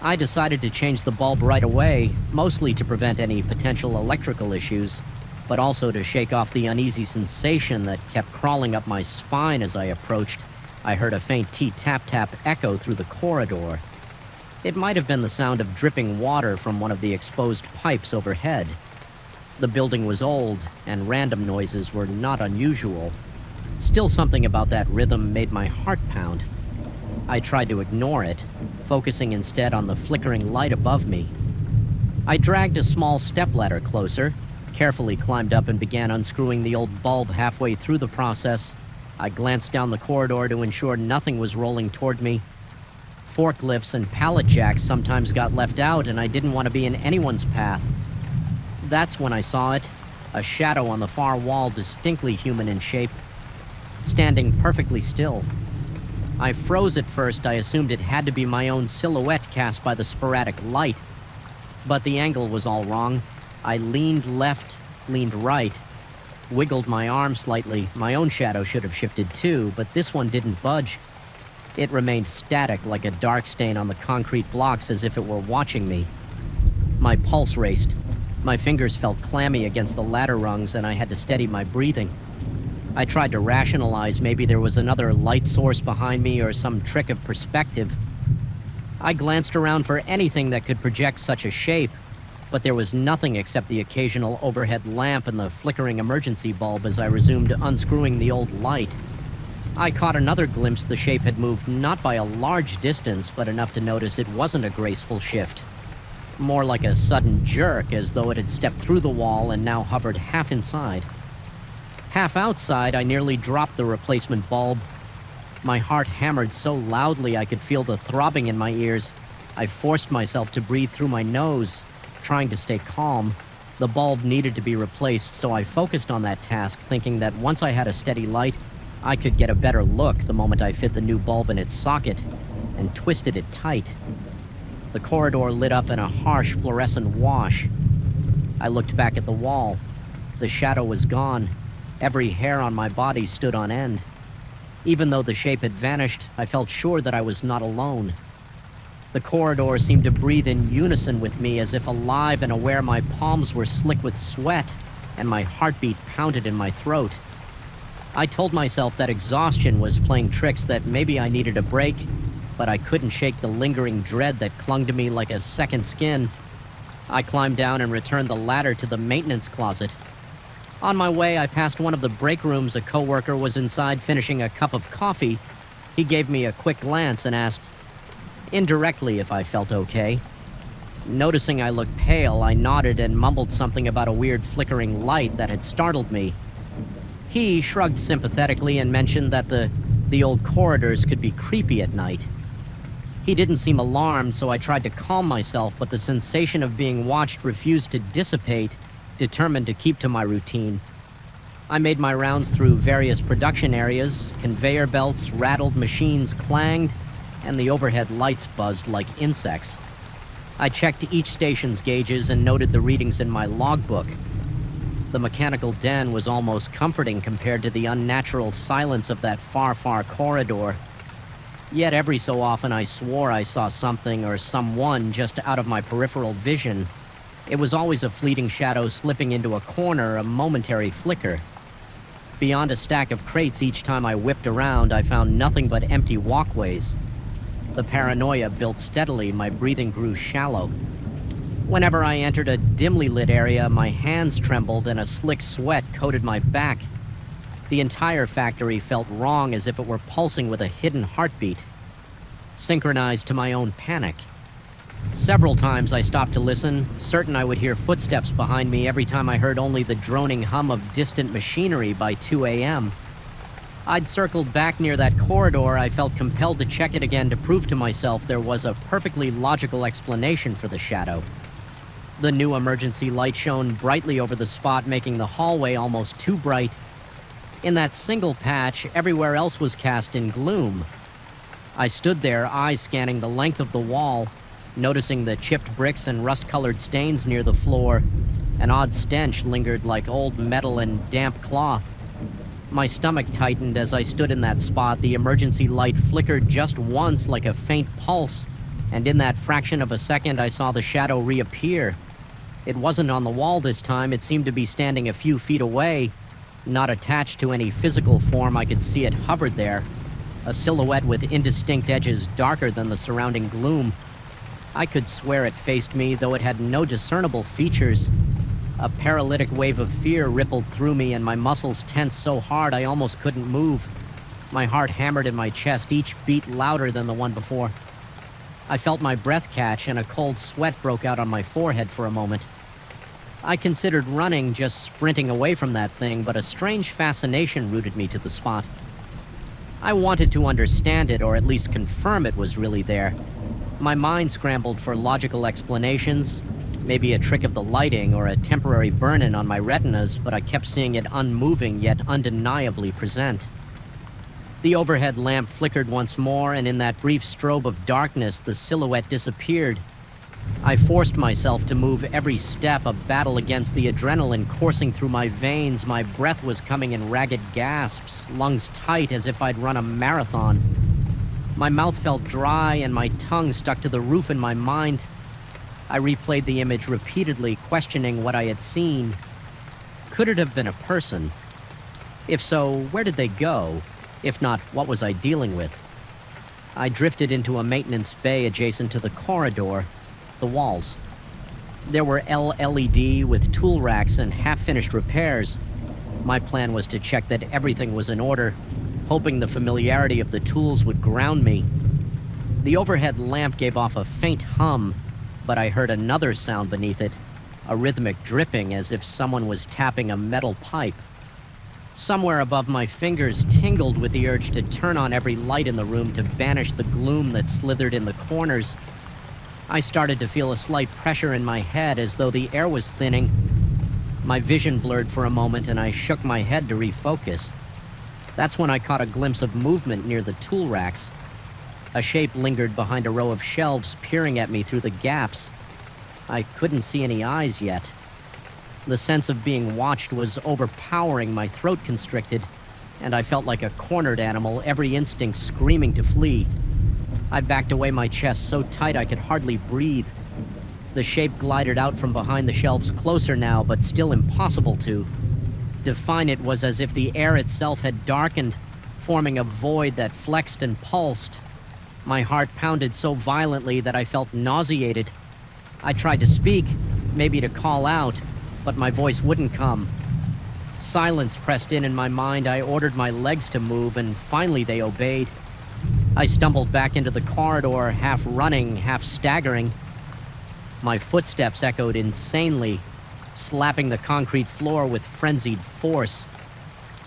I decided to change the bulb right away, mostly to prevent any potential electrical issues, but also to shake off the uneasy sensation that kept crawling up my spine as I approached. I heard a faint tap-tap echo through the corridor. It might have been the sound of dripping water from one of the exposed pipes overhead. The building was old, and random noises were not unusual. Still, something about that rhythm made my heart pound. I tried to ignore it, focusing instead on the flickering light above me. I dragged a small stepladder closer, carefully climbed up and began unscrewing the old bulb halfway through the process. I glanced down the corridor to ensure nothing was rolling toward me. Forklifts and pallet jacks sometimes got left out, and I didn't want to be in anyone's path. That's when I saw it, a shadow on the far wall, distinctly human in shape, standing perfectly still. I froze at first. I assumed it had to be my own silhouette cast by the sporadic light. But the angle was all wrong. I leaned left, leaned right, wiggled my arm slightly. My own shadow should have shifted too, but this one didn't budge. It remained static like a dark stain on the concrete blocks, as if it were watching me. My pulse raced. My fingers felt clammy against the ladder rungs, and I had to steady my breathing. I tried to rationalize maybe there was another light source behind me or some trick of perspective. I glanced around for anything that could project such a shape, but there was nothing except the occasional overhead lamp and the flickering emergency bulb as I resumed unscrewing the old light. I caught another glimpse. The shape had moved not by a large distance, but enough to notice it wasn't a graceful shift. More like a sudden jerk, as though it had stepped through the wall and now hovered half inside. Half outside, I nearly dropped the replacement bulb. My heart hammered so loudly I could feel the throbbing in my ears. I forced myself to breathe through my nose, trying to stay calm. The bulb needed to be replaced, so I focused on that task, thinking that once I had a steady light, I could get a better look the moment I fit the new bulb in its socket and twisted it tight. The corridor lit up in a harsh fluorescent wash. I looked back at the wall. The shadow was gone. Every hair on my body stood on end. Even though the shape had vanished, I felt sure that I was not alone. The corridor seemed to breathe in unison with me, as if alive and aware. My palms were slick with sweat, and my heartbeat pounded in my throat. I told myself that exhaustion was playing tricks, that maybe I needed a break, but I couldn't shake the lingering dread that clung to me like a second skin. I climbed down and returned the ladder to the maintenance closet. On my way, I passed one of the break rooms. A coworker was inside finishing a cup of coffee. He gave me a quick glance and asked, indirectly, if I felt okay. Noticing I looked pale, I nodded and mumbled something about a weird flickering light that had startled me. He shrugged sympathetically and mentioned that the old corridors could be creepy at night. He didn't seem alarmed, so I tried to calm myself, but the sensation of being watched refused to dissipate, determined to keep to my routine. I made my rounds through various production areas. Conveyor belts rattled, machines clanged, and the overhead lights buzzed like insects. I checked each station's gauges and noted the readings in my logbook. The mechanical den was almost comforting compared to the unnatural silence of that far, far corridor. Yet every so often I swore I saw something or someone just out of my peripheral vision. It was always a fleeting shadow slipping into a corner, a momentary flicker. Beyond a stack of crates each time I whipped around, I found nothing but empty walkways. The paranoia built steadily. My breathing grew shallow. Whenever I entered a dimly lit area, my hands trembled and a slick sweat coated my back. The entire factory felt wrong, as if it were pulsing with a hidden heartbeat, synchronized to my own panic. Several times I stopped to listen, certain I would hear footsteps behind me every time I heard only the droning hum of distant machinery by 2 a.m. I'd circled back near that corridor. I felt compelled to check it again to prove to myself there was a perfectly logical explanation for the shadow. The new emergency light shone brightly over the spot, making the hallway almost too bright. In that single patch, everywhere else was cast in gloom. I stood there, eyes scanning the length of the wall, noticing the chipped bricks and rust-colored stains near the floor. An odd stench lingered like old metal and damp cloth. My stomach tightened as I stood in that spot. The emergency light flickered just once like a faint pulse, and in that fraction of a second I saw the shadow reappear. It wasn't on the wall this time. It seemed to be standing a few feet away, not attached to any physical form. I could see it hovered there, a silhouette with indistinct edges darker than the surrounding gloom. I could swear it faced me, though it had no discernible features. A paralytic wave of fear rippled through me, and my muscles tensed so hard I almost couldn't move. My heart hammered in my chest, each beat louder than the one before. I felt my breath catch, and a cold sweat broke out on my forehead for a moment. I considered running, just sprinting away from that thing, but a strange fascination rooted me to the spot. I wanted to understand it, or at least confirm it was really there. My mind scrambled for logical explanations, maybe a trick of the lighting or a temporary burn-in on my retinas, but I kept seeing it unmoving yet undeniably present. The overhead lamp flickered once more, and in that brief strobe of darkness, the silhouette disappeared. I forced myself to move every step, a battle against the adrenaline coursing through my veins. My breath was coming in ragged gasps, lungs tight as if I'd run a marathon. My mouth felt dry, and my tongue stuck to the roof in my mind. I replayed the image repeatedly, questioning what I had seen. Could it have been a person? If so, where did they go? If not, what was I dealing with? I drifted into a maintenance bay adjacent to the corridor, the walls. There were LED with tool racks and half-finished repairs. My plan was to check that everything was in order, hoping the familiarity of the tools would ground me. The overhead lamp gave off a faint hum, but I heard another sound beneath it, a rhythmic dripping as if someone was tapping a metal pipe. Somewhere above my fingers tingled with the urge to turn on every light in the room to banish the gloom that slithered in the corners. I started to feel a slight pressure in my head, as though the air was thinning. My vision blurred for a moment, and I shook my head to refocus. That's when I caught a glimpse of movement near the tool racks. A shape lingered behind a row of shelves, peering at me through the gaps. I couldn't see any eyes yet. The sense of being watched was overpowering. My throat constricted, and I felt like a cornered animal, every instinct screaming to flee. I backed away, my chest so tight I could hardly breathe. The shape glided out from behind the shelves, closer now, but still impossible to define. It was as if the air itself had darkened, forming a void that flexed and pulsed. My heart pounded so violently that I felt nauseated. I tried to speak, maybe to call out, but my voice wouldn't come. Silence pressed in my mind. I ordered my legs to move, and finally they obeyed. I stumbled back into the corridor, half running, half staggering. My footsteps echoed insanely, slapping the concrete floor with frenzied force.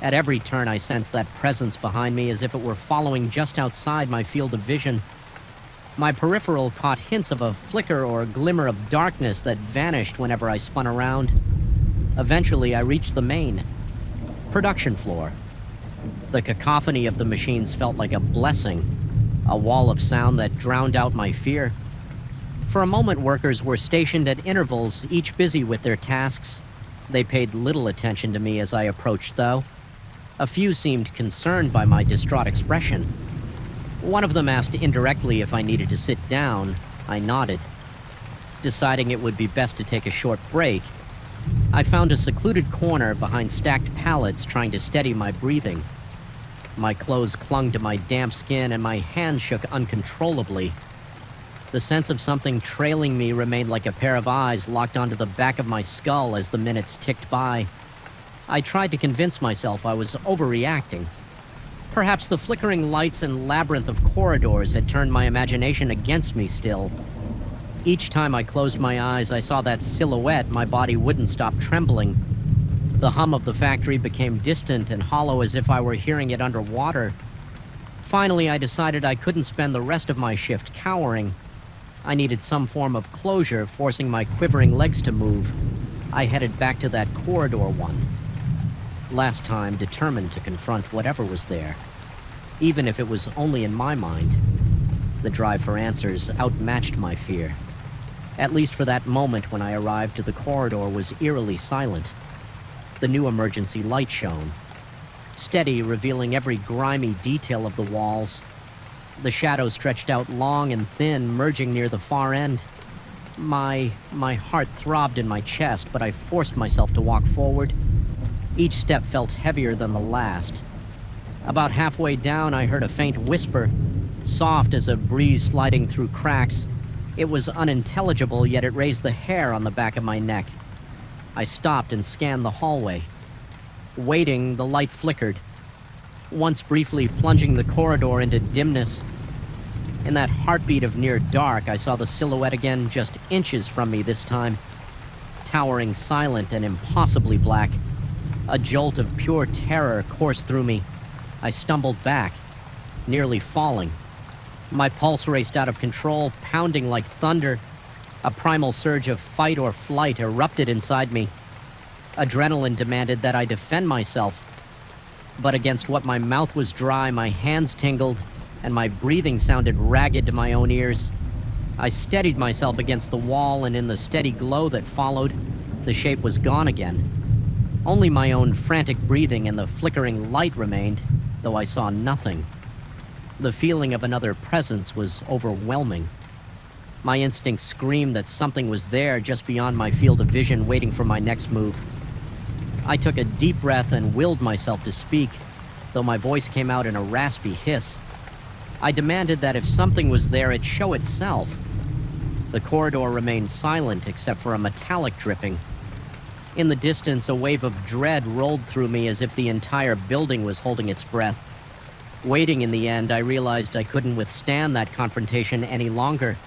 At every turn, I sensed that presence behind me, as if it were following just outside my field of vision. My peripheral caught hints of a flicker or glimmer of darkness that vanished whenever I spun around. Eventually, I reached the main production floor. The cacophony of the machines felt like a blessing, a wall of sound that drowned out my fear. For a moment, workers were stationed at intervals, each busy with their tasks. They paid little attention to me as I approached, though. A few seemed concerned by my distraught expression. One of them asked indirectly if I needed to sit down. I nodded. Deciding it would be best to take a short break, I found a secluded corner behind stacked pallets, trying to steady my breathing. My clothes clung to my damp skin, and my hands shook uncontrollably. The sense of something trailing me remained like a pair of eyes locked onto the back of my skull as the minutes ticked by. I tried to convince myself I was overreacting. Perhaps the flickering lights and labyrinth of corridors had turned my imagination against me still. Each time I closed my eyes, I saw that silhouette, my body wouldn't stop trembling. The hum of the factory became distant and hollow as if I were hearing it underwater. Finally, I decided I couldn't spend the rest of my shift cowering. I needed some form of closure, forcing my quivering legs to move. I headed back to that corridor one. Last time, determined to confront whatever was there, even if it was only in my mind. The drive for answers outmatched my fear. At least for that moment when I arrived, the corridor was eerily silent. The new emergency light shone, steady, revealing every grimy detail of the walls. The shadows stretched out long and thin, merging near the far end. My heart throbbed in my chest, but I forced myself to walk forward. Each step felt heavier than the last. About halfway down, I heard a faint whisper, soft as a breeze sliding through cracks. It was unintelligible, yet it raised the hair on the back of my neck. I stopped and scanned the hallway. Waiting, the light flickered, once briefly plunging the corridor into dimness. In that heartbeat of near dark, I saw the silhouette again, just inches from me this time. Towering silent and impossibly black. A jolt of pure terror coursed through me. I stumbled back, nearly falling. My pulse raced out of control, pounding like thunder. A primal surge of fight or flight erupted inside me. Adrenaline demanded that I defend myself. But against what my mouth was dry, my hands tingled, and my breathing sounded ragged to my own ears. I steadied myself against the wall, and in the steady glow that followed, the shape was gone again. Only my own frantic breathing and the flickering light remained, though I saw nothing. The feeling of another presence was overwhelming. My instincts screamed that something was there just beyond my field of vision, waiting for my next move. I took a deep breath and willed myself to speak, though my voice came out in a raspy hiss. I demanded that if something was there, it show itself. The corridor remained silent except for a metallic dripping. In the distance, a wave of dread rolled through me as if the entire building was holding its breath. Waiting in the end, I realized I couldn't withstand that confrontation any longer.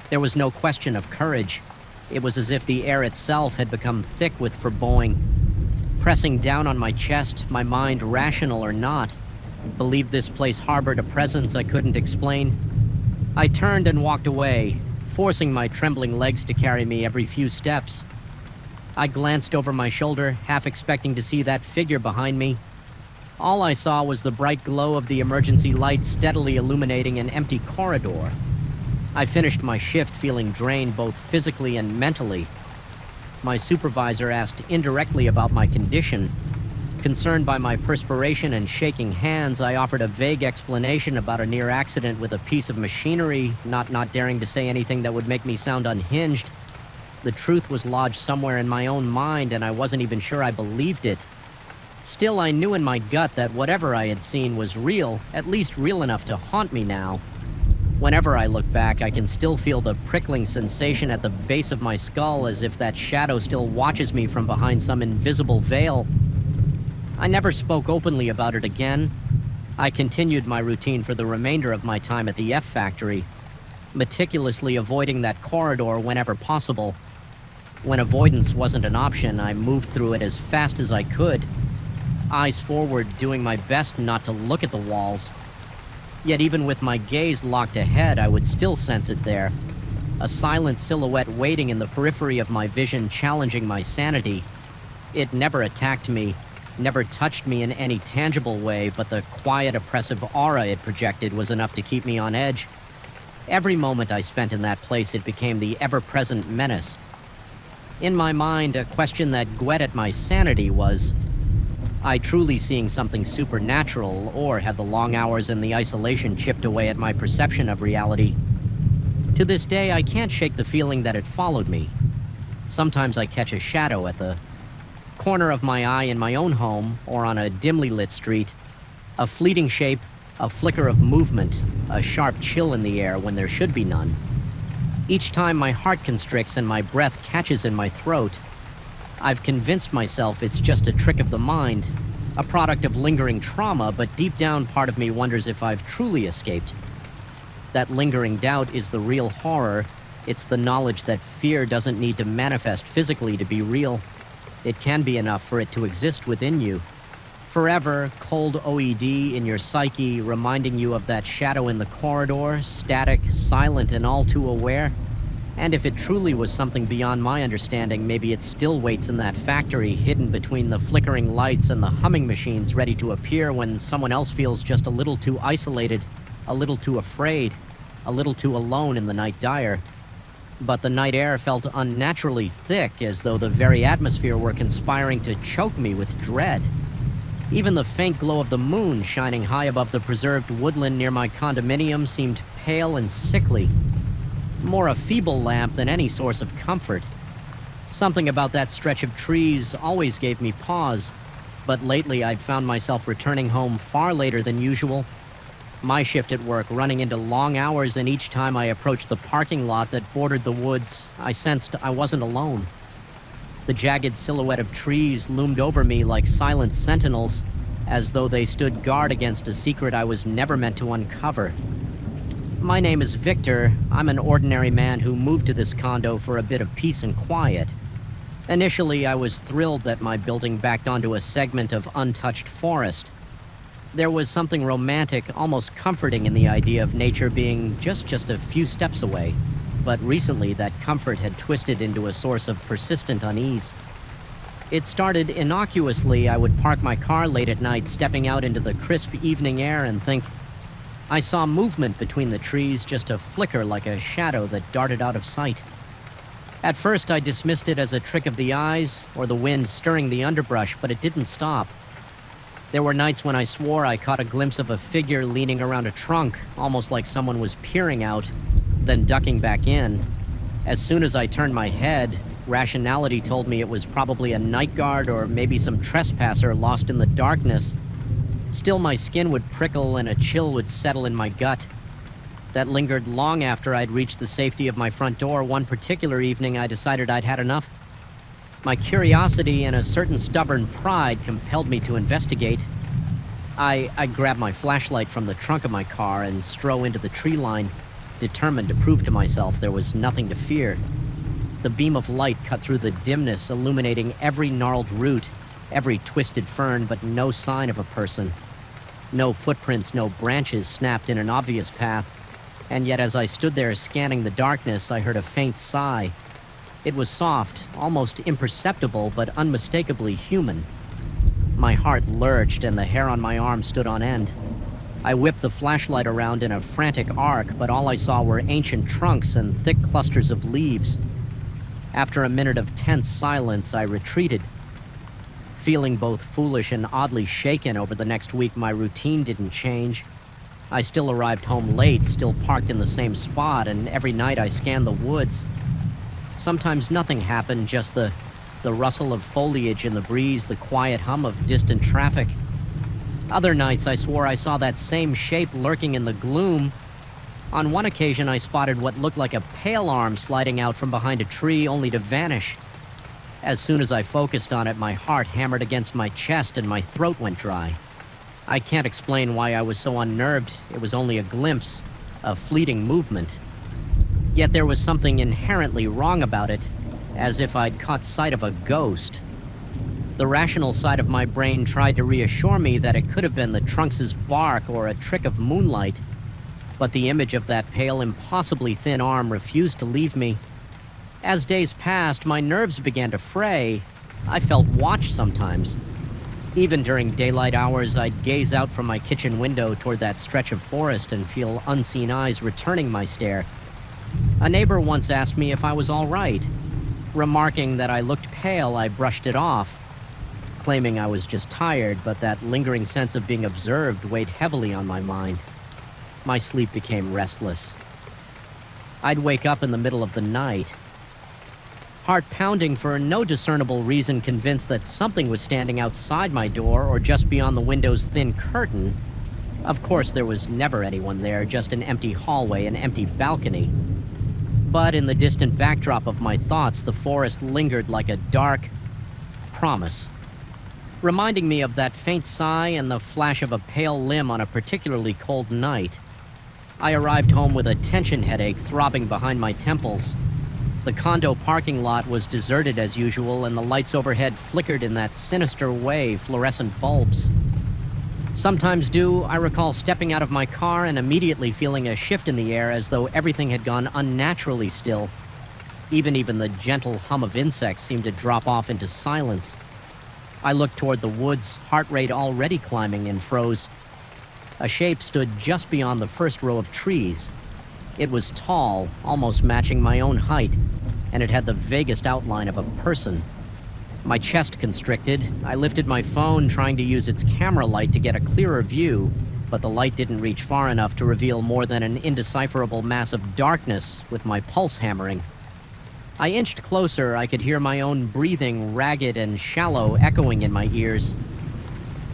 There was no question of courage. It was as if the air itself had become thick with foreboding. Pressing down on my chest, my mind, rational or not, believed this place harbored a presence I couldn't explain. I turned and walked away, forcing my trembling legs to carry me every few steps. I glanced over my shoulder, half expecting to see that figure behind me. All I saw was the bright glow of the emergency light steadily illuminating an empty corridor. I finished my shift feeling drained both physically and mentally. My supervisor asked indirectly about my condition. Concerned by my perspiration and shaking hands, I offered a vague explanation about a near accident with a piece of machinery, not daring to say anything that would make me sound unhinged. The truth was lodged somewhere in my own mind, and I wasn't even sure I believed it. Still, I knew in my gut that whatever I had seen was real, at least real enough to haunt me now. Whenever I look back, I can still feel the prickling sensation at the base of my skull, as if that shadow still watches me from behind some invisible veil. I never spoke openly about it again. I continued my routine for the remainder of my time at the F factory, meticulously avoiding that corridor whenever possible. When avoidance wasn't an option, I moved through it as fast as I could, eyes forward, doing my best not to look at the walls. Yet even with my gaze locked ahead, I would still sense it there. A silent silhouette waiting in the periphery of my vision, challenging my sanity. It never attacked me, never touched me in any tangible way, but the quiet, oppressive aura it projected was enough to keep me on edge. Every moment I spent in that place, it became the ever-present menace. In my mind, a question that whetted my sanity was, I truly seeing something supernatural, or had the long hours and the isolation chipped away at my perception of reality? To this day, I can't shake the feeling that it followed me. Sometimes I catch a shadow at the corner of my eye in my own home, or on a dimly lit street. A fleeting shape, a flicker of movement, a sharp chill in the air when there should be none. Each time my heart constricts and my breath catches in my throat. I've convinced myself it's just a trick of the mind, a product of lingering trauma, but deep down part of me wonders if I've truly escaped. That lingering doubt is the real horror. It's the knowledge that fear doesn't need to manifest physically to be real. It can be enough for it to exist within you. Forever, cold OED in your psyche, reminding you of that shadow in the corridor, static, silent, and all too aware. And if it truly was something beyond my understanding, maybe it still waits in that factory, hidden between the flickering lights and the humming machines, ready to appear when someone else feels just a little too isolated, a little too afraid, a little too alone in the night dire. But the night air felt unnaturally thick, as though the very atmosphere were conspiring to choke me with dread. Even the faint glow of the moon shining high above the preserved woodland near my condominium seemed pale and sickly. More a feeble lamp than any source of comfort. Something about that stretch of trees always gave me pause, but lately I'd found myself returning home far later than usual. My shift at work running into long hours, and each time I approached the parking lot that bordered the woods, I sensed I wasn't alone. The jagged silhouette of trees loomed over me like silent sentinels, as though they stood guard against a secret I was never meant to uncover. My name is Victor. I'm an ordinary man who moved to this condo for a bit of peace and quiet. Initially, I was thrilled that my building backed onto a segment of untouched forest. There was something romantic, almost comforting in the idea of nature being just a few steps away. But recently, that comfort had twisted into a source of persistent unease. It started innocuously. I would park my car late at night, stepping out into the crisp evening air and think. I saw movement between the trees, just a flicker like a shadow that darted out of sight. At first, I dismissed it as a trick of the eyes or the wind stirring the underbrush, but it didn't stop. There were nights when I swore I caught a glimpse of a figure leaning around a trunk, almost like someone was peering out, then ducking back in. As soon as I turned my head, rationality told me it was probably a night guard or maybe some trespasser lost in the darkness. Still, my skin would prickle and a chill would settle in my gut. That lingered long after I'd reached the safety of my front door. One particular evening, I decided I'd had enough. My curiosity and a certain stubborn pride compelled me to investigate. I grabbed my flashlight from the trunk of my car and strode into the tree line, determined to prove to myself there was nothing to fear. The beam of light cut through the dimness, illuminating every gnarled root, every twisted fern, but no sign of a person. No footprints, no branches snapped in an obvious path. And yet as I stood there scanning the darkness, I heard a faint sigh. It was soft, almost imperceptible, but unmistakably human. My heart lurched and the hair on my arm stood on end. I whipped the flashlight around in a frantic arc, but all I saw were ancient trunks and thick clusters of leaves. After a minute of tense silence, I retreated. Feeling both foolish and oddly shaken over the next week, my routine didn't change. I still arrived home late, still parked in the same spot, and every night I scanned the woods. Sometimes nothing happened, just the rustle of foliage in the breeze, the quiet hum of distant traffic. Other nights I swore I saw that same shape lurking in the gloom. On one occasion I spotted what looked like a pale arm sliding out from behind a tree, only to vanish. As soon as I focused on it, my heart hammered against my chest and my throat went dry. I can't explain why I was so unnerved. It was only a glimpse, a fleeting movement. Yet there was something inherently wrong about it, as if I'd caught sight of a ghost. The rational side of my brain tried to reassure me that it could have been the trunks' bark or a trick of moonlight, but the image of that pale, impossibly thin arm refused to leave me. As days passed, my nerves began to fray. I felt watched sometimes. Even during daylight hours, I'd gaze out from my kitchen window toward that stretch of forest and feel unseen eyes returning my stare. A neighbor once asked me if I was all right. Remarking that I looked pale, I brushed it off, claiming I was just tired, but that lingering sense of being observed weighed heavily on my mind. My sleep became restless. I'd wake up in the middle of the night, heart pounding for no discernible reason, convinced that something was standing outside my door or just beyond the window's thin curtain. Of course, there was never anyone there, just an empty hallway, an empty balcony. But in the distant backdrop of my thoughts, the forest lingered like a dark, promise. Reminding me of that faint sigh and the flash of a pale limb on a particularly cold night. I arrived home with a tension headache throbbing behind my temples. The condo parking lot was deserted as usual, and the lights overhead flickered in that sinister way fluorescent bulbs. Sometimes, I recall stepping out of my car and immediately feeling a shift in the air as though everything had gone unnaturally still. Even the gentle hum of insects seemed to drop off into silence. I looked toward the woods, heart rate already climbing, and froze. A shape stood just beyond the first row of trees. It was tall, almost matching my own height, and it had the vaguest outline of a person. My chest constricted. I lifted my phone, trying to use its camera light to get a clearer view, but the light didn't reach far enough to reveal more than an indecipherable mass of darkness with my pulse hammering. I inched closer. I could hear my own breathing, ragged and shallow, echoing in my ears.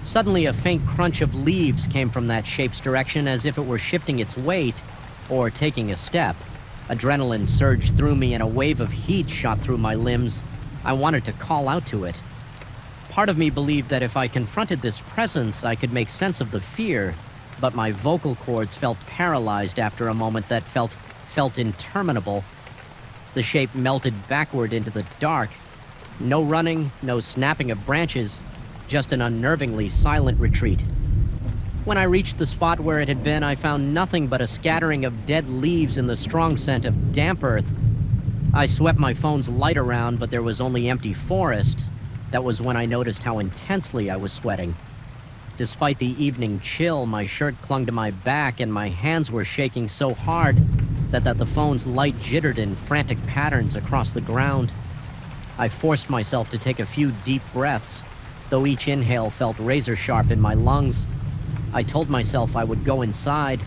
Suddenly, a faint crunch of leaves came from that shape's direction, as if it were shifting its weight or taking a step. Adrenaline surged through me and a wave of heat shot through my limbs. I wanted to call out to it. Part of me believed that if I confronted this presence, I could make sense of the fear, but my vocal cords felt paralyzed after a moment that felt interminable. The shape melted backward into the dark. No running, no snapping of branches, just an unnervingly silent retreat. When I reached the spot where it had been, I found nothing but a scattering of dead leaves and the strong scent of damp earth. I swept my phone's light around, but there was only empty forest. That was when I noticed how intensely I was sweating. Despite the evening chill, my shirt clung to my back and my hands were shaking so hard that the phone's light jittered in frantic patterns across the ground. I forced myself to take a few deep breaths, though each inhale felt razor-sharp in my lungs. I told myself I would go inside,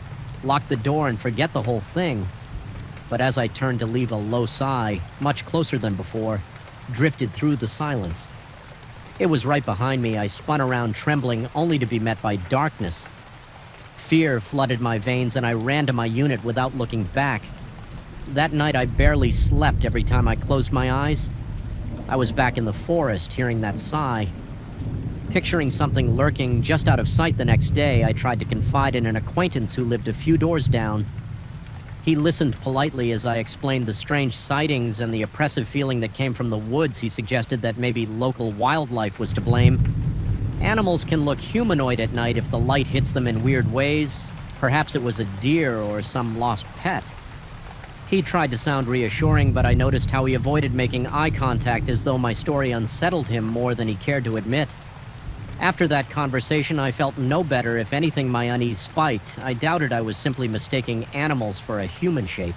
lock the door and forget the whole thing. But as I turned to leave, a low sigh, much closer than before, drifted through the silence. It was right behind me. I spun around trembling, only to be met by darkness. Fear flooded my veins and I ran to my unit without looking back. That night I barely slept every time I closed my eyes. I was back in the forest, hearing that sigh. Picturing something lurking just out of sight the next day, I tried to confide in an acquaintance who lived a few doors down. He listened politely as I explained the strange sightings and the oppressive feeling that came from the woods. He suggested that maybe local wildlife was to blame. Animals can look humanoid at night if the light hits them in weird ways. Perhaps it was a deer or some lost pet. He tried to sound reassuring, but I noticed how he avoided making eye contact, as though my story unsettled him more than he cared to admit. After that conversation, I felt no better. If anything, my unease spiked. I doubted I was simply mistaking animals for a human shape.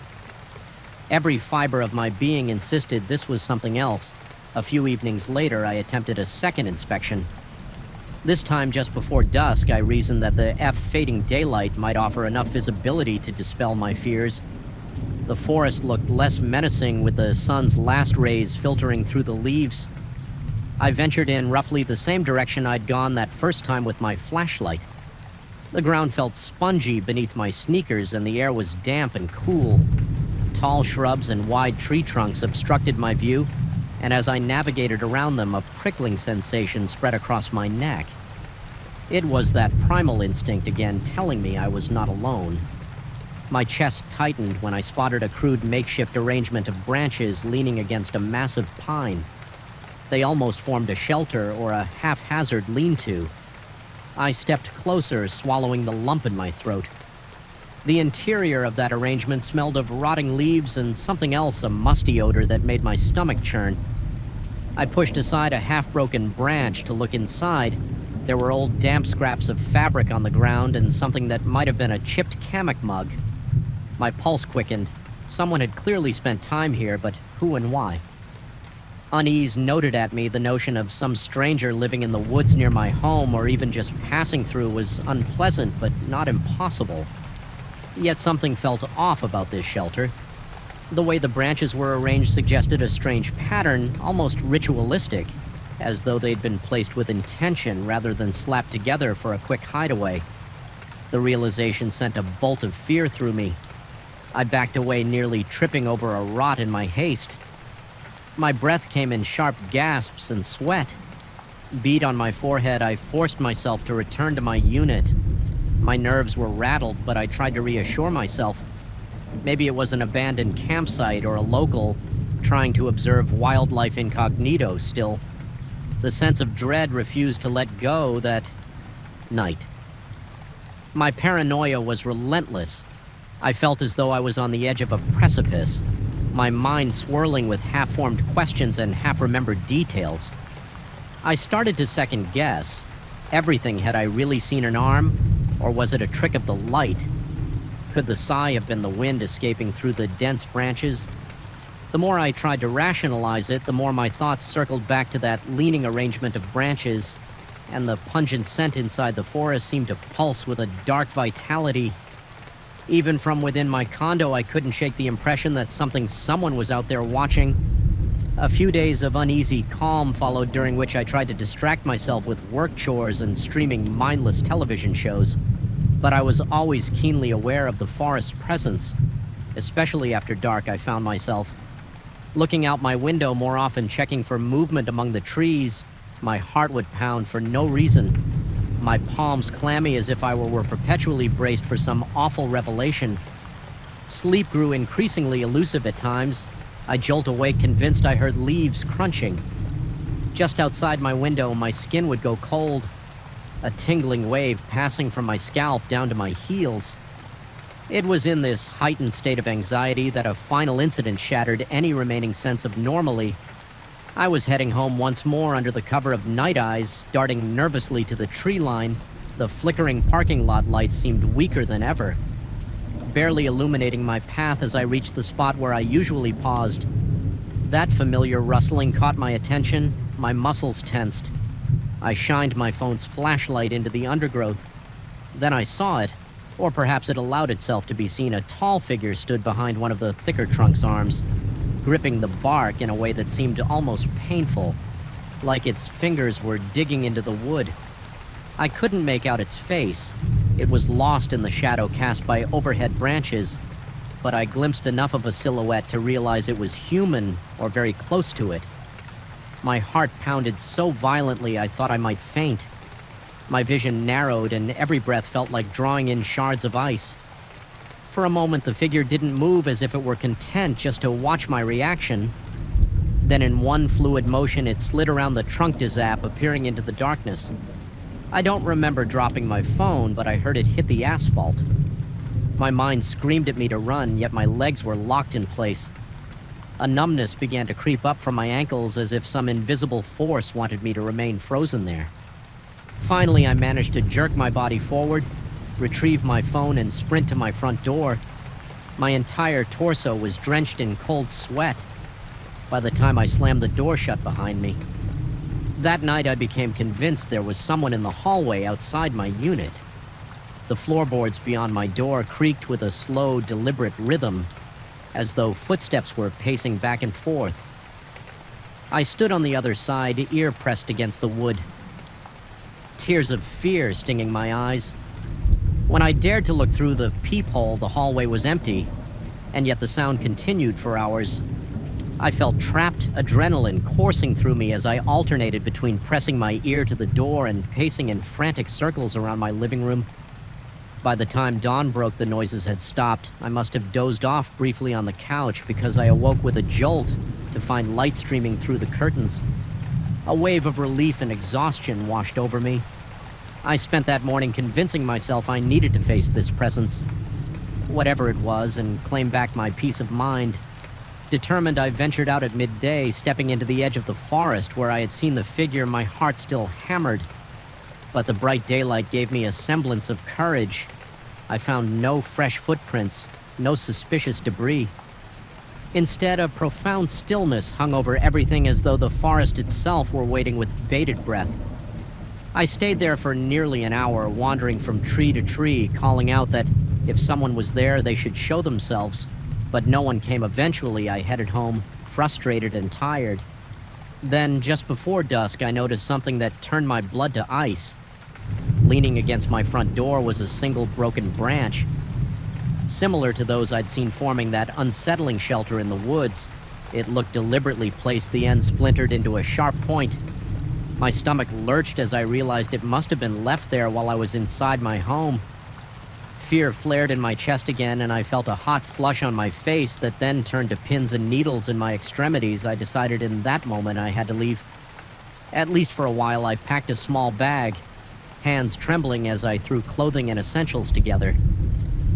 Every fiber of my being insisted this was something else. A few evenings later, I attempted a second inspection. This time, just before dusk, I reasoned that the fading daylight might offer enough visibility to dispel my fears. The forest looked less menacing, with the sun's last rays filtering through the leaves. I ventured in roughly the same direction I'd gone that first time with my flashlight. The ground felt spongy beneath my sneakers and the air was damp and cool. Tall shrubs and wide tree trunks obstructed my view, and as I navigated around them, a prickling sensation spread across my neck. It was that primal instinct again telling me I was not alone. My chest tightened when I spotted a crude makeshift arrangement of branches leaning against a massive pine. They almost formed a shelter or a haphazard lean-to. I stepped closer, swallowing the lump in my throat. The interior of that arrangement smelled of rotting leaves and something else, a musty odor that made my stomach churn. I pushed aside a half-broken branch to look inside. There were old damp scraps of fabric on the ground and something that might have been a chipped Kamek mug. My pulse quickened. Someone had clearly spent time here, but who and why? Unease noted at me the notion of some stranger living in the woods near my home or even just passing through was unpleasant but not impossible. Yet something felt off about this shelter. The way the branches were arranged suggested a strange pattern, almost ritualistic, as though they'd been placed with intention rather than slapped together for a quick hideaway. The realization sent a bolt of fear through me. I backed away, nearly tripping over a rot in my haste. My breath came in sharp gasps and sweat. Bead on my forehead, I forced myself to return to my unit. My nerves were rattled, but I tried to reassure myself. Maybe it was an abandoned campsite or a local trying to observe wildlife incognito still. The sense of dread refused to let go that night. My paranoia was relentless. I felt as though I was on the edge of a precipice, my mind swirling with half-formed questions and half-remembered details. I started to second guess. Everything, had I really seen an arm, or was it a trick of the light? Could the sigh have been the wind escaping through the dense branches? The more I tried to rationalize it, the more my thoughts circled back to that leaning arrangement of branches, and the pungent scent inside the forest seemed to pulse with a dark vitality. Even from within my condo, I couldn't shake the impression that someone was out there watching. A few days of uneasy calm followed, during which I tried to distract myself with work chores and streaming mindless television shows. But I was always keenly aware of the forest's presence. Especially after dark, I found myself looking out my window more often, checking for movement among the trees. My heart would pound for no reason, my palms clammy as if I were perpetually braced for some awful revelation. Sleep grew increasingly elusive at times. I jolt awake convinced I heard leaves crunching. Just outside my window, my skin would go cold, a tingling wave passing from my scalp down to my heels. It was in this heightened state of anxiety that a final incident shattered any remaining sense of normalcy. I was heading home once more under the cover of night eyes, darting nervously to the tree line. The flickering parking lot lights seemed weaker than ever, barely illuminating my path as I reached the spot where I usually paused. That familiar rustling caught my attention, my muscles tensed. I shined my phone's flashlight into the undergrowth. Then I saw it, or perhaps it allowed itself to be seen. A tall figure stood behind one of the thicker trunk's arms, gripping the bark in a way that seemed almost painful, like its fingers were digging into the wood. I couldn't make out its face. It was lost in the shadow cast by overhead branches, but I glimpsed enough of a silhouette to realize it was human or very close to it. My heart pounded so violently I thought I might faint. My vision narrowed and every breath felt like drawing in shards of ice. For a moment, the figure didn't move, as if it were content just to watch my reaction. Then in one fluid motion, it slid around the trunk to zap, appearing into the darkness. I don't remember dropping my phone, but I heard it hit the asphalt. My mind screamed at me to run, yet my legs were locked in place. A numbness began to creep up from my ankles, as if some invisible force wanted me to remain frozen there. Finally, I managed to jerk my body forward, retrieve my phone, and sprint to my front door. My entire torso was drenched in cold sweat by the time I slammed the door shut behind me. That night, I became convinced there was someone in the hallway outside my unit. The floorboards beyond my door creaked with a slow, deliberate rhythm, as though footsteps were pacing back and forth. I stood on the other side, ear pressed against the wood, tears of fear stinging my eyes. When I dared to look through the peephole, the hallway was empty, and yet the sound continued for hours. I felt trapped adrenaline coursing through me as I alternated between pressing my ear to the door and pacing in frantic circles around my living room. By the time dawn broke, the noises had stopped. I must have dozed off briefly on the couch because I awoke with a jolt to find light streaming through the curtains. A wave of relief and exhaustion washed over me. I spent that morning convincing myself I needed to face this presence, whatever it was, and claim back my peace of mind. Determined, I ventured out at midday, stepping into the edge of the forest where I had seen the figure, my heart still hammered. But the bright daylight gave me a semblance of courage. I found no fresh footprints, no suspicious debris. Instead, a profound stillness hung over everything, as though the forest itself were waiting with bated breath. I stayed there for nearly an hour, wandering from tree to tree, calling out that if someone was there, they should show themselves. But no one came. Eventually, I headed home, frustrated and tired. Then, just before dusk, I noticed something that turned my blood to ice. Leaning against my front door was a single broken branch. Similar to those I'd seen forming that unsettling shelter in the woods, it looked deliberately placed, the end splintered into a sharp point. My stomach lurched as I realized it must have been left there while I was inside my home. Fear flared in my chest again, and I felt a hot flush on my face that then turned to pins and needles in my extremities. I decided in that moment I had to leave. At least for a while, I packed a small bag, hands trembling as I threw clothing and essentials together.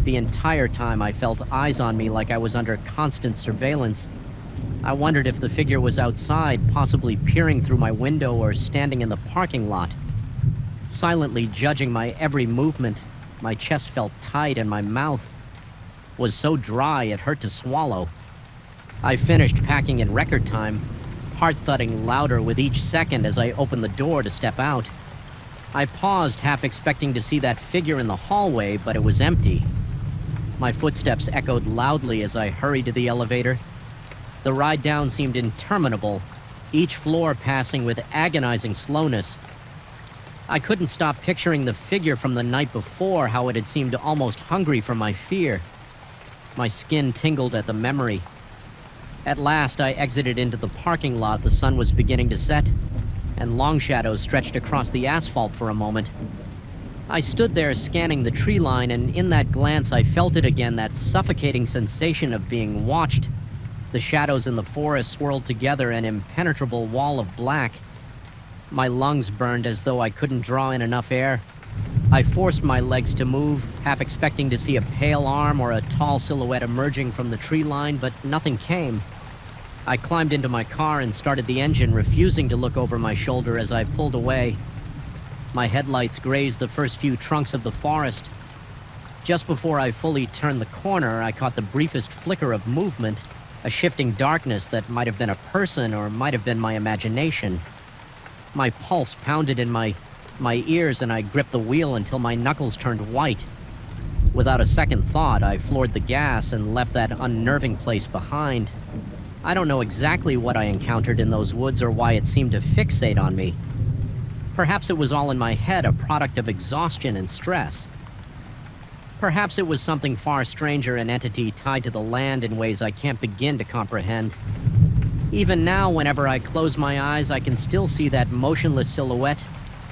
The entire time I felt eyes on me like I was under constant surveillance. I wondered if the figure was outside, possibly peering through my window or standing in the parking lot. Silently judging my every movement, my chest felt tight and my mouth was so dry it hurt to swallow. I finished packing in record time, heart thudding louder with each second as I opened the door to step out. I paused, half expecting to see that figure in the hallway, but it was empty. My footsteps echoed loudly as I hurried to the elevator. The ride down seemed interminable, each floor passing with agonizing slowness. I couldn't stop picturing the figure from the night before, how it had seemed almost hungry for my fear. My skin tingled at the memory. At last, I exited into the parking lot. The sun was beginning to set, and long shadows stretched across the asphalt for a moment. I stood there scanning the tree line, and in that glance I felt it again, that suffocating sensation of being watched. The shadows in the forest swirled together, an impenetrable wall of black. My lungs burned as though I couldn't draw in enough air. I forced my legs to move, half expecting to see a pale arm or a tall silhouette emerging from the tree line, but nothing came. I climbed into my car and started the engine, refusing to look over my shoulder as I pulled away. My headlights grazed the first few trunks of the forest. Just before I fully turned the corner, I caught the briefest flicker of movement, a shifting darkness that might have been a person or might have been my imagination. My pulse pounded in my ears, and I gripped the wheel until my knuckles turned white. Without a second thought, I floored the gas and left that unnerving place behind. I don't know exactly what I encountered in those woods or why it seemed to fixate on me. Perhaps it was all in my head, a product of exhaustion and stress. Perhaps it was something far stranger, an entity tied to the land in ways I can't begin to comprehend. Even now, whenever I close my eyes, I can still see that motionless silhouette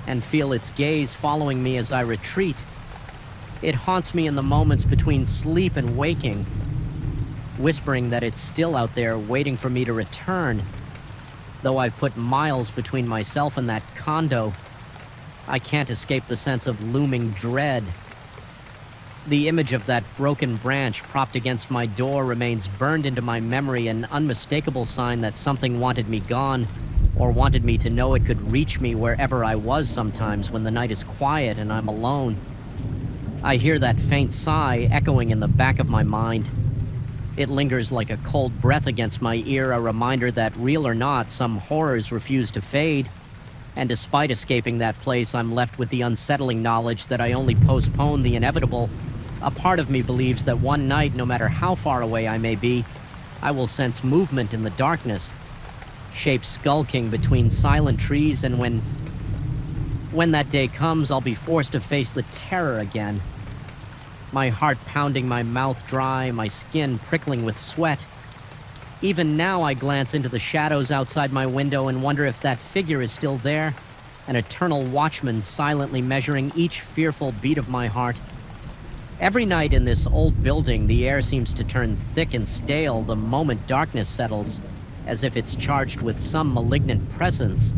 and feel its gaze following me as I retreat. It haunts me in the moments between sleep and waking, whispering that it's still out there waiting for me to return. Though I've put miles between myself and that condo, I can't escape the sense of looming dread. The image of that broken branch propped against my door remains burned into my memory, an unmistakable sign that something wanted me gone, or wanted me to know it could reach me wherever I was sometimes when the night is quiet and I'm alone. I hear that faint sigh echoing in the back of my mind. It lingers like a cold breath against my ear, a reminder that, real or not, some horrors refuse to fade. And despite escaping that place, I'm left with the unsettling knowledge that I only postpone the inevitable. A part of me believes that one night, no matter how far away I may be, I will sense movement in the darkness, shapes skulking between silent trees, and when that day comes, I'll be forced to face the terror again. My heart pounding, my mouth dry, my skin prickling with sweat. Even now I glance into the shadows outside my window and wonder if that figure is still there, an eternal watchman silently measuring each fearful beat of my heart. Every night in this old building, the air seems to turn thick and stale the moment darkness settles, as if it's charged with some malignant presence.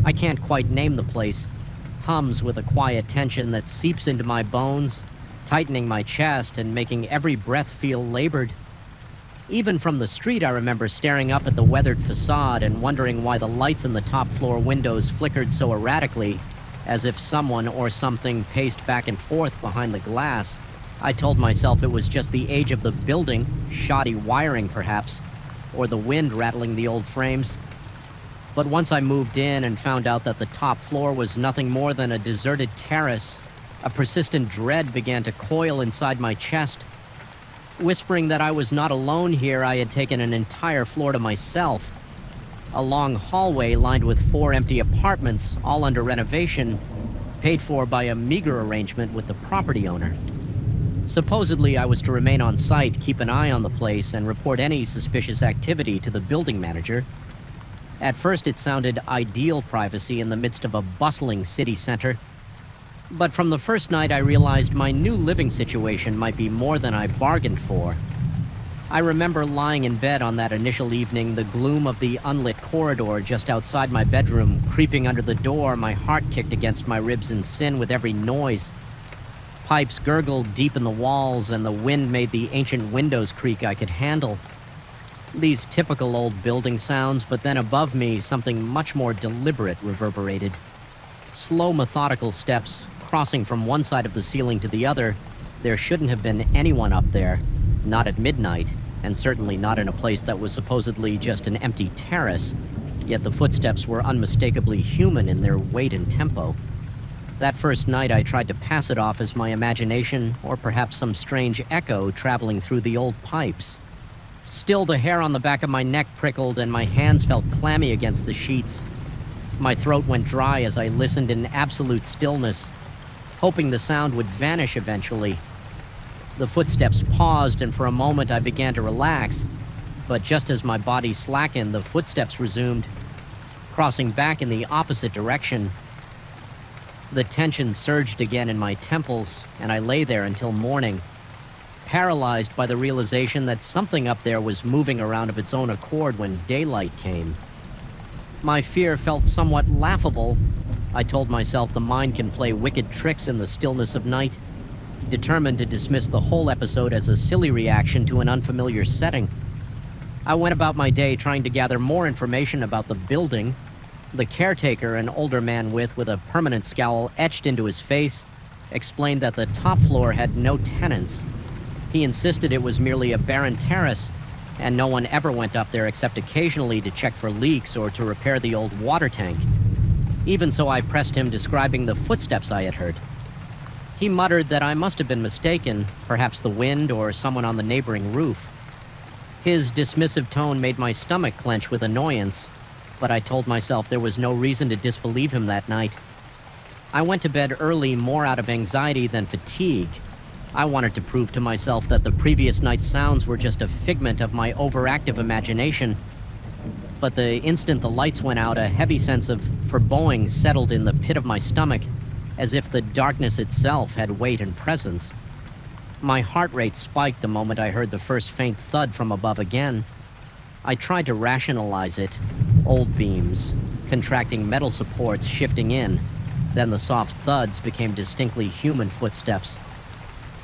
I can't quite name the place. Hums with a quiet tension that seeps into my bones, tightening my chest and making every breath feel labored. Even from the street, I remember staring up at the weathered facade and wondering why the lights in the top floor windows flickered so erratically, as if someone or something paced back and forth behind the glass. I told myself it was just the age of the building, shoddy wiring perhaps, or the wind rattling the old frames. But once I moved in and found out that the top floor was nothing more than a deserted terrace, a persistent dread began to coil inside my chest. Whispering that I was not alone here, I had taken an entire floor to myself. A long hallway lined with 4 empty apartments, all under renovation, paid for by a meager arrangement with the property owner. Supposedly, I was to remain on site, keep an eye on the place, and report any suspicious activity to the building manager. At first, it sounded ideal privacy in the midst of a bustling city center. But from the first night, I realized my new living situation might be more than I bargained for. I remember lying in bed on that initial evening, the gloom of the unlit corridor just outside my bedroom, creeping under the door, my heart kicked against my ribs in sin with every noise. Pipes gurgled deep in the walls, and the wind made the ancient windows creak I could handle. These typical old building sounds, but then above me, something much more deliberate reverberated. Slow, methodical steps, crossing from one side of the ceiling to the other. There shouldn't have been anyone up there. Not at midnight, and certainly not in a place that was supposedly just an empty terrace, yet the footsteps were unmistakably human in their weight and tempo. That first night I tried to pass it off as my imagination, or perhaps some strange echo traveling through the old pipes. Still, the hair on the back of my neck prickled and my hands felt clammy against the sheets. My throat went dry as I listened in absolute stillness, hoping the sound would vanish eventually. The footsteps paused, and for a moment I began to relax, but just as my body slackened, the footsteps resumed, crossing back in the opposite direction. The tension surged again in my temples, and I lay there until morning, paralyzed by the realization that something up there was moving around of its own accord when daylight came. My fear felt somewhat laughable. I told myself the mind can play wicked tricks in the stillness of night, determined to dismiss the whole episode as a silly reaction to an unfamiliar setting. I went about my day trying to gather more information about the building. The caretaker, an older man with a permanent scowl etched into his face, explained that the top floor had no tenants. He insisted it was merely a barren terrace, and no one ever went up there except occasionally to check for leaks or to repair the old water tank. Even so, I pressed him, describing the footsteps I had heard. He muttered that I must have been mistaken, perhaps the wind or someone on the neighboring roof. His dismissive tone made my stomach clench with annoyance, but I told myself there was no reason to disbelieve him that night. I went to bed early more out of anxiety than fatigue. I wanted to prove to myself that the previous night's sounds were just a figment of my overactive imagination. But the instant the lights went out, a heavy sense of foreboding settled in the pit of my stomach, as if the darkness itself had weight and presence. My heart rate spiked the moment I heard the first faint thud from above again. I tried to rationalize it. Old beams, contracting metal supports shifting in. Then the soft thuds became distinctly human footsteps.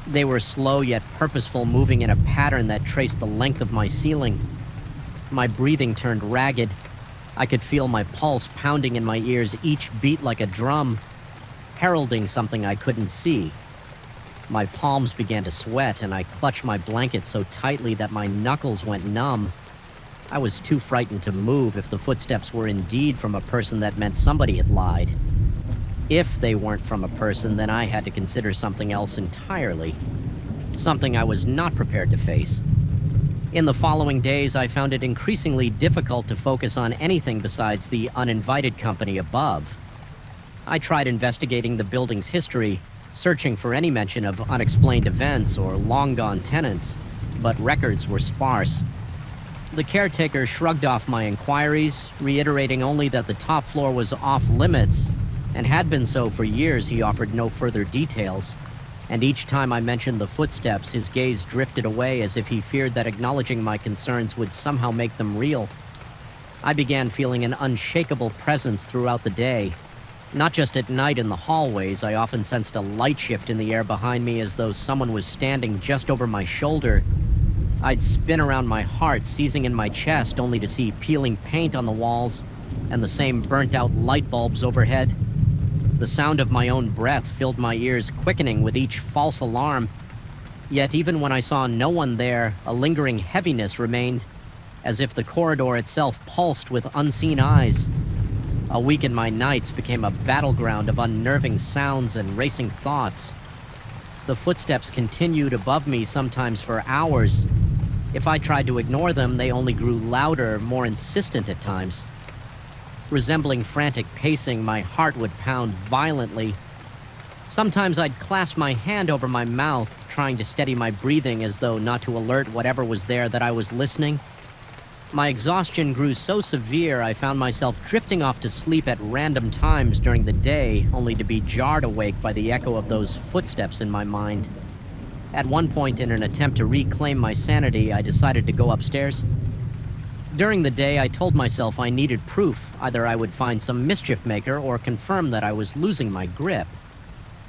They were slow yet purposeful, moving in a pattern that traced the length of my ceiling. My breathing turned ragged. I could feel my pulse pounding in my ears, each beat like a drum, heralding something I couldn't see. My palms began to sweat, and I clutched my blanket so tightly that my knuckles went numb. I was too frightened to move. If the footsteps were indeed from a person, that meant somebody had lied. If they weren't from a person, then I had to consider something else entirely. Something I was not prepared to face. In the following days, I found it increasingly difficult to focus on anything besides the uninvited company above. I tried investigating the building's history, searching for any mention of unexplained events or long-gone tenants, but records were sparse. The caretaker shrugged off my inquiries, reiterating only that the top floor was off-limits, and had been so for years. He offered no further details, and each time I mentioned the footsteps, his gaze drifted away as if he feared that acknowledging my concerns would somehow make them real. I began feeling an unshakable presence throughout the day. Not just at night in the hallways, I often sensed a light shift in the air behind me as though someone was standing just over my shoulder. I'd spin around my heart, seizing in my chest, only to see peeling paint on the walls and the same burnt-out light bulbs overhead. The sound of my own breath filled my ears, quickening with each false alarm. Yet even when I saw no one there, a lingering heaviness remained, as if the corridor itself pulsed with unseen eyes. A week in my nights became a battleground of unnerving sounds and racing thoughts. The footsteps continued above me, sometimes for hours. If I tried to ignore them, they only grew louder, more insistent at times. Resembling frantic pacing, my heart would pound violently. Sometimes I'd clasp my hand over my mouth, trying to steady my breathing as though not to alert whatever was there that I was listening. My exhaustion grew so severe I found myself drifting off to sleep at random times during the day, only to be jarred awake by the echo of those footsteps in my mind. At one point, in an attempt to reclaim my sanity, I decided to go upstairs. During the day, I told myself I needed proof. Either I would find some mischief maker or confirm that I was losing my grip.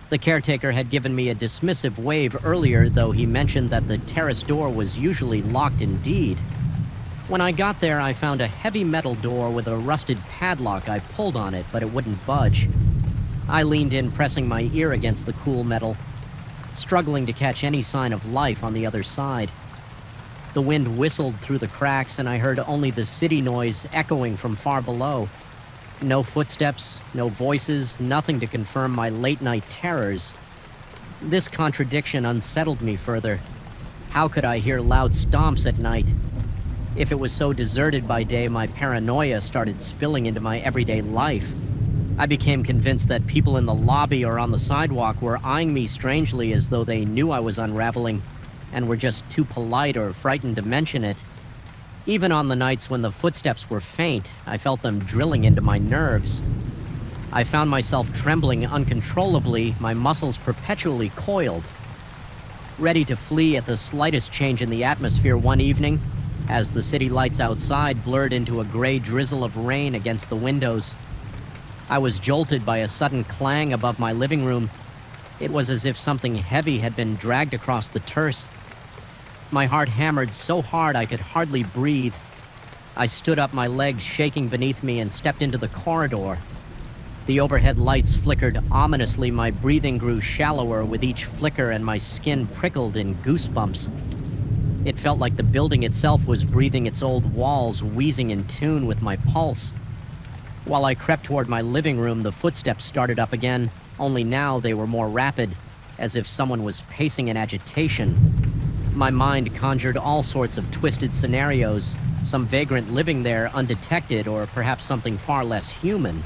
The caretaker had given me a dismissive wave earlier, though he mentioned that the terrace door was usually locked indeed. When I got there, I found a heavy metal door with a rusted padlock. I pulled on it, but it wouldn't budge. I leaned in, pressing my ear against the cool metal, struggling to catch any sign of life on the other side. The wind whistled through the cracks, and I heard only the city noise echoing from far below. No footsteps, no voices, nothing to confirm my late-night terrors. This contradiction unsettled me further. How could I hear loud stomps at night? If it was so deserted by day, my paranoia started spilling into my everyday life. I became convinced that people in the lobby or on the sidewalk were eyeing me strangely, as though they knew I was unraveling and were just too polite or frightened to mention it. Even on the nights when the footsteps were faint, I felt them drilling into my nerves. I found myself trembling uncontrollably, my muscles perpetually coiled. Ready to flee at the slightest change in the atmosphere one evening, as the city lights outside blurred into a gray drizzle of rain against the windows, I was jolted by a sudden clang above my living room. It was as if something heavy had been dragged across the terrace. My heart hammered so hard I could hardly breathe. I stood up, my legs shaking beneath me, and stepped into the corridor. The overhead lights flickered ominously, my breathing grew shallower with each flicker, and my skin prickled in goosebumps. It felt like the building itself was breathing its old walls, wheezing in tune with my pulse. While I crept toward my living room, the footsteps started up again, only now they were more rapid, as if someone was pacing in agitation. My mind conjured all sorts of twisted scenarios, some vagrant living there undetected, or perhaps something far less human.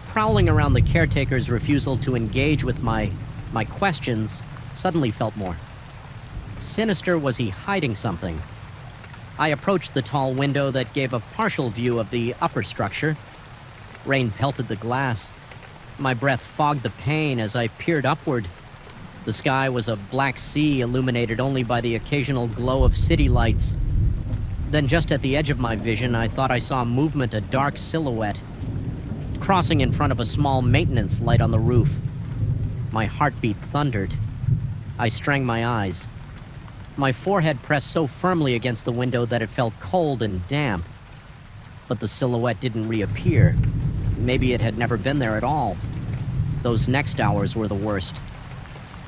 Prowling around the caretaker's refusal to engage with my questions suddenly felt more sinister. Was he hiding something? I approached the tall window that gave a partial view of the upper structure. Rain pelted the glass. My breath fogged the pane as I peered upward. The sky was a black sea, illuminated only by the occasional glow of city lights. Then just at the edge of my vision, I thought I saw movement, a dark silhouette, crossing in front of a small maintenance light on the roof. My heartbeat thundered. I strained my eyes. My forehead pressed so firmly against the window that it felt cold and damp. But the silhouette didn't reappear. Maybe it had never been there at all. Those next hours were the worst.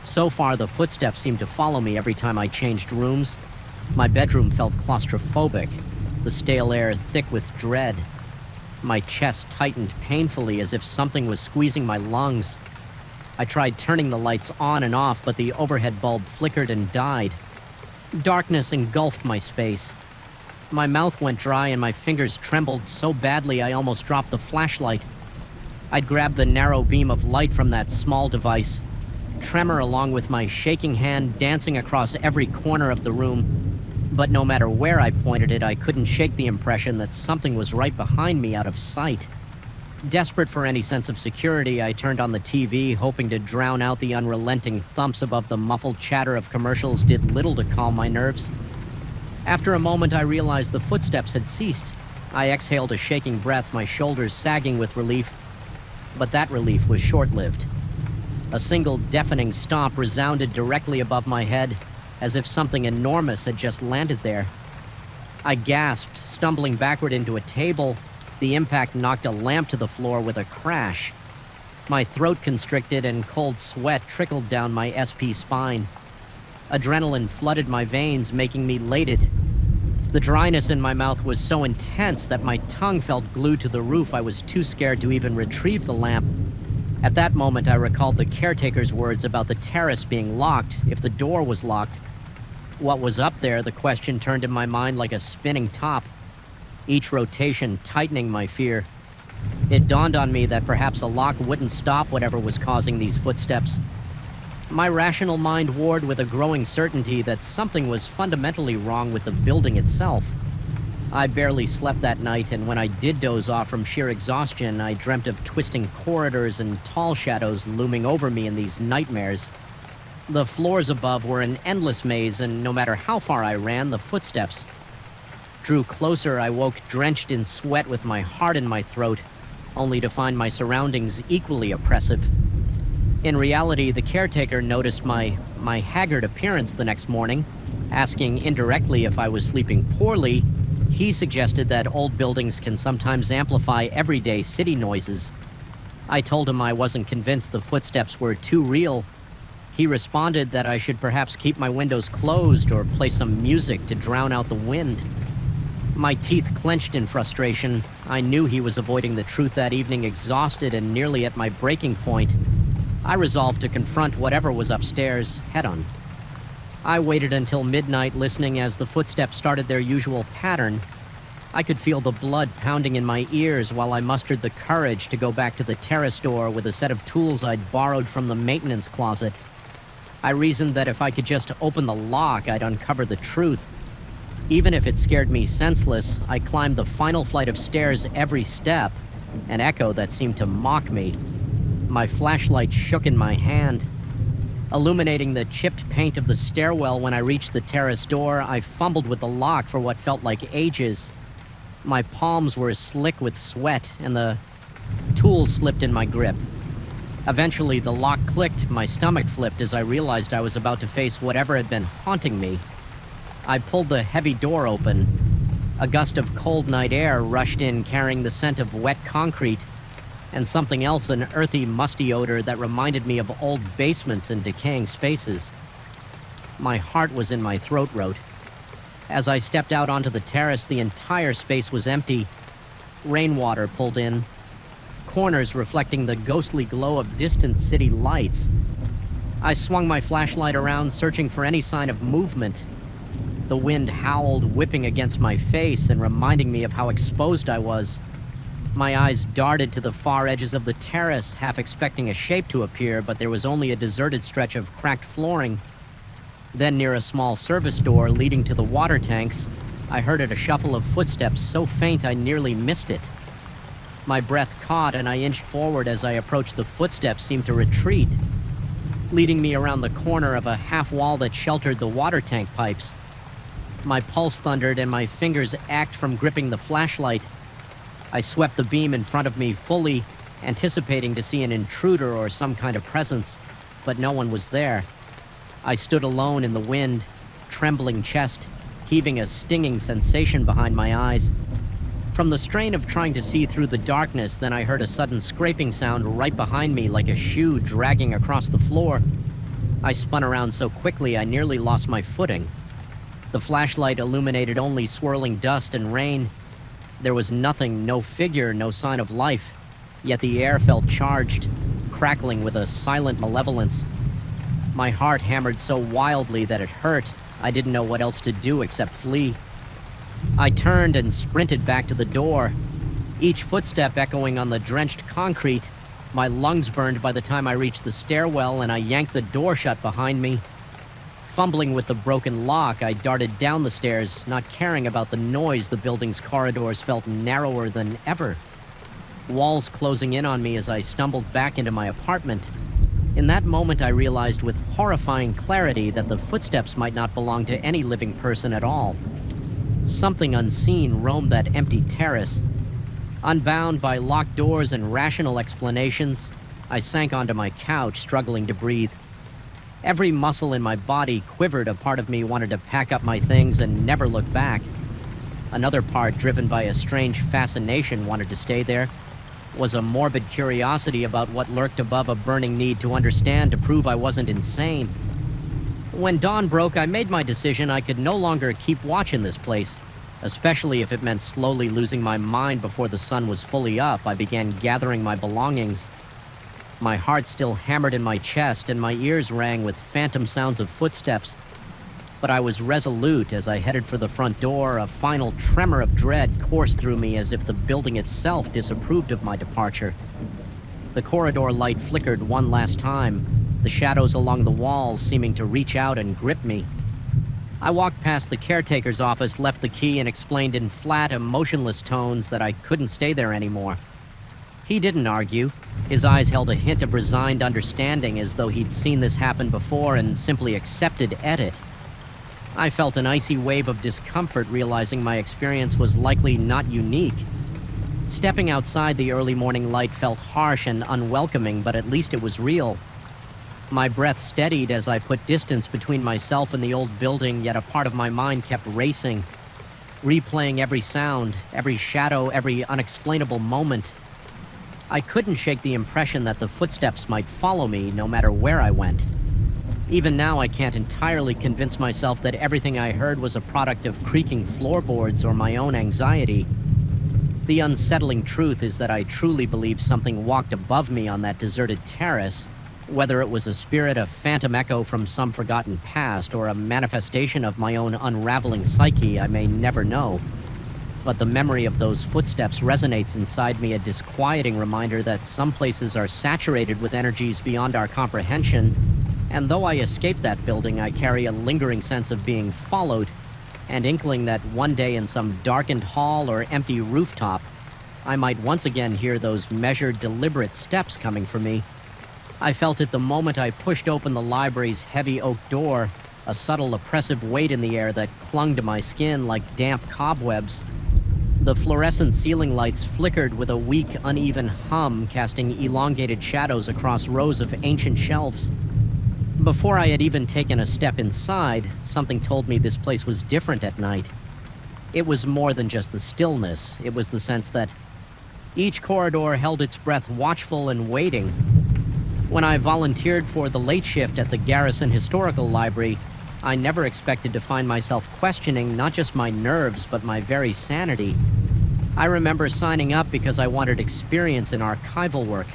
So far, the footsteps seemed to follow me every time I changed rooms. My bedroom felt claustrophobic, the stale air thick with dread. My chest tightened painfully as if something was squeezing my lungs. I tried turning the lights on and off, but the overhead bulb flickered and died. Darkness engulfed my space. My mouth went dry and my fingers trembled so badly I almost dropped the flashlight. I'd grabbed the narrow beam of light from that small device, tremor along with my shaking hand dancing across every corner of the room. But no matter where I pointed it, I couldn't shake the impression that something was right behind me, out of sight. Desperate for any sense of security, I turned on the TV, hoping to drown out the unrelenting thumps above the muffled chatter of commercials did little to calm my nerves. After a moment, I realized the footsteps had ceased. I exhaled a shaking breath, my shoulders sagging with relief. But that relief was short-lived. A single deafening stomp resounded directly above my head, as if something enormous had just landed there. I gasped, stumbling backward into a table. The impact knocked a lamp to the floor with a crash. My throat constricted and cold sweat trickled down my SP spine. Adrenaline flooded my veins, making me elated. The dryness in my mouth was so intense that my tongue felt glued to the roof. I was too scared to even retrieve the lamp. At that moment, I recalled the caretaker's words about the terrace being locked if the door was locked. What was up there? The question turned in my mind like a spinning top, each rotation tightening my fear. It dawned on me that perhaps a lock wouldn't stop whatever was causing these footsteps. My rational mind warred with a growing certainty that something was fundamentally wrong with the building itself. I barely slept that night, and when I did doze off from sheer exhaustion, I dreamt of twisting corridors and tall shadows looming over me in these nightmares. The floors above were an endless maze, and no matter how far I ran, the footsteps drew closer. I woke drenched in sweat with my heart in my throat, only to find my surroundings equally oppressive. In reality, the caretaker noticed my haggard appearance the next morning. Asking indirectly if I was sleeping poorly, he suggested that old buildings can sometimes amplify everyday city noises. I told him I wasn't convinced the footsteps were too real. He responded that I should perhaps keep my windows closed or play some music to drown out the wind. My teeth clenched in frustration. I knew he was avoiding the truth that evening, exhausted and nearly at my breaking point. I resolved to confront whatever was upstairs head-on. I waited until midnight, listening as the footsteps started their usual pattern. I could feel the blood pounding in my ears while I mustered the courage to go back to the terrace door with a set of tools I'd borrowed from the maintenance closet. I reasoned that if I could just open the lock, I'd uncover the truth. Even if it scared me senseless, I climbed the final flight of stairs every step, an echo that seemed to mock me. My flashlight shook in my hand, illuminating the chipped paint of the stairwell. When I reached the terrace door, I fumbled with the lock for what felt like ages. My palms were slick with sweat, and the tool slipped in my grip. Eventually, the lock clicked, my stomach flipped as I realized I was about to face whatever had been haunting me. I pulled the heavy door open. A gust of cold night air rushed in, carrying the scent of wet concrete, and something else, an earthy, musty odor that reminded me of old basements and decaying spaces. My heart was in my throat rote. As I stepped out onto the terrace, the entire space was empty. Rainwater pulled in, corners reflecting the ghostly glow of distant city lights. I swung my flashlight around, searching for any sign of movement. The wind howled, whipping against my face and reminding me of how exposed I was. My eyes darted to the far edges of the terrace, half expecting a shape to appear, but there was only a deserted stretch of cracked flooring. Then, near a small service door leading to the water tanks, I heard a shuffle of footsteps so faint I nearly missed it. My breath caught, and I inched forward. As I approached, the footsteps seemed to retreat, leading me around the corner of a half wall that sheltered the water tank pipes. My pulse thundered, and my fingers ached from gripping the flashlight. I swept the beam in front of me, fully anticipating to see an intruder or some kind of presence, but no one was there. I stood alone in the wind, trembling chest, heaving a stinging sensation behind my eyes. From the strain of trying to see through the darkness, then I heard a sudden scraping sound right behind me, like a shoe dragging across the floor. I spun around so quickly I nearly lost my footing. The flashlight illuminated only swirling dust and rain. There was nothing, no figure, no sign of life, yet the air felt charged, crackling with a silent malevolence. My heart hammered so wildly that it hurt. I didn't know what else to do except flee. I turned and sprinted back to the door, each footstep echoing on the drenched concrete. My lungs burned by the time I reached the stairwell, and I yanked the door shut behind me. Fumbling with the broken lock, I darted down the stairs, not caring about the noise. The building's corridors felt narrower than ever, walls closing in on me as I stumbled back into my apartment. In that moment, I realized with horrifying clarity that the footsteps might not belong to any living person at all. Something unseen roamed that empty terrace. Unbound by locked doors and rational explanations, I sank onto my couch, struggling to breathe. Every muscle in my body quivered. A part of me wanted to pack up my things and never look back. Another part, driven by a strange fascination, wanted to stay there. Was a morbid curiosity about what lurked above a burning need to understand, to prove I wasn't insane. When dawn broke, I made my decision. I could no longer keep watch in this place, especially if it meant slowly losing my mind before the sun was fully up. I began gathering my belongings. My heart still hammered in my chest, and my ears rang with phantom sounds of footsteps. But I was resolute. As I headed for the front door, a final tremor of dread coursed through me, as if the building itself disapproved of my departure. The corridor light flickered one last time, the shadows along the walls seeming to reach out and grip me. I walked past the caretaker's office, left the key, and explained in flat, emotionless tones that I couldn't stay there anymore. He didn't argue. His eyes held a hint of resigned understanding, as though he'd seen this happen before and simply accepted edit. I felt an icy wave of discomfort, realizing my experience was likely not unique. Stepping outside the early morning light felt harsh and unwelcoming, but at least it was real. My breath steadied as I put distance between myself and the old building, yet a part of my mind kept racing, replaying every sound, every shadow, every unexplainable moment. I couldn't shake the impression that the footsteps might follow me no matter where I went. Even now, I can't entirely convince myself that everything I heard was a product of creaking floorboards or my own anxiety. The unsettling truth is that I truly believe something walked above me on that deserted terrace. Whether it was a spirit, a phantom echo from some forgotten past, or a manifestation of my own unraveling psyche, I may never know. But the memory of those footsteps resonates inside me, a disquieting reminder that some places are saturated with energies beyond our comprehension, and though I escaped that building, I carry a lingering sense of being followed, and inkling that one day in some darkened hall or empty rooftop, I might once again hear those measured, deliberate steps coming for me. I felt it the moment I pushed open the library's heavy oak door, a subtle, oppressive weight in the air that clung to my skin like damp cobwebs. The fluorescent ceiling lights flickered with a weak, uneven hum, casting elongated shadows across rows of ancient shelves. Before I had even taken a step inside, something told me this place was different at night. It was more than just the stillness. It was the sense that each corridor held its breath, watchful and waiting. When I volunteered for the late shift at the Garrison Historical Library, I never expected to find myself questioning not just my nerves, but my very sanity. I remember signing up because I wanted experience in archival work.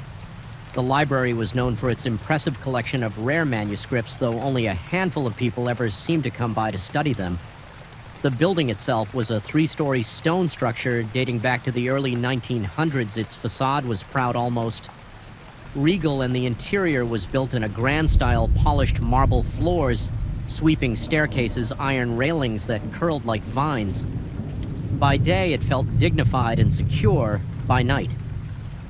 The library was known for its impressive collection of rare manuscripts, though only a handful of people ever seemed to come by to study them. The building itself was a 3-story stone structure dating back to the early 1900s. Its facade was proud, almost regal, and the interior was built in a grand-style polished marble floors, sweeping staircases, iron railings that curled like vines. By day, it felt dignified and secure. By night,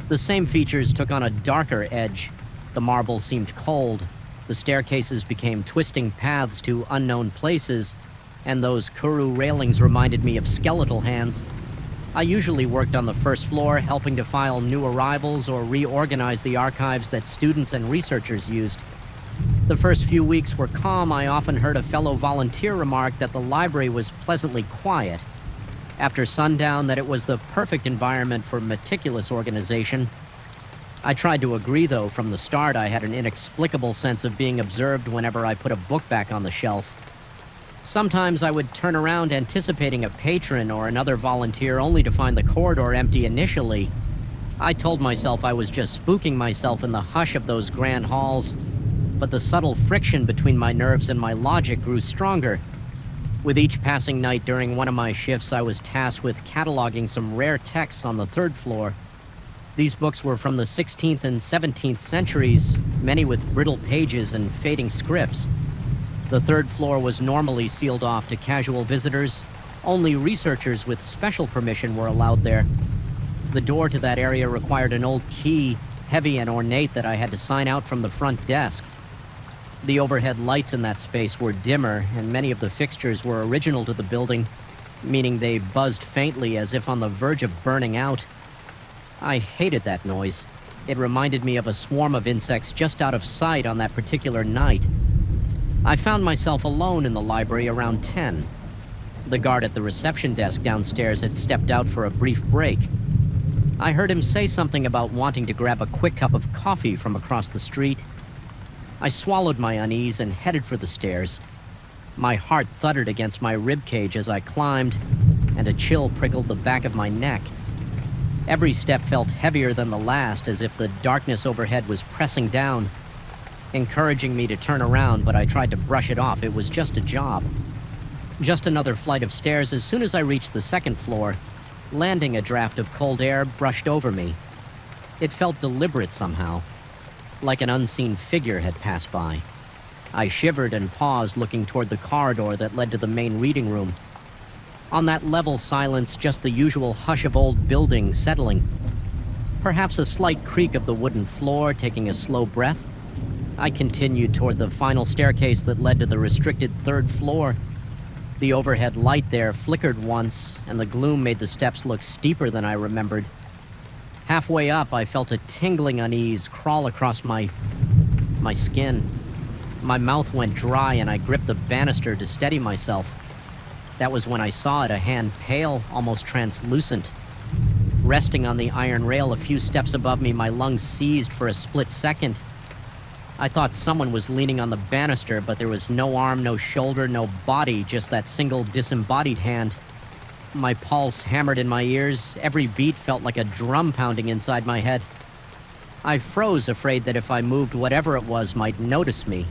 the same features took on a darker edge. The marble seemed cold, the staircases became twisting paths to unknown places, and those kuru railings reminded me of skeletal hands. I usually worked on the first floor, helping to file new arrivals or reorganize the archives that students and researchers used. The first few weeks were calm. I often heard a fellow volunteer remark that the library was pleasantly quiet. After sundown, that it was the perfect environment for meticulous organization. I tried to agree, though. From the start, I had an inexplicable sense of being observed whenever I put a book back on the shelf. Sometimes I would turn around anticipating a patron or another volunteer, only to find the corridor empty initially. I told myself I was just spooking myself in the hush of those grand halls, but the subtle friction between my nerves and my logic grew stronger. With each passing night during one of my shifts, I was tasked with cataloging some rare texts on the 3rd floor. These books were from the 16th and 17th centuries, many with brittle pages and fading scripts. The 3rd floor was normally sealed off to casual visitors. Only researchers with special permission were allowed there. The door to that area required an old key, heavy and ornate, that I had to sign out from the front desk. The overhead lights in that space were dimmer, and many of the fixtures were original to the building, meaning they buzzed faintly as if on the verge of burning out. I hated that noise. It reminded me of a swarm of insects just out of sight on that particular night. I found myself alone in the library around 10. The guard at the reception desk downstairs had stepped out for a brief break. I heard him say something about wanting to grab a quick cup of coffee from across the street. I swallowed my unease and headed for the stairs. My heart thudded against my ribcage as I climbed, and a chill prickled the back of my neck. Every step felt heavier than the last, as if the darkness overhead was pressing down, encouraging me to turn around, but I tried to brush it off. It was just a job. Just another flight of stairs. As soon as I reached the 2nd floor, landing a draft of cold air brushed over me. It felt deliberate somehow, like an unseen figure had passed by. I shivered and paused, looking toward the corridor that led to the main reading room. On that level silence, just the usual hush of old buildings settling. Perhaps a slight creak of the wooden floor, taking a slow breath. I continued toward the final staircase that led to the restricted third floor. The overhead light there flickered once, and the gloom made the steps look steeper than I remembered. Halfway up, I felt a tingling unease crawl across my skin. My mouth went dry, and I gripped the banister to steady myself. That was when I saw it, a hand pale, almost translucent. Resting on the iron rail a few steps above me, my lungs seized for a split second. I thought someone was leaning on the banister, but there was no arm, no shoulder, no body, just that single disembodied hand. My pulse hammered in my ears. Every beat felt like a drum pounding inside my head. I froze, afraid that if I moved, whatever it was might notice me.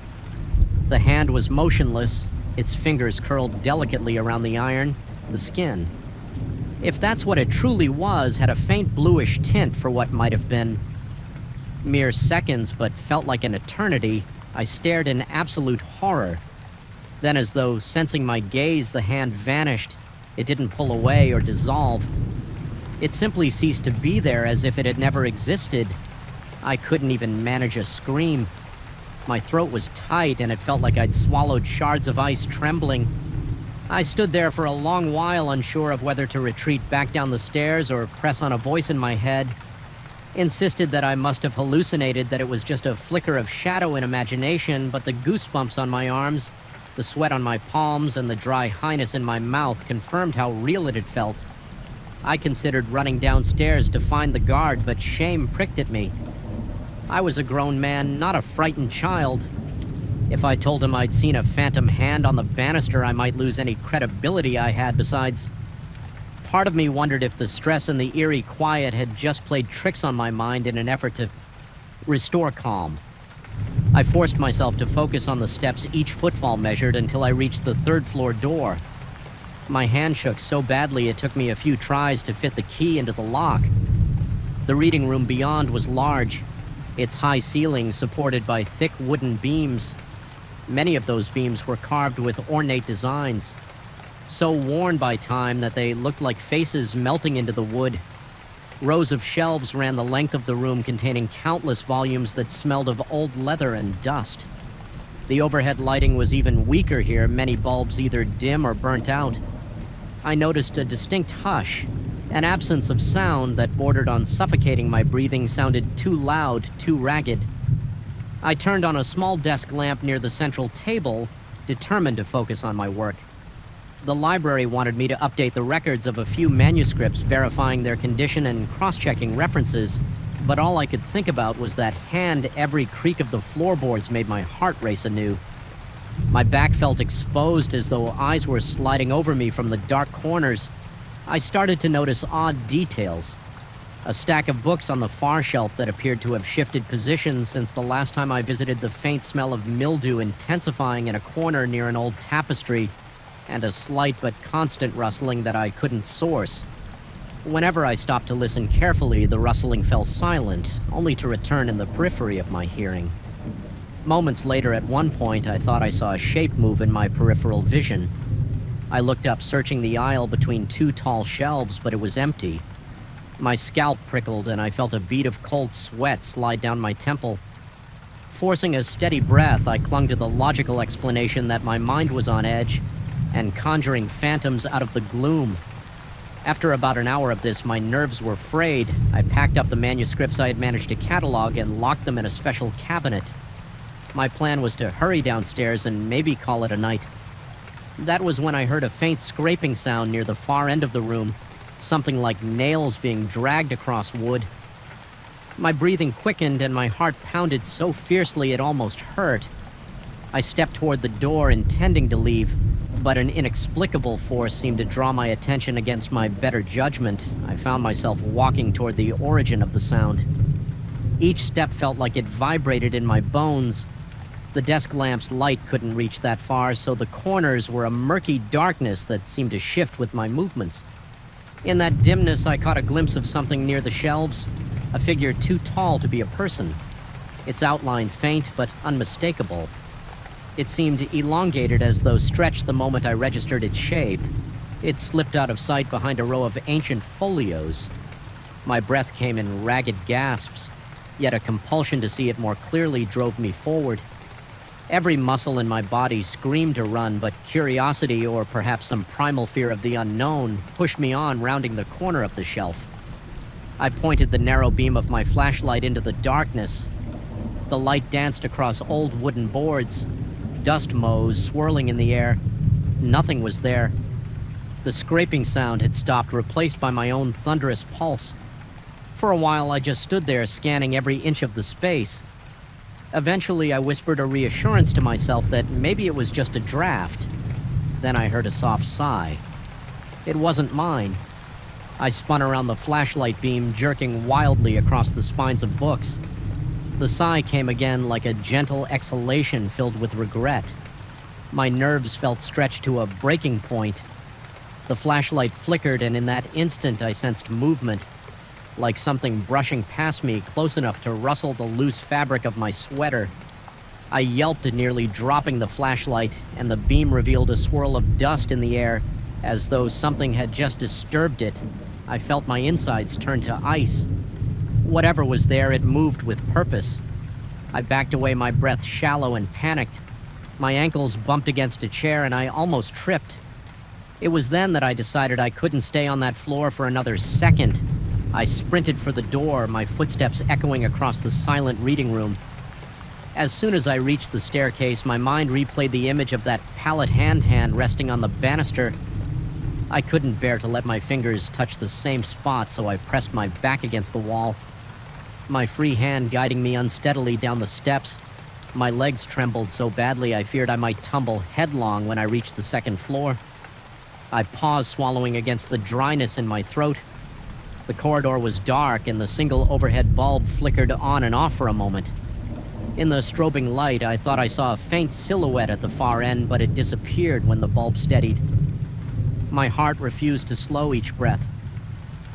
The hand was motionless, its fingers curled delicately around the iron, the skin. If that's what it truly was, had a faint bluish tint for what might have been. Mere seconds, but felt like an eternity, I stared in absolute horror. Then, as though sensing my gaze, the hand vanished. It didn't pull away or dissolve. It simply ceased to be there, as if it had never existed. I couldn't even manage a scream. My throat was tight, and it felt like I'd swallowed shards of ice, trembling. I stood there for a long while, unsure of whether to retreat back down the stairs or press on a voice in my head. Insisted that I must have hallucinated, that it was just a flicker of shadow in imagination, but the goosebumps on my arms, the sweat on my palms, and the dry highness in my mouth confirmed how real it had felt. I considered running downstairs to find the guard, but shame pricked at me. I was a grown man, not a frightened child. If I told him I'd seen a phantom hand on the banister, I might lose any credibility I had. Besides, part of me wondered if the stress and the eerie quiet had just played tricks on my mind in an effort to restore calm. I forced myself to focus on the steps each footfall measured until I reached the third floor door. My hand shook so badly it took me a few tries to fit the key into the lock. The reading room beyond was large, its high ceiling supported by thick wooden beams. Many of those beams were carved with ornate designs, so worn by time that they looked like faces melting into the wood. Rows of shelves ran the length of the room, containing countless volumes that smelled of old leather and dust. The overhead lighting was even weaker here, many bulbs either dim or burnt out. I noticed a distinct hush, an absence of sound that bordered on suffocating. My breathing sounded too loud, too ragged. I turned on a small desk lamp near the central table, determined to focus on my work. The library wanted me to update the records of a few manuscripts, verifying their condition and cross-checking references, but all I could think about was that hand. Every creak of the floorboards made my heart race anew. My back felt exposed, as though eyes were sliding over me from the dark corners. I started to notice odd details. A stack of books on the far shelf that appeared to have shifted positions since the last time I visited, the faint smell of mildew intensifying in a corner near an old tapestry, and a slight but constant rustling that I couldn't source. Whenever I stopped to listen carefully, the rustling fell silent, only to return in the periphery of my hearing. Moments later, at one point, I thought I saw a shape move in my peripheral vision. I looked up, searching the aisle between two tall shelves, but it was empty. My scalp prickled, and I felt a bead of cold sweat slide down my temple. Forcing a steady breath, I clung to the logical explanation that my mind was on edge and conjuring phantoms out of the gloom. After about an hour of this, my nerves were frayed. I packed up the manuscripts I had managed to catalog and locked them in a special cabinet. My plan was to hurry downstairs and maybe call it a night. That was when I heard a faint scraping sound near the far end of the room, something like nails being dragged across wood. My breathing quickened and my heart pounded so fiercely it almost hurt. I stepped toward the door, intending to leave, but an inexplicable force seemed to draw my attention against my better judgment. I found myself walking toward the origin of the sound. Each step felt like it vibrated in my bones. The desk lamp's light couldn't reach that far, so the corners were a murky darkness that seemed to shift with my movements. In that dimness, I caught a glimpse of something near the shelves, a figure too tall to be a person, its outline faint but unmistakable. It seemed elongated, as though stretched the moment I registered its shape. It slipped out of sight behind a row of ancient folios. My breath came in ragged gasps, yet a compulsion to see it more clearly drove me forward. Every muscle in my body screamed to run, but curiosity, or perhaps some primal fear of the unknown, pushed me on, rounding the corner of the shelf. I pointed the narrow beam of my flashlight into the darkness. The light danced across old wooden boards, dust motes swirling in the air. Nothing was there. The scraping sound had stopped, replaced by my own thunderous pulse. For a while, I just stood there, scanning every inch of the space. Eventually, I whispered a reassurance to myself that maybe it was just a draft. Then I heard a soft sigh. It wasn't mine. I spun around the flashlight beam, jerking wildly across the spines of books. The sigh came again like a gentle exhalation filled with regret. My nerves felt stretched to a breaking point. The flashlight flickered, and in that instant I sensed movement, like something brushing past me close enough to rustle the loose fabric of my sweater. I yelped, nearly dropping the flashlight, and the beam revealed a swirl of dust in the air, as though something had just disturbed it. I felt my insides turn to ice. Whatever was there, it moved with purpose. I backed away, my breath shallow and panicked. My ankles bumped against a chair, and I almost tripped. It was then that I decided I couldn't stay on that floor for another second. I sprinted for the door, my footsteps echoing across the silent reading room. As soon as I reached the staircase, my mind replayed the image of that pallid hand resting on the banister. I couldn't bear to let my fingers touch the same spot, so I pressed my back against the wall, my free hand guiding me unsteadily down the steps. My legs trembled so badly I feared I might tumble headlong when I reached the second floor. I paused, swallowing against the dryness in my throat. The corridor was dark, and the single overhead bulb flickered on and off for a moment. In the strobing light, I thought I saw a faint silhouette at the far end, but it disappeared when the bulb steadied. My heart refused to slow each breath.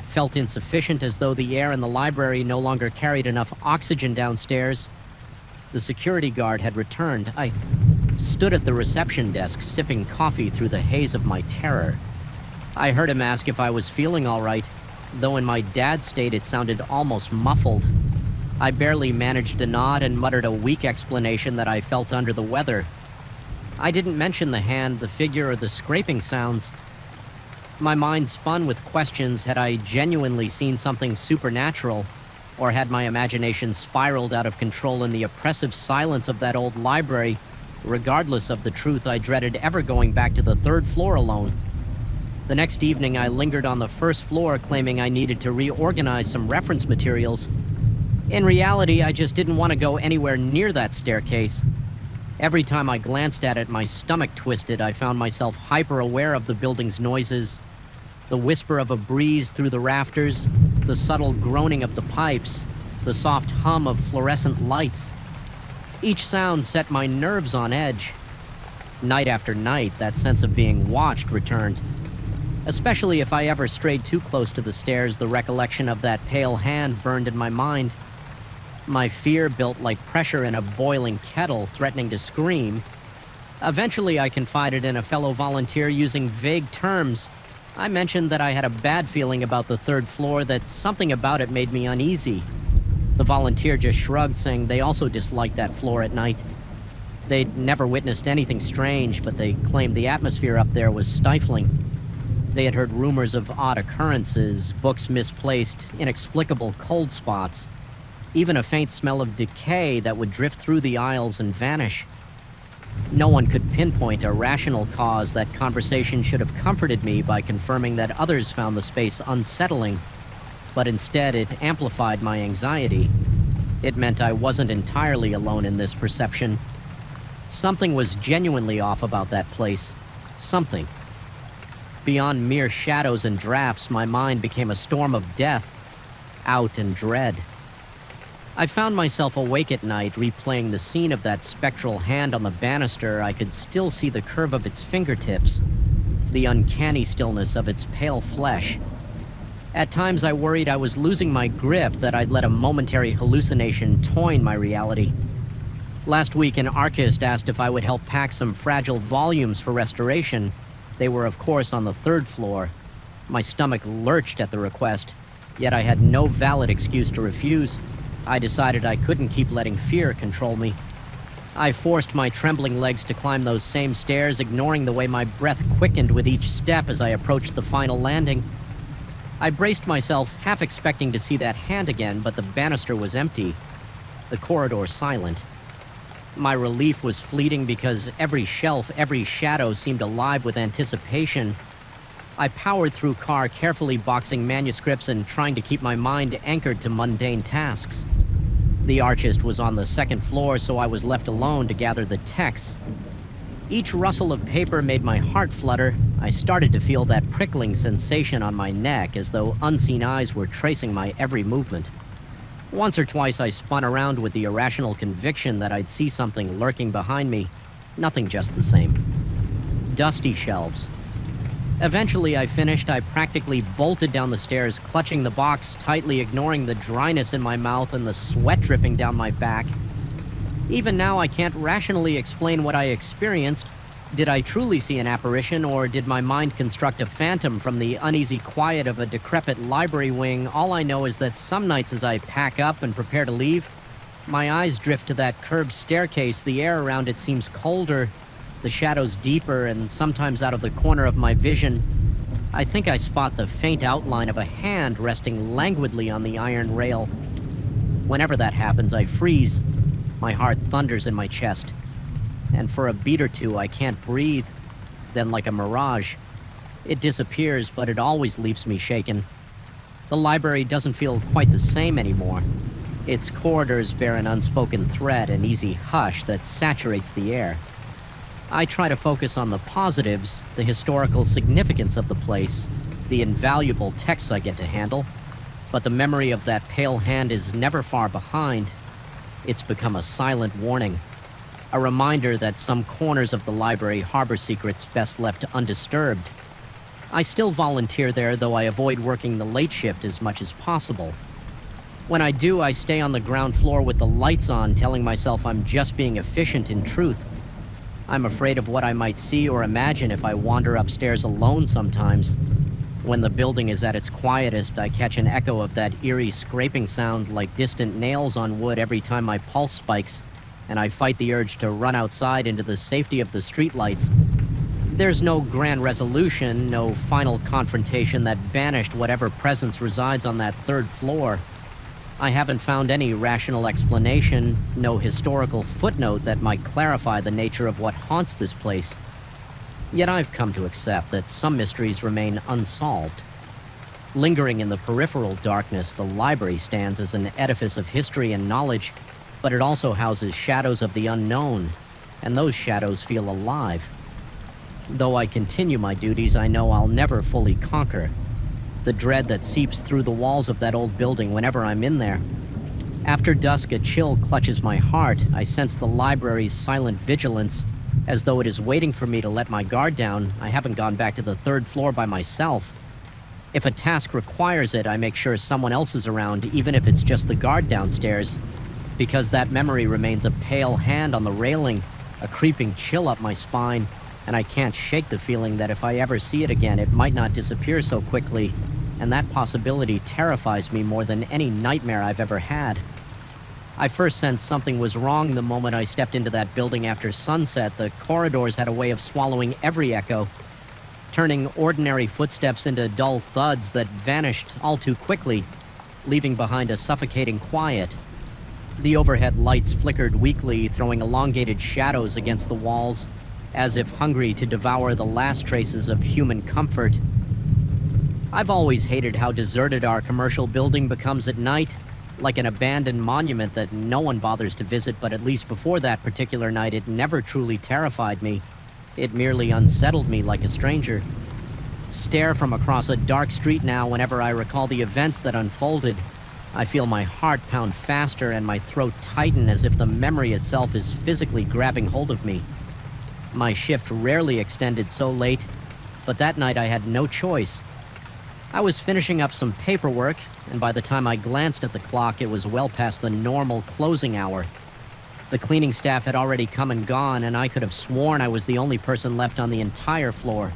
Felt insufficient, as though the air in the library no longer carried enough oxygen downstairs. The security guard had returned. I stood at the reception desk, sipping coffee through the haze of my terror. I heard him ask if I was feeling all right, though in my dad's state it sounded almost muffled. I barely managed to nod and muttered a weak explanation that I felt under the weather. I didn't mention the hand, the figure, or the scraping sounds. My mind spun with questions. Had I genuinely seen something supernatural, or had my imagination spiraled out of control in the oppressive silence of that old library? Regardless of the truth, I dreaded ever going back to the third floor alone. The next evening, I lingered on the first floor, claiming I needed to reorganize some reference materials. In reality, I just didn't want to go anywhere near that staircase. Every time I glanced at it, my stomach twisted. I found myself hyper-aware of the building's noises. The whisper of a breeze through the rafters, the subtle groaning of the pipes, the soft hum of fluorescent lights. Each sound set my nerves on edge. Night after night, that sense of being watched returned. Especially if I ever strayed too close to the stairs, the recollection of that pale hand burned in my mind. My fear built like pressure in a boiling kettle, threatening to scream. Eventually, I confided in a fellow volunteer using vague terms. I mentioned that I had a bad feeling about the third floor, that something about it made me uneasy. The volunteer just shrugged, saying they also disliked that floor at night. They'd never witnessed anything strange, but they claimed the atmosphere up there was stifling. They had heard rumors of odd occurrences, books misplaced, inexplicable cold spots, even a faint smell of decay that would drift through the aisles and vanish. No one could pinpoint a rational cause. That conversation should have comforted me by confirming that others found the space unsettling, but instead it amplified my anxiety. It meant I wasn't entirely alone in this perception. Something was genuinely off about that place. Something. Beyond mere shadows and drafts, my mind became a storm of death, out and dread. I found myself awake at night, replaying the scene of that spectral hand on the banister. I could still see the curve of its fingertips, the uncanny stillness of its pale flesh. At times I worried I was losing my grip, that I'd let a momentary hallucination toy my reality. Last week, an archivist asked if I would help pack some fragile volumes for restoration. They were, of course, on the 3rd floor. My stomach lurched at the request, yet I had no valid excuse to refuse. I decided I couldn't keep letting fear control me. I forced my trembling legs to climb those same stairs, ignoring the way my breath quickened with each step as I approached the final landing. I braced myself, half expecting to see that hand again, but the banister was empty, the corridor silent. My relief was fleeting because every shelf, every shadow seemed alive with anticipation. I powered through car, carefully boxing manuscripts and trying to keep my mind anchored to mundane tasks. The archist was on the 2nd floor, so I was left alone to gather the texts. Each rustle of paper made my heart flutter. I started to feel that prickling sensation on my neck, as though unseen eyes were tracing my every movement. Once or twice I spun around with the irrational conviction that I'd see something lurking behind me. Nothing just the same. Dusty shelves. Eventually I finished. I practically bolted down the stairs, clutching the box tightly, ignoring the dryness in my mouth and the sweat dripping down my back. Even now I can't rationally explain what I experienced. Did I truly see an apparition, or did my mind construct a phantom from the uneasy quiet of a decrepit library wing? All I know is that some nights as I pack up and prepare to leave, my eyes drift to that curved staircase. The air around it seems colder, the shadows deeper, and sometimes out of the corner of my vision, I think I spot the faint outline of a hand resting languidly on the iron rail. Whenever that happens, I freeze. My heart thunders in my chest. And for a beat or two, I can't breathe. Then, like a mirage, it disappears, but it always leaves me shaken. The library doesn't feel quite the same anymore. Its corridors bear an unspoken threat, an easy hush that saturates the air. I try to focus on the positives, the historical significance of the place, the invaluable texts I get to handle, but the memory of that pale hand is never far behind. It's become a silent warning. A reminder that some corners of the library harbor secrets best left undisturbed. I still volunteer there, though I avoid working the late shift as much as possible. When I do, I stay on the ground floor with the lights on, telling myself I'm just being efficient in truth. I'm afraid of what I might see or imagine if I wander upstairs alone sometimes. When the building is at its quietest, I catch an echo of that eerie scraping sound like distant nails on wood every time my pulse spikes, and I fight the urge to run outside into the safety of the streetlights. There's no grand resolution, no final confrontation that banished whatever presence resides on that 3rd floor. I haven't found any rational explanation, no historical footnote that might clarify the nature of what haunts this place. Yet I've come to accept that some mysteries remain unsolved. Lingering in the peripheral darkness, the library stands as an edifice of history and knowledge, but it also houses shadows of the unknown, and those shadows feel alive. Though I continue my duties, I know I'll never fully conquer the dread that seeps through the walls of that old building whenever I'm in there. After dusk, a chill clutches my heart. I sense the library's silent vigilance, as though it is waiting for me to let my guard down. I haven't gone back to the 3rd floor by myself. If a task requires it, I make sure someone else is around, even if it's just the guard downstairs, because that memory remains a pale hand on the railing, a creeping chill up my spine, and I can't shake the feeling that if I ever see it again, it might not disappear so quickly, and that possibility terrifies me more than any nightmare I've ever had. I first sensed something was wrong the moment I stepped into that building after sunset. The corridors had a way of swallowing every echo, turning ordinary footsteps into dull thuds that vanished all too quickly, leaving behind a suffocating quiet. The overhead lights flickered weakly, throwing elongated shadows against the walls, as if hungry to devour the last traces of human comfort. I've always hated how deserted our commercial building becomes at night, like an abandoned monument that no one bothers to visit, but at least before that particular night, it never truly terrified me. It merely unsettled me like a stranger. Stare from across a dark street now whenever I recall the events that unfolded. I feel my heart pound faster and my throat tighten as if the memory itself is physically grabbing hold of me. My shift rarely extended so late, but that night I had no choice. I was finishing up some paperwork, and by the time I glanced at the clock, it was well past the normal closing hour. The cleaning staff had already come and gone, and I could have sworn I was the only person left on the entire floor.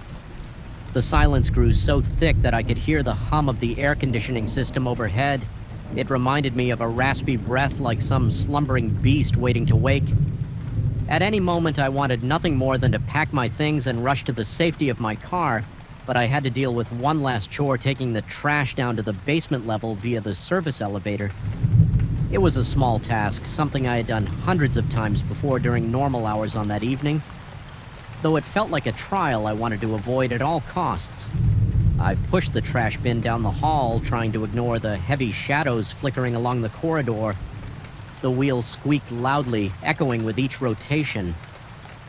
The silence grew so thick that I could hear the hum of the air conditioning system overhead. It reminded me of a raspy breath like some slumbering beast waiting to wake. At any moment, I wanted nothing more than to pack my things and rush to the safety of my car, but I had to deal with one last chore, taking the trash down to the basement level via the service elevator. It was a small task, something I had done hundreds of times before during normal hours on that evening. Though it felt like a trial I wanted to avoid at all costs. I pushed the trash bin down the hall, trying to ignore the heavy shadows flickering along the corridor. The wheels squeaked loudly, echoing with each rotation.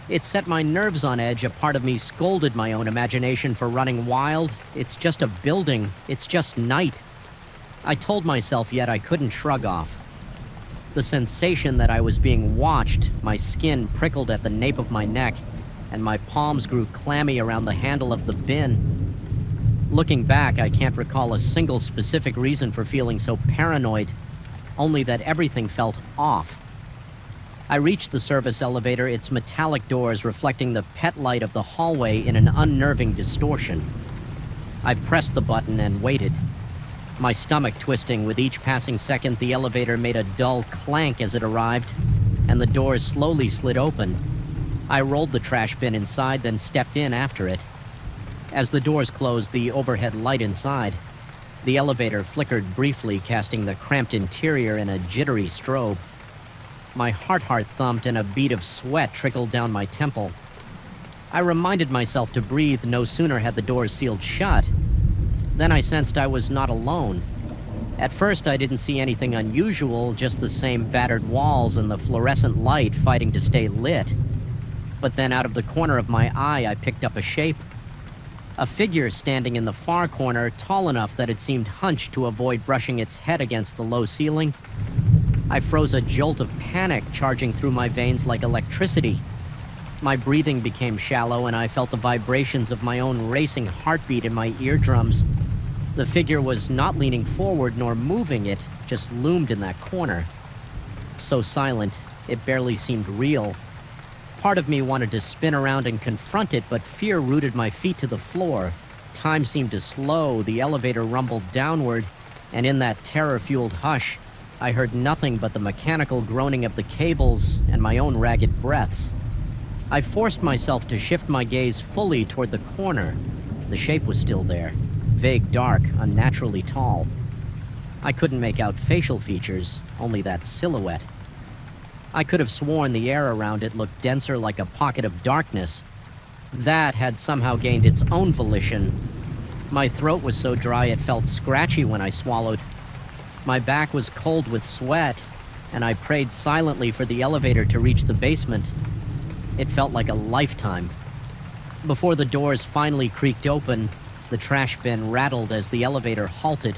It set my nerves on edge. A part of me scolded my own imagination for running wild. It's just a building. It's just night. I told myself, yet I couldn't shrug off. The sensation that I was being watched, my skin prickled at the nape of my neck, and my palms grew clammy around the handle of the bin. Looking back, I can't recall a single specific reason for feeling so paranoid, only that everything felt off. I reached the service elevator, its metallic doors reflecting the pet light of the hallway in an unnerving distortion. I pressed the button and waited. My stomach twisting with each passing second, the elevator made a dull clank as it arrived, and the doors slowly slid open. I rolled the trash bin inside, then stepped in after it. As the doors closed, the overhead light inside, the elevator flickered briefly, casting the cramped interior in a jittery strobe. My heart thumped and a bead of sweat trickled down my temple. I reminded myself to breathe no sooner had the doors sealed shut. Then I sensed I was not alone. At first, I didn't see anything unusual, just the same battered walls and the fluorescent light fighting to stay lit. But then out of the corner of my eye, I picked up a shape. A figure standing in the far corner, tall enough that it seemed hunched to avoid brushing its head against the low ceiling. I froze, a jolt of panic charging through my veins like electricity. My breathing became shallow, and I felt the vibrations of my own racing heartbeat in my eardrums. The figure was not leaning forward nor moving, it just loomed in that corner. So silent, it barely seemed real. Part of me wanted to spin around and confront it, but fear rooted my feet to the floor. Time seemed to slow, the elevator rumbled downward, and in that terror-fueled hush, I heard nothing but the mechanical groaning of the cables and my own ragged breaths. I forced myself to shift my gaze fully toward the corner. The shape was still there, vague, dark, unnaturally tall. I couldn't make out facial features, only that silhouette. I could have sworn the air around it looked denser, like a pocket of darkness. That had somehow gained its own volition. My throat was so dry it felt scratchy when I swallowed. My back was cold with sweat, and I prayed silently for the elevator to reach the basement. It felt like a lifetime. Before the doors finally creaked open, the trash bin rattled as the elevator halted.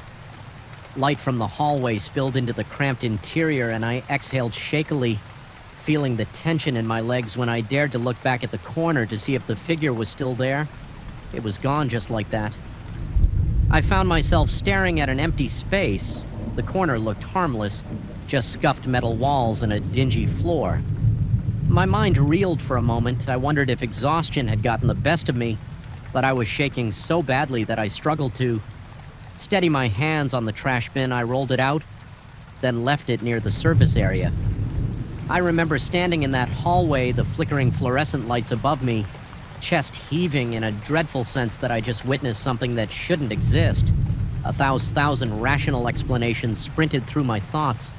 Light from the hallway spilled into the cramped interior, and I exhaled shakily, feeling the tension in my legs when I dared to look back at the corner to see if the figure was still there. It was gone just like that. I found myself staring at an empty space. The corner looked harmless, just scuffed metal walls and a dingy floor. My mind reeled for a moment. I wondered if exhaustion had gotten the best of me, but I was shaking so badly that I struggled to steady my hands on the trash bin. I rolled it out, then left it near the service area. I remember standing in that hallway, the flickering fluorescent lights above me, chest heaving in a dreadful sense that I just witnessed something that shouldn't exist. 1,000 rational explanations sprinted through my thoughts.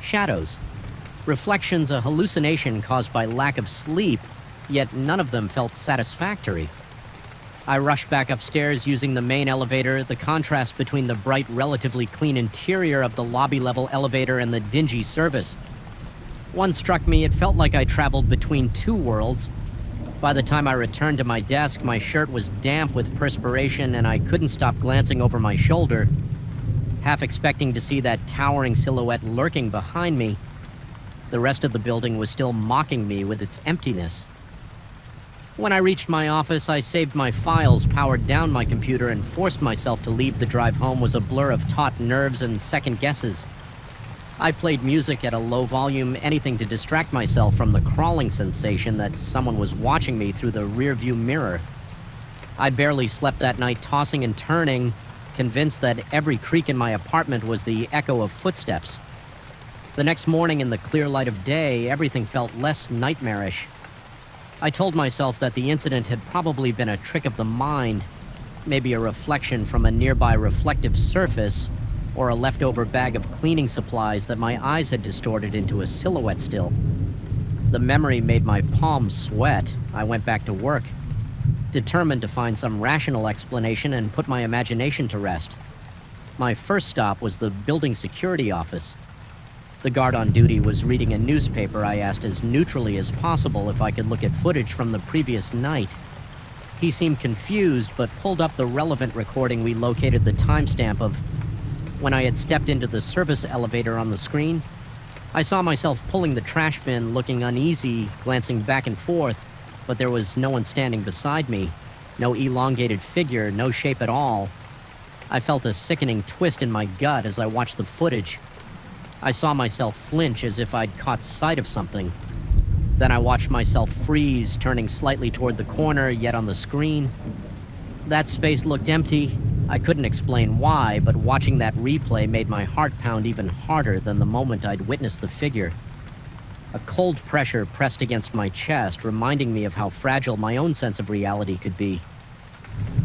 Shadows. Reflections, a hallucination caused by lack of sleep, yet none of them felt satisfactory. I rushed back upstairs using the main elevator. The contrast between the bright, relatively clean interior of the lobby-level elevator and the dingy service. One struck me, it felt like I traveled between two worlds. By the time I returned to my desk, my shirt was damp with perspiration, and I couldn't stop glancing over my shoulder, half expecting to see that towering silhouette lurking behind me. The rest of the building was still mocking me with its emptiness. When I reached my office, I saved my files, powered down my computer, and forced myself to leave. The drive home was a blur of taut nerves and second guesses. I played music at a low volume, anything to distract myself from the crawling sensation that someone was watching me through the rearview mirror. I barely slept that night, tossing and turning, convinced that every creak in my apartment was the echo of footsteps. The next morning, in the clear light of day, everything felt less nightmarish. I told myself that the incident had probably been a trick of the mind, maybe a reflection from a nearby reflective surface, or a leftover bag of cleaning supplies that my eyes had distorted into a silhouette still. The memory made my palms sweat. I went back to work, determined to find some rational explanation and put my imagination to rest. My first stop was the building security office. The guard on duty was reading a newspaper. I asked as neutrally as possible if I could look at footage from the previous night. He seemed confused, but pulled up the relevant recording. We located the timestamp of when I had stepped into the service elevator on the screen. I saw myself pulling the trash bin, looking uneasy, glancing back and forth, but there was no one standing beside me. No elongated figure, no shape at all. I felt a sickening twist in my gut as I watched the footage. I saw myself flinch as if I'd caught sight of something. Then I watched myself freeze, turning slightly toward the corner, yet on the screen. That space looked empty. I couldn't explain why, but watching that replay made my heart pound even harder than the moment I'd witnessed the figure. A cold pressure pressed against my chest, reminding me of how fragile my own sense of reality could be.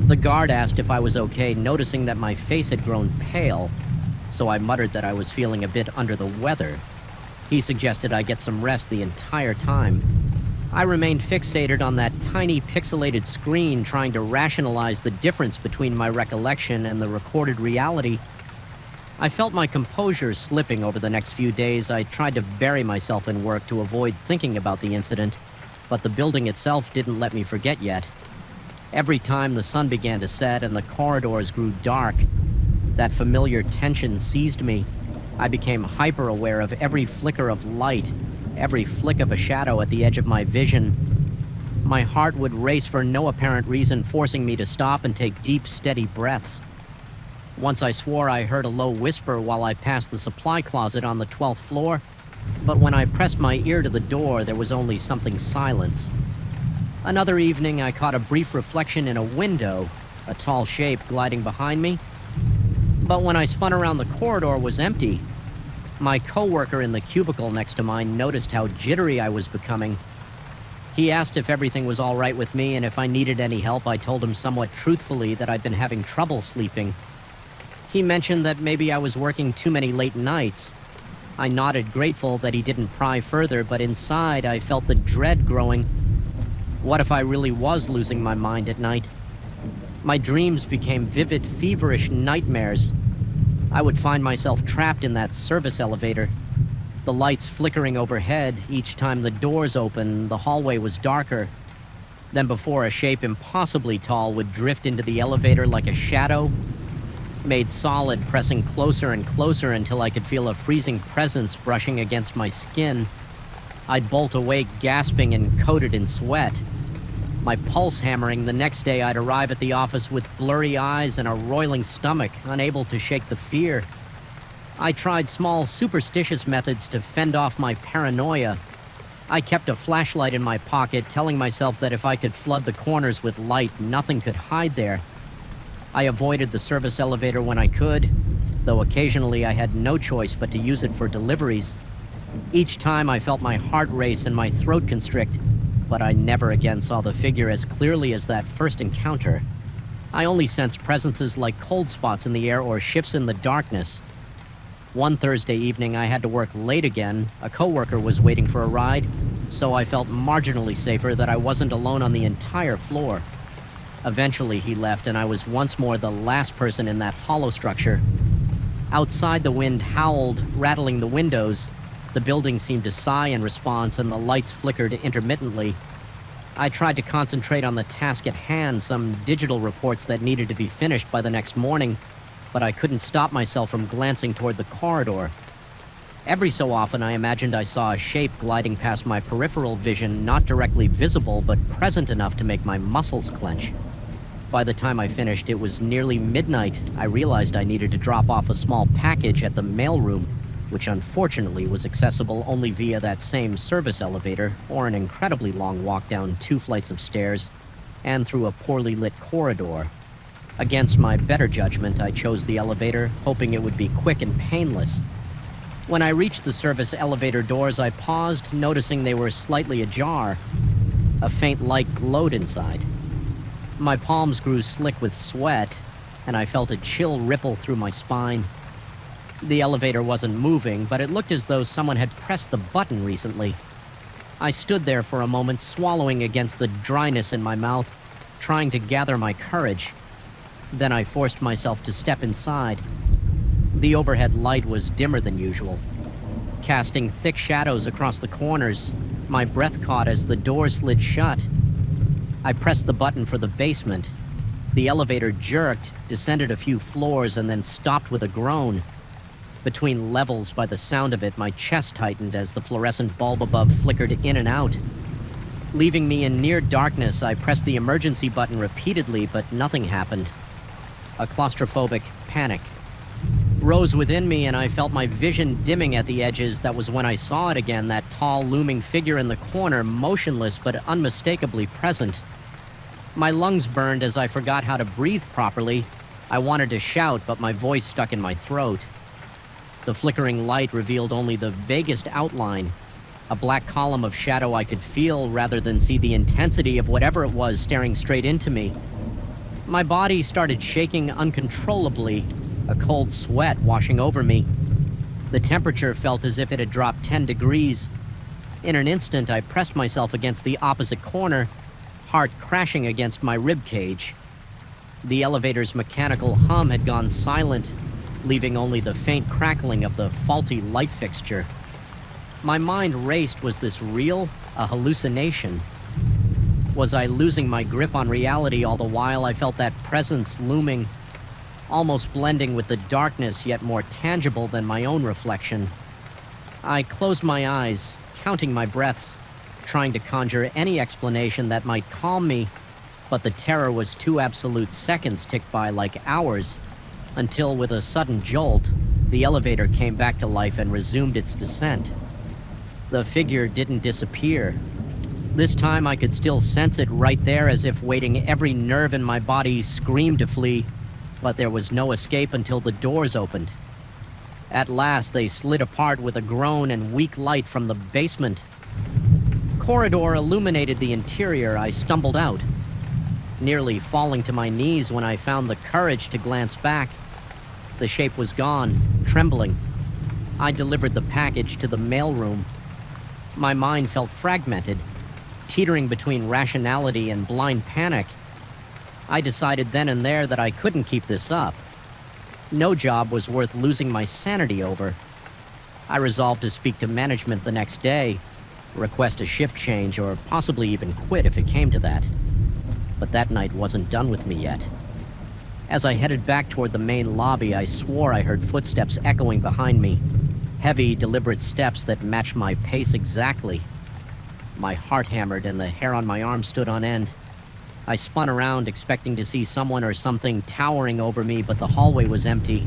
The guard asked if I was okay, noticing that my face had grown pale, so I muttered that I was feeling a bit under the weather. He suggested I get some rest the entire time. I remained fixated on that tiny pixelated screen, trying to rationalize the difference between my recollection and the recorded reality. I felt my composure slipping over the next few days. I tried to bury myself in work to avoid thinking about the incident, but the building itself didn't let me forget yet. Every time the sun began to set and the corridors grew dark, that familiar tension seized me. I became hyper-aware of every flicker of light, every flick of a shadow at the edge of my vision. My heart would race for no apparent reason, forcing me to stop and take deep, steady breaths. Once I swore I heard a low whisper while I passed the supply closet on the 12th floor, but when I pressed my ear to the door, there was only something silence. Another evening, I caught a brief reflection in a window, a tall shape gliding behind me. But when I spun around, the corridor was empty. My coworker in the cubicle next to mine noticed how jittery I was becoming. He asked if everything was all right with me, and if I needed any help. I told him somewhat truthfully that I'd been having trouble sleeping. He mentioned that maybe I was working too many late nights. I nodded, grateful that he didn't pry further, but inside I felt the dread growing. What if I really was losing my mind at night? My dreams became vivid, feverish nightmares. I would find myself trapped in that service elevator. The lights flickering overhead. Each time the doors opened, the hallway was darker. Then before a shape impossibly tall would drift into the elevator like a shadow, made solid, pressing closer and closer until I could feel a freezing presence brushing against my skin. I'd bolt awake, gasping and coated in sweat. My pulse hammering. The next day I'd arrive at the office with blurry eyes and a roiling stomach, unable to shake the fear. I tried small, superstitious methods to fend off my paranoia. I kept a flashlight in my pocket, telling myself that if I could flood the corners with light, nothing could hide there. I avoided the service elevator when I could, though occasionally I had no choice but to use it for deliveries. Each time I felt my heart race and my throat constrict, but I never again saw the figure as clearly as that first encounter. I only sensed presences like cold spots in the air or shifts in the darkness. One Thursday evening, I had to work late again. A coworker was waiting for a ride, so I felt marginally safer that I wasn't alone on the entire floor. Eventually, he left, and I was once more the last person in that hollow structure. Outside, the wind howled, rattling the windows. The building seemed to sigh in response, and the lights flickered intermittently. I tried to concentrate on the task at hand, some digital reports that needed to be finished by the next morning, but I couldn't stop myself from glancing toward the corridor. Every so often, I imagined I saw a shape gliding past my peripheral vision, not directly visible, but present enough to make my muscles clench. By the time I finished, it was nearly midnight. I realized I needed to drop off a small package at the mailroom. which unfortunately was accessible only via that same service elevator or an incredibly long walk down 2 flights of stairs and through a poorly lit corridor. Against my better judgment, I chose the elevator, hoping it would be quick and painless. When I reached the service elevator doors, I paused, noticing they were slightly ajar. A faint light glowed inside. My palms grew slick with sweat, and I felt a chill ripple through my spine. The elevator wasn't moving, but it looked as though someone had pressed the button recently. I stood there for a moment, swallowing against the dryness in my mouth, trying to gather my courage. Then I forced myself to step inside. The overhead light was dimmer than usual, casting thick shadows across the corners. My breath caught as the door slid shut. I pressed the button for the basement. The elevator jerked, descended a few floors, and then stopped with a groan. Between levels, by the sound of it, my chest tightened as the fluorescent bulb above flickered in and out. Leaving me in near darkness, I pressed the emergency button repeatedly, but nothing happened. A claustrophobic panic rose within me, and I felt my vision dimming at the edges. That was when I saw it again, that tall, looming figure in the corner, motionless but unmistakably present. My lungs burned as I forgot how to breathe properly. I wanted to shout, but my voice stuck in my throat. The flickering light revealed only the vaguest outline, a black column of shadow I could feel rather than see the intensity of whatever it was staring straight into me. My body started shaking uncontrollably, a cold sweat washing over me. The temperature felt as if it had dropped 10 degrees. In an instant, I pressed myself against the opposite corner, heart crashing against my rib cage. The elevator's mechanical hum had gone silent, leaving only the faint crackling of the faulty light fixture. My mind raced. Was this real? A hallucination? Was I losing my grip on reality all the while? I felt that presence looming, almost blending with the darkness, yet more tangible than my own reflection. I closed my eyes, counting my breaths, trying to conjure any explanation that might calm me, but the terror was too absolute. Seconds ticked by like hours, until with a sudden jolt, the elevator came back to life and resumed its descent. The figure didn't disappear. This time I could still sense it right there, as if waiting. Every nerve in my body screamed to flee, but there was no escape until the doors opened. At last they slid apart with a groan and weak light from the basement. Corridor illuminated the interior. I stumbled out, nearly falling to my knees when I found the courage to glance back. The shape was gone, trembling. I delivered the package to the mailroom. My mind felt fragmented, teetering between rationality and blind panic. I decided then and there that I couldn't keep this up. No job was worth losing my sanity over. I resolved to speak to management the next day, request a shift change, or possibly even quit if it came to that. But that night wasn't done with me yet. As I headed back toward the main lobby, I swore I heard footsteps echoing behind me. Heavy, deliberate steps that matched my pace exactly. My heart hammered and the hair on my arm stood on end. I spun around, expecting to see someone or something towering over me, but the hallway was empty.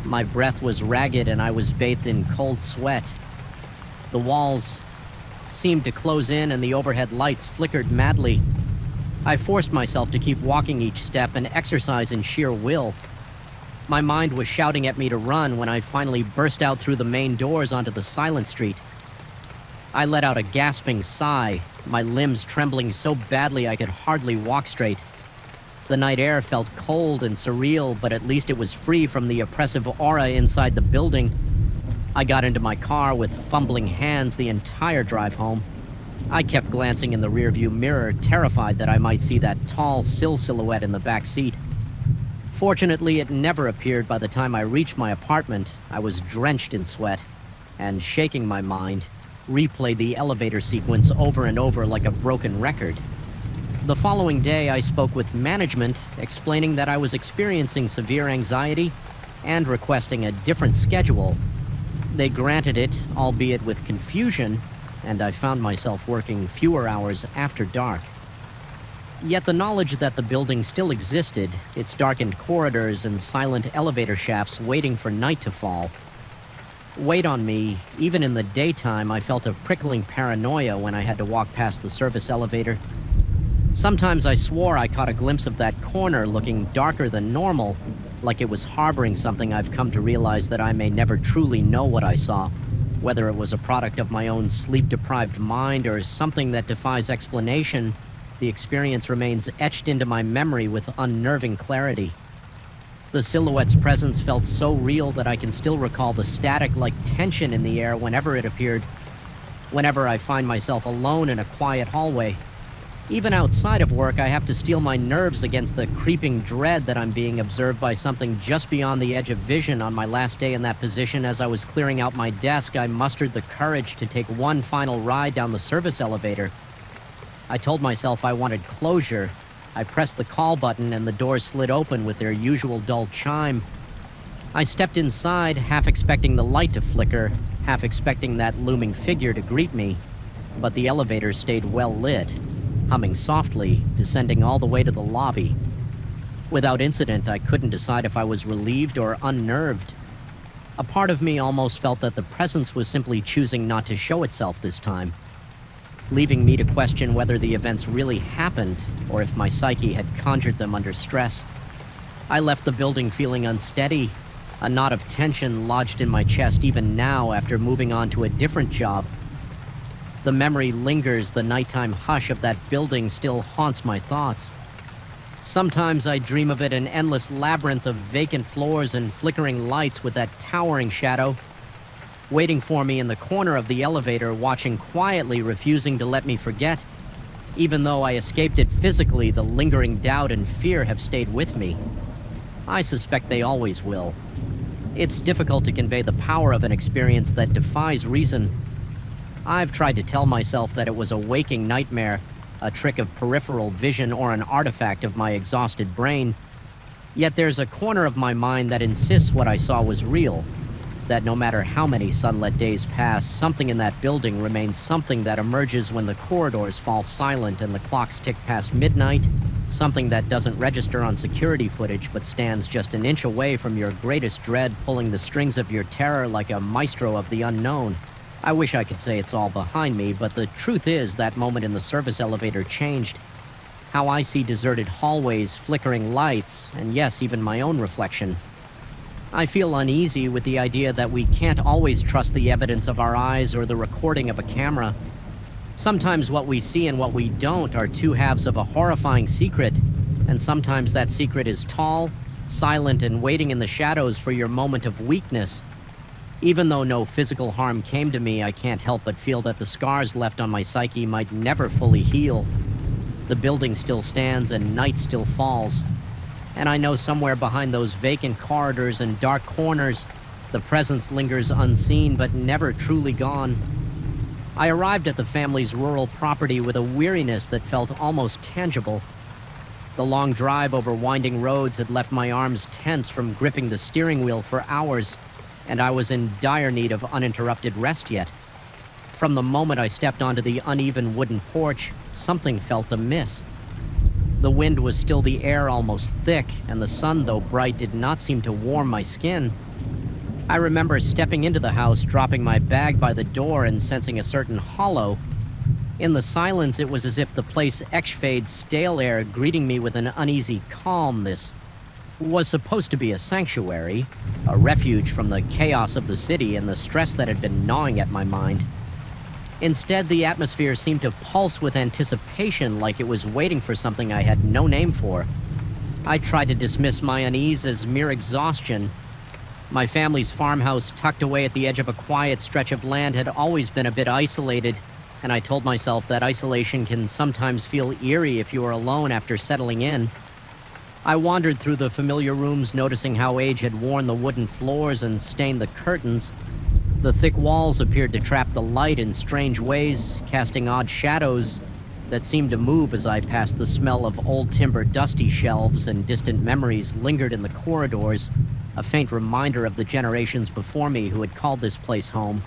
My breath was ragged and I was bathed in cold sweat. The walls seemed to close in and the overhead lights flickered madly. I forced myself to keep walking each step, an exercise in sheer will. My mind was shouting at me to run when I finally burst out through the main doors onto the silent street. I let out a gasping sigh, my limbs trembling so badly I could hardly walk straight. The night air felt cold and surreal, but at least it was free from the oppressive aura inside the building. I got into my car with fumbling hands the entire drive home. I kept glancing in the rearview mirror, terrified that I might see that tall silhouette in the back seat. Fortunately, it never appeared. By the time I reached my apartment, I was drenched in sweat, and shaking my mind, replayed the elevator sequence over and over like a broken record. The following day, I spoke with management, explaining that I was experiencing severe anxiety and requesting a different schedule. They granted it, albeit with confusion, and I found myself working fewer hours after dark. Yet the knowledge that the building still existed, its darkened corridors and silent elevator shafts waiting for night to fall, weighed on me. Even in the daytime, I felt a prickling paranoia when I had to walk past the service elevator. Sometimes I swore I caught a glimpse of that corner looking darker than normal, like it was harboring something. I've come to realize that I may never truly know what I saw, whether it was a product of my own sleep-deprived mind or something that defies explanation. The experience remains etched into my memory with unnerving clarity. The silhouette's presence felt so real that I can still recall the static-like tension in the air whenever it appeared. Whenever I find myself alone in a quiet hallway, even outside of work, I have to steel my nerves against the creeping dread that I'm being observed by something just beyond the edge of vision. On my last day in that position, as I was clearing out my desk, I mustered the courage to take one final ride down the service elevator. I told myself I wanted closure. I pressed the call button and the doors slid open with their usual dull chime. I stepped inside, half expecting the light to flicker, half expecting that looming figure to greet me. But the elevator stayed well lit, humming softly, descending all the way to the lobby. Without incident, I couldn't decide if I was relieved or unnerved. A part of me almost felt that the presence was simply choosing not to show itself this time, leaving me to question whether the events really happened or if my psyche had conjured them under stress. I left the building feeling unsteady, a knot of tension lodged in my chest even now after moving on to a different job. The memory lingers, the nighttime hush of that building still haunts my thoughts. Sometimes I dream of it, an endless labyrinth of vacant floors and flickering lights with that towering shadow waiting for me in the corner of the elevator, watching quietly, refusing to let me forget. Even though I escaped it physically, the lingering doubt and fear have stayed with me. I suspect they always will. It's difficult to convey the power of an experience that defies reason. I've tried to tell myself that it was a waking nightmare, a trick of peripheral vision or an artifact of my exhausted brain. Yet there's a corner of my mind that insists what I saw was real, that no matter how many sunlit days pass, something in that building remains, something that emerges when the corridors fall silent and the clocks tick past midnight, something that doesn't register on security footage but stands just an inch away from your greatest dread, pulling the strings of your terror like a maestro of the unknown. I wish I could say it's all behind me, but the truth is that moment in the service elevator changed how I see deserted hallways, flickering lights, and yes, even my own reflection. I feel uneasy with the idea that we can't always trust the evidence of our eyes or the recording of a camera. Sometimes what we see and what we don't are two halves of a horrifying secret, and sometimes that secret is tall, silent, and waiting in the shadows for your moment of weakness. Even though no physical harm came to me, I can't help but feel that the scars left on my psyche might never fully heal. The building still stands and night still falls. And I know somewhere behind those vacant corridors and dark corners, the presence lingers unseen but never truly gone. I arrived at the family's rural property with a weariness that felt almost tangible. The long drive over winding roads had left my arms tense from gripping the steering wheel for hours, and I was in dire need of uninterrupted rest yet. From the moment I stepped onto the uneven wooden porch, something felt amiss. The wind was still the air, almost thick, and the sun, though bright, did not seem to warm my skin. I remember stepping into the house, dropping my bag by the door, and sensing a certain hollow. In the silence, it was as if the place exhaled stale air, greeting me with an uneasy calm. This was supposed to be a sanctuary, a refuge from the chaos of the city and the stress that had been gnawing at my mind. Instead, the atmosphere seemed to pulse with anticipation, like it was waiting for something I had no name for. I tried to dismiss my unease as mere exhaustion. My family's farmhouse, tucked away at the edge of a quiet stretch of land, had always been a bit isolated, and I told myself that isolation can sometimes feel eerie if you are alone after settling in. I wandered through the familiar rooms, noticing how age had worn the wooden floors and stained the curtains. The thick walls appeared to trap the light in strange ways, casting odd shadows that seemed to move as I passed. The smell of old timber, dusty shelves, and distant memories lingered in the corridors, a faint reminder of the generations before me who had called this place home.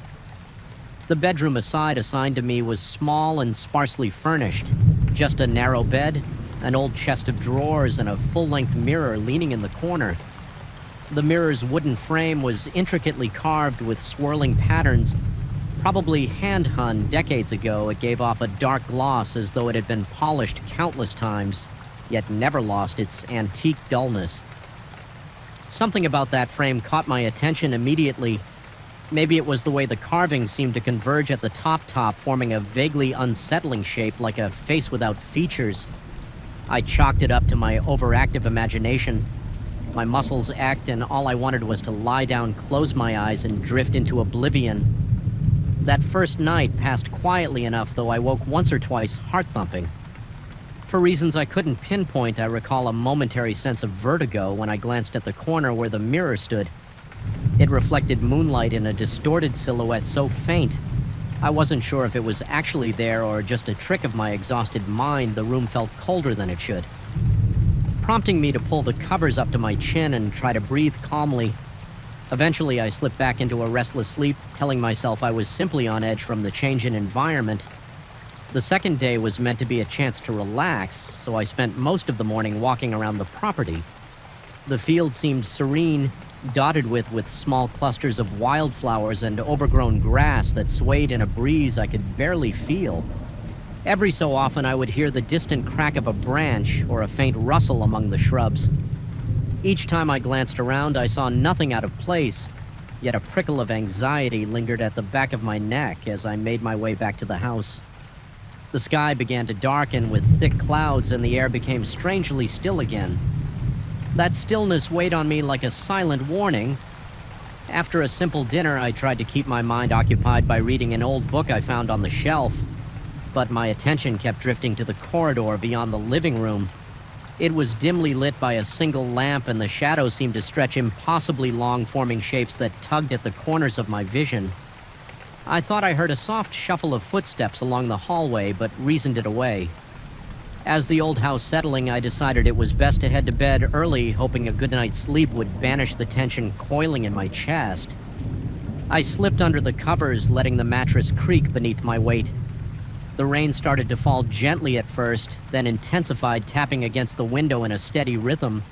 The bedroom assigned to me was small and sparsely furnished, just a narrow bed, an old chest of drawers, and a full-length mirror leaning in the corner. The mirror's wooden frame was intricately carved with swirling patterns. Probably hand-hung decades ago, it gave off a dark gloss as though it had been polished countless times, yet never lost its antique dullness. Something about that frame caught my attention immediately. Maybe it was the way the carvings seemed to converge at the top, forming a vaguely unsettling shape like a face without features. I chalked it up to my overactive imagination. My muscles ached, and all I wanted was to lie down, close my eyes, and drift into oblivion. That first night passed quietly enough, though I woke once or twice heart-thumping. For reasons I couldn't pinpoint, I recall a momentary sense of vertigo when I glanced at the corner where the mirror stood. It reflected moonlight in a distorted silhouette so faint, I wasn't sure if it was actually there or just a trick of my exhausted mind. The room felt colder than it should. Prompting me to pull the covers up to my chin and try to breathe calmly. Eventually, I slipped back into a restless sleep, telling myself I was simply on edge from the change in environment. The second day was meant to be a chance to relax, so I spent most of the morning walking around the property. The field seemed serene, dotted with small clusters of wildflowers and overgrown grass that swayed in a breeze I could barely feel. Every so often, I would hear the distant crack of a branch or a faint rustle among the shrubs. Each time I glanced around, I saw nothing out of place, yet a prickle of anxiety lingered at the back of my neck as I made my way back to the house. The sky began to darken with thick clouds, and the air became strangely still again. That stillness weighed on me like a silent warning. After a simple dinner, I tried to keep my mind occupied by reading an old book I found on the shelf, but my attention kept drifting to the corridor beyond the living room. It was dimly lit by a single lamp, and the shadows seemed to stretch impossibly long, forming shapes that tugged at the corners of my vision. I thought I heard a soft shuffle of footsteps along the hallway, but reasoned it away. As the old house settling, I decided it was best to head to bed early, hoping a good night's sleep would banish the tension coiling in my chest. I slipped under the covers, letting the mattress creak beneath my weight. The rain started to fall gently at first, then intensified, tapping against the window in a steady rhythm.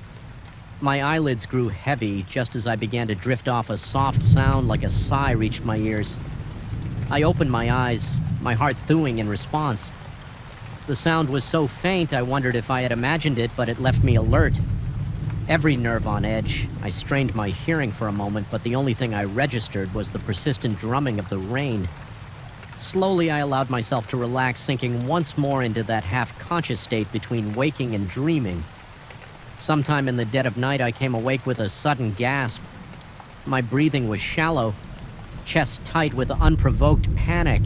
My eyelids grew heavy just as I began to drift off. A soft sound like a sigh reached my ears. I opened my eyes, my heart thawing in response. The sound was so faint I wondered if I had imagined it, but it left me alert. Every nerve on edge. I strained my hearing for a moment, but the only thing I registered was the persistent drumming of the rain. Slowly, I allowed myself to relax, sinking once more into that half-conscious state between waking and dreaming. Sometime in the dead of night, I came awake with a sudden gasp. My breathing was shallow, chest tight with unprovoked panic.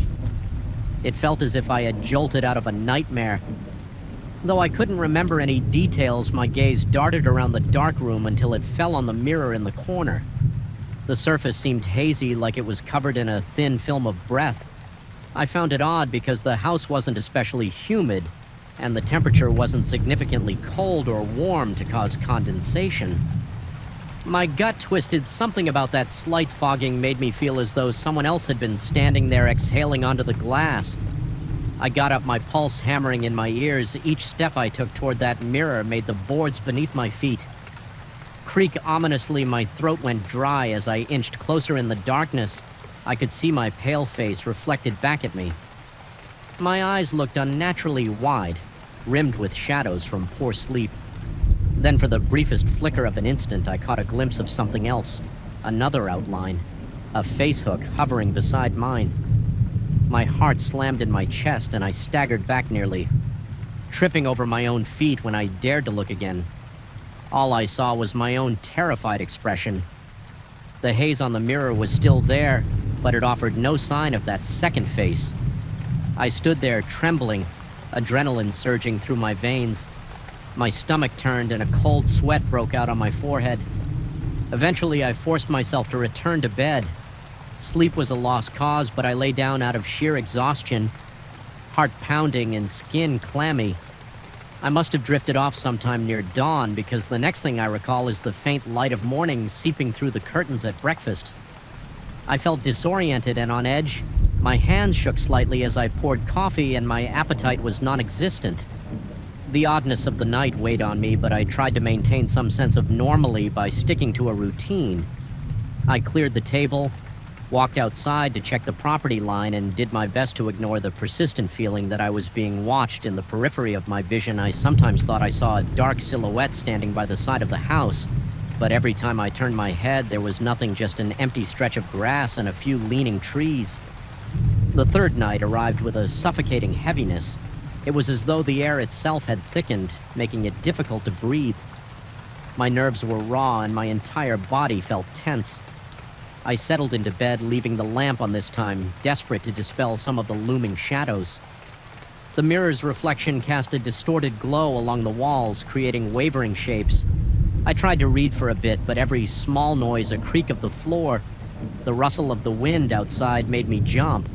It felt as if I had jolted out of a nightmare. Though I couldn't remember any details, my gaze darted around the dark room until it fell on the mirror in the corner. The surface seemed hazy, like it was covered in a thin film of breath. I found it odd because the house wasn't especially humid, and the temperature wasn't significantly cold or warm to cause condensation. My gut twisted. Something about that slight fogging made me feel as though someone else had been standing there exhaling onto the glass. I got up, my pulse hammering in my ears. Each step I took toward that mirror made the boards beneath my feet creak ominously. My throat went dry as I inched closer in the darkness. I could see my pale face reflected back at me. My eyes looked unnaturally wide, rimmed with shadows from poor sleep. Then for the briefest flicker of an instant, I caught a glimpse of something else, another outline, a face hook hovering beside mine. My heart slammed in my chest and I staggered back nearly, tripping over my own feet when I dared to look again. All I saw was my own terrified expression. The haze on the mirror was still there, but it offered no sign of that second face. I stood there trembling, adrenaline surging through my veins. My stomach turned and a cold sweat broke out on my forehead. Eventually, I forced myself to return to bed. Sleep was a lost cause, but I lay down out of sheer exhaustion, heart pounding and skin clammy. I must have drifted off sometime near dawn, because the next thing I recall is the faint light of morning seeping through the curtains at breakfast. I felt disoriented and on edge. My hands shook slightly as I poured coffee, and my appetite was non-existent. The oddness of the night weighed on me, but I tried to maintain some sense of normalcy by sticking to a routine. I cleared the table, walked outside to check the property line, and did my best to ignore the persistent feeling that I was being watched. In the periphery of my vision, I sometimes thought I saw a dark silhouette standing by the side of the house, but every time I turned my head, there was nothing, just an empty stretch of grass and a few leaning trees. The third night arrived with a suffocating heaviness. It was as though the air itself had thickened, making it difficult to breathe. My nerves were raw and my entire body felt tense. I settled into bed, leaving the lamp on this time, desperate to dispel some of the looming shadows. The mirror's reflection cast a distorted glow along the walls, creating wavering shapes. I tried to read for a bit, but every small noise, a creak of the floor, the rustle of the wind outside made me jump.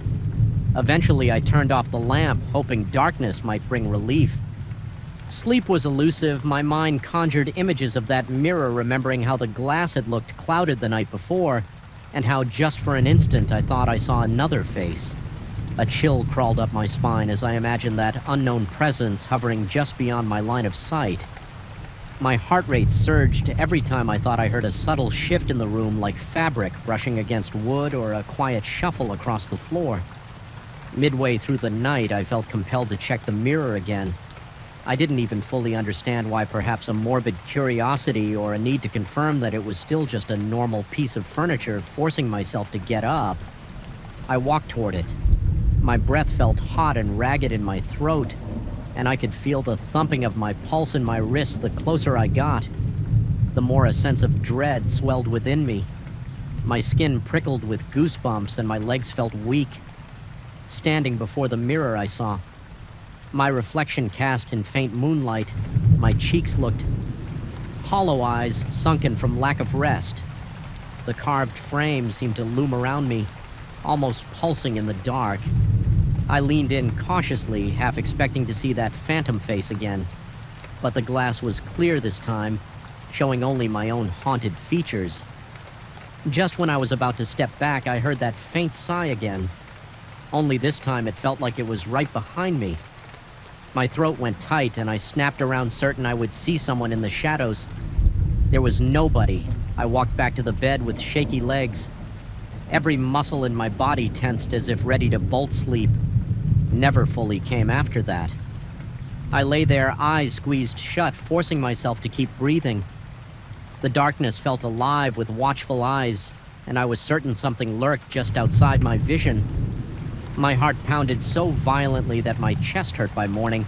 Eventually, I turned off the lamp, hoping darkness might bring relief. Sleep was elusive. My mind conjured images of that mirror, remembering how the glass had looked clouded the night before, and how just for an instant I thought I saw another face. A chill crawled up my spine as I imagined that unknown presence hovering just beyond my line of sight. My heart rate surged every time I thought I heard a subtle shift in the room, like fabric brushing against wood or a quiet shuffle across the floor. Midway through the night, I felt compelled to check the mirror again. I didn't even fully understand why, perhaps a morbid curiosity or a need to confirm that it was still just a normal piece of furniture, forcing myself to get up. I walked toward it. My breath felt hot and ragged in my throat, and I could feel the thumping of my pulse in my wrists the closer I got. The more a sense of dread swelled within me. My skin prickled with goosebumps and my legs felt weak. Standing before the mirror, I saw my reflection cast in faint moonlight. My cheeks looked hollow, eyes sunken from lack of rest. The carved frame seemed to loom around me, almost pulsing in the dark. I leaned in cautiously, half expecting to see that phantom face again. But the glass was clear this time, showing only my own haunted features. Just when I was about to step back, I heard that faint sigh again. Only this time it felt like it was right behind me. My throat went tight and I snapped around, certain I would see someone in the shadows. There was nobody. I walked back to the bed with shaky legs. Every muscle in my body tensed as if ready to bolt sleep. Never fully came after that. I lay there, eyes squeezed shut, forcing myself to keep breathing. The darkness felt alive with watchful eyes, and I was certain something lurked just outside my vision. My heart pounded so violently that my chest hurt by morning.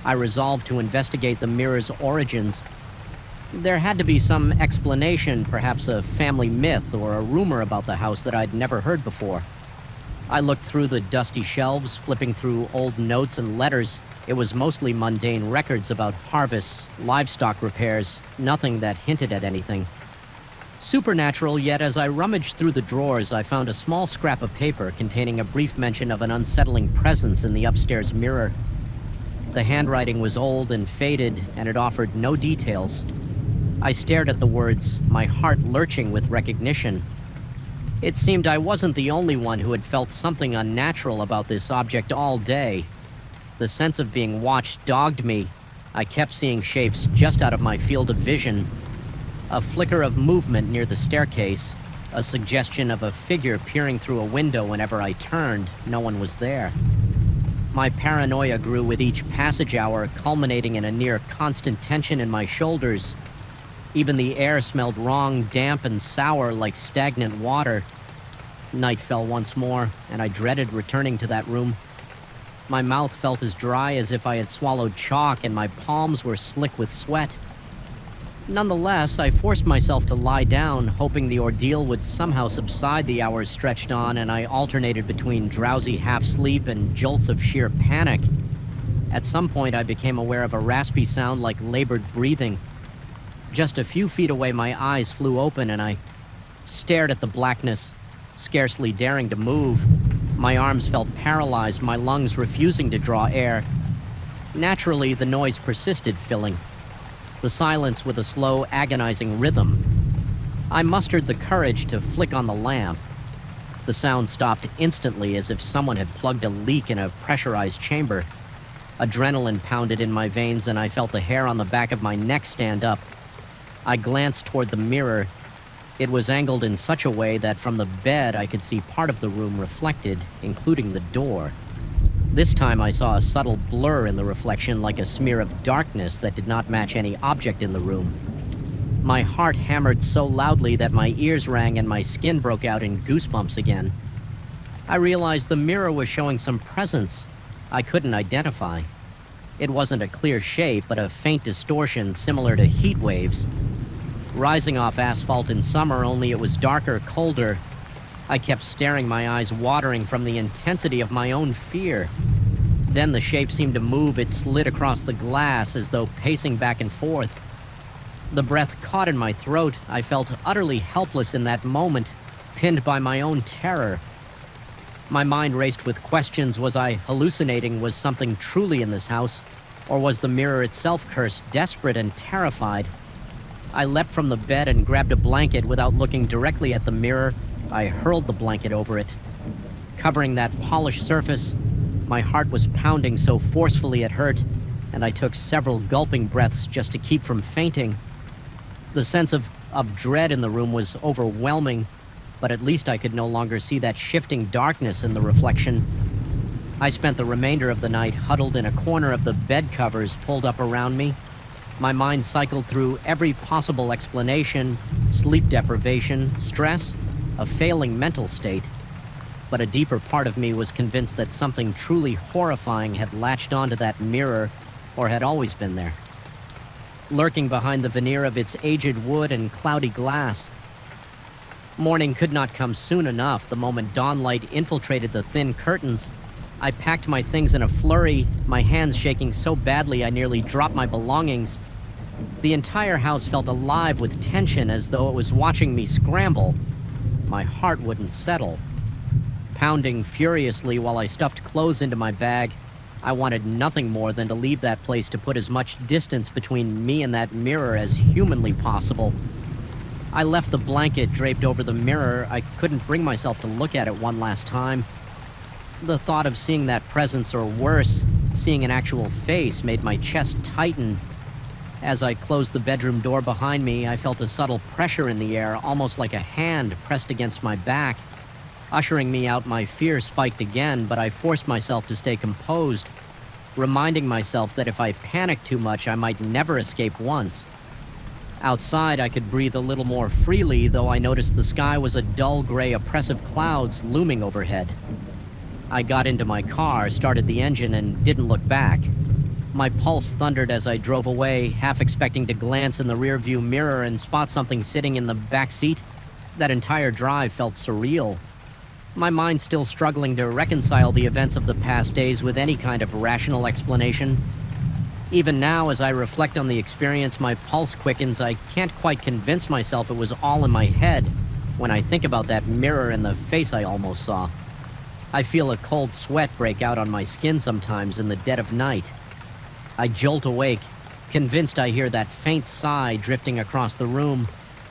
I resolved to investigate the mirror's origins. There had to be some explanation, perhaps a family myth or a rumor about the house that I'd never heard before. I looked through the dusty shelves, flipping through old notes and letters. It was mostly mundane records about harvests, livestock repairs, nothing that hinted at anything supernatural. Yet as I rummaged through the drawers, I found a small scrap of paper containing a brief mention of an unsettling presence in the upstairs mirror. The handwriting was old and faded, and it offered no details. I stared at the words, my heart lurching with recognition. It seemed I wasn't the only one who had felt something unnatural about this object all day. The sense of being watched dogged me. I kept seeing shapes just out of my field of vision. A flicker of movement near the staircase, a suggestion of a figure peering through a window whenever I turned. No one was there. My paranoia grew with each passage hour, culminating in a near constant tension in my shoulders. Even the air smelled wrong, damp and sour like stagnant water. Night fell once more, and I dreaded returning to that room. My mouth felt as dry as if I had swallowed chalk, and my palms were slick with sweat. Nonetheless, I forced myself to lie down, hoping the ordeal would somehow subside. The hours stretched on, and I alternated between drowsy half-sleep and jolts of sheer panic. At some point, I became aware of a raspy sound like labored breathing. Just a few feet away, my eyes flew open, and I stared at the blackness, scarcely daring to move. My arms felt paralyzed, my lungs refusing to draw air. Naturally, the noise persisted, filling the silence with a slow, agonizing rhythm. I mustered the courage to flick on the lamp. The sound stopped instantly, as if someone had plugged a leak in a pressurized chamber. Adrenaline pounded in my veins, and I felt the hair on the back of my neck stand up. I glanced toward the mirror. It was angled in such a way that from the bed I could see part of the room reflected, including the door. This time I saw a subtle blur in the reflection, like a smear of darkness that did not match any object in the room. My heart hammered so loudly that my ears rang and my skin broke out in goosebumps again. I realized the mirror was showing some presence I couldn't identify. It wasn't a clear shape, but a faint distortion similar to heat waves. Rising off asphalt in summer, only it was darker, colder. I kept staring, my eyes watering from the intensity of my own fear. Then the shape seemed to move. It slid across the glass as though pacing back and forth. The breath caught in my throat. I felt utterly helpless in that moment, pinned by my own terror. My mind raced with questions. Was I hallucinating? Was something truly in this house? Or was the mirror itself cursed, desperate and terrified? I leapt from the bed and grabbed a blanket. Without looking directly at the mirror, I hurled the blanket over it. Covering that polished surface, my heart was pounding so forcefully it hurt, and I took several gulping breaths just to keep from fainting. The sense of dread in the room was overwhelming, but at least I could no longer see that shifting darkness in the reflection. I spent the remainder of the night huddled in a corner of the bed covers pulled up around me. My mind cycled through every possible explanation: sleep deprivation, stress, a failing mental state. But a deeper part of me was convinced that something truly horrifying had latched onto that mirror, or had always been there, lurking behind the veneer of its aged wood and cloudy glass. Morning could not come soon enough. The moment dawnlight infiltrated the thin curtains, I packed my things in a flurry, my hands shaking so badly I nearly dropped my belongings. The entire house felt alive with tension, as though it was watching me scramble. My heart wouldn't settle. Pounding furiously while I stuffed clothes into my bag, I wanted nothing more than to leave that place, to put as much distance between me and that mirror as humanly possible. I left the blanket draped over the mirror. I couldn't bring myself to look at it one last time. The thought of seeing that presence, or worse, seeing an actual face, made my chest tighten. As I closed the bedroom door behind me, I felt a subtle pressure in the air, almost like a hand pressed against my back. Ushering me out, my fear spiked again, but I forced myself to stay composed, reminding myself that if I panicked too much, I might never escape once. Outside, I could breathe a little more freely, though I noticed the sky was a dull gray, oppressive clouds looming overhead. I got into my car, started the engine, and didn't look back. My pulse thundered as I drove away, half expecting to glance in the rearview mirror and spot something sitting in the back seat. That entire drive felt surreal. My mind still struggling to reconcile the events of the past days with any kind of rational explanation. Even now, as I reflect on the experience, my pulse quickens. I can't quite convince myself it was all in my head when I think about that mirror and the face I almost saw. I feel a cold sweat break out on my skin sometimes in the dead of night. I jolt awake, convinced I hear that faint sigh drifting across the room,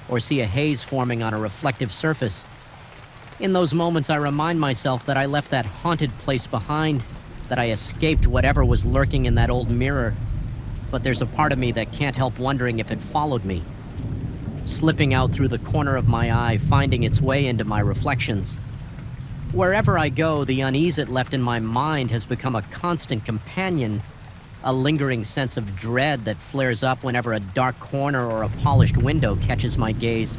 or see a haze forming on a reflective surface. In those moments, I remind myself that I left that haunted place behind, that I escaped whatever was lurking in that old mirror. But there's a part of me that can't help wondering if it followed me, slipping out through the corner of my eye, finding its way into my reflections. Wherever I go, the unease it left in my mind has become a constant companion, a lingering sense of dread that flares up whenever a dark corner or a polished window catches my gaze.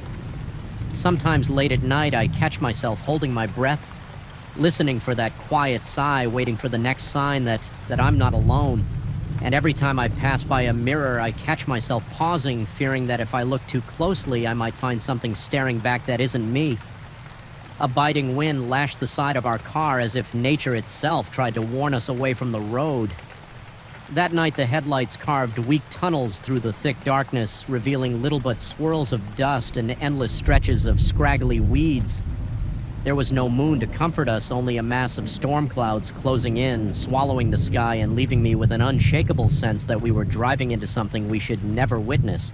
Sometimes late at night, I catch myself holding my breath, listening for that quiet sigh, waiting for the next sign that I'm not alone. And every time I pass by a mirror, I catch myself pausing, fearing that if I look too closely, I might find something staring back that isn't me. A biting wind lashed the side of our car as if nature itself tried to warn us away from the road. That night, the headlights carved weak tunnels through the thick darkness, revealing little but swirls of dust and endless stretches of scraggly weeds. There was no moon to comfort us, only a mass of storm clouds closing in, swallowing the sky and leaving me with an unshakable sense that we were driving into something we should never witness.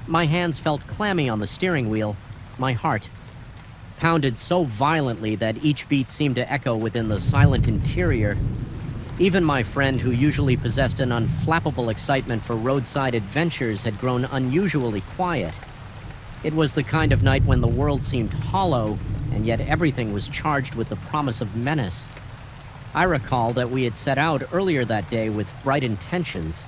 My hands felt clammy on the steering wheel. My heart pounded so violently that each beat seemed to echo within the silent interior. Even my friend, who usually possessed an unflappable excitement for roadside adventures, had grown unusually quiet. It was the kind of night when the world seemed hollow, and yet everything was charged with the promise of menace. I recall that we had set out earlier that day with bright intentions.